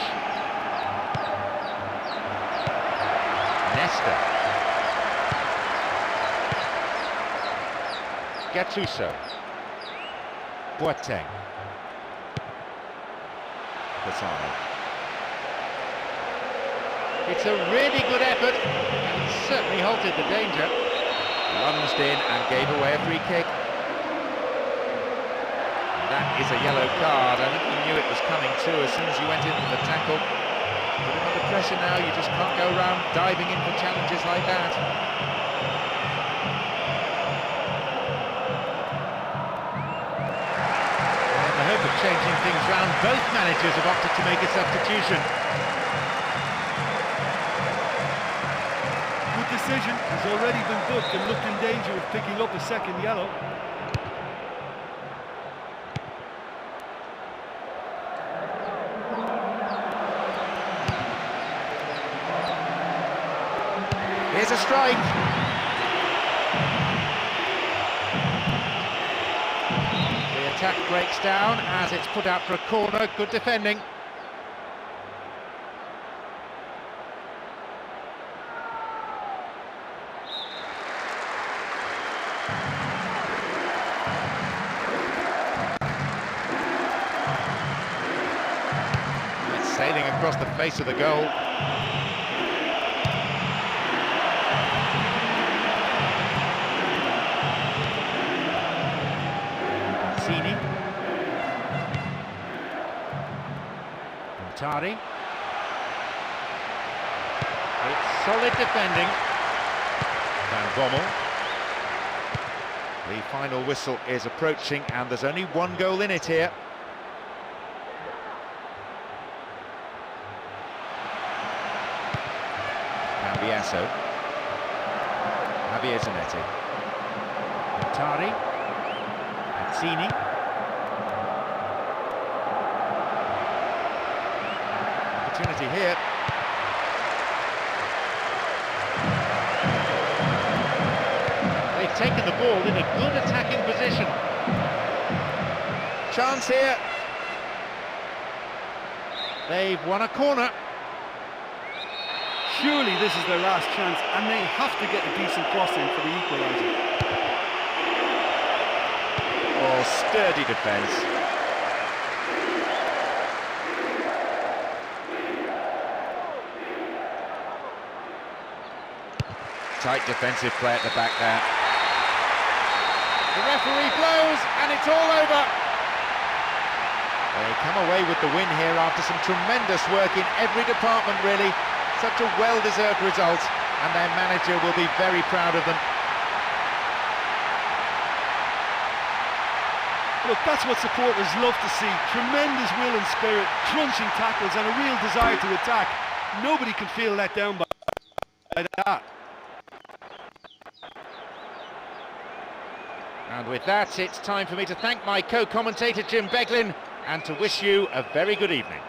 Nesta. Gattuso. Boateng. Cassano. It's a really good effort, and it certainly halted the danger. Lunged in and gave away a free kick. And that is a yellow card. I think he knew it was coming too as soon as he went in for the tackle. Put him under pressure now, you just can't go around diving in for challenges like that. In the hope of changing things round, both managers have opted to make a substitution. Decision has already been booked and looked in danger of picking up a second yellow. Here's a strike. The attack breaks down as it's put out for a corner. Good defending. sailing across the face of the goal. Sini. Tari. It's solid defending. Van Bommel. The final whistle is approaching, and there's only one goal in it here. Cambiasso. Javier Zanetti. Tari. Mazzini. Opportunity here. They've taken the ball in a good attacking position. Chance here. They've won a corner. Surely this is their last chance, and they have to get a decent cross in for the equaliser. Oh, sturdy defence. Tight defensive play at the back there. The referee blows, and it's all over. They come away with the win here after some tremendous work in every department, really. Such a well-deserved result, and their manager will be very proud of them. Look, that's what supporters love to see. Tremendous will and spirit, crunching tackles, and a real desire to attack. Nobody can feel let down by that. And with that, it's time for me to thank my co-commentator Jim Beglin and to wish you a very good evening.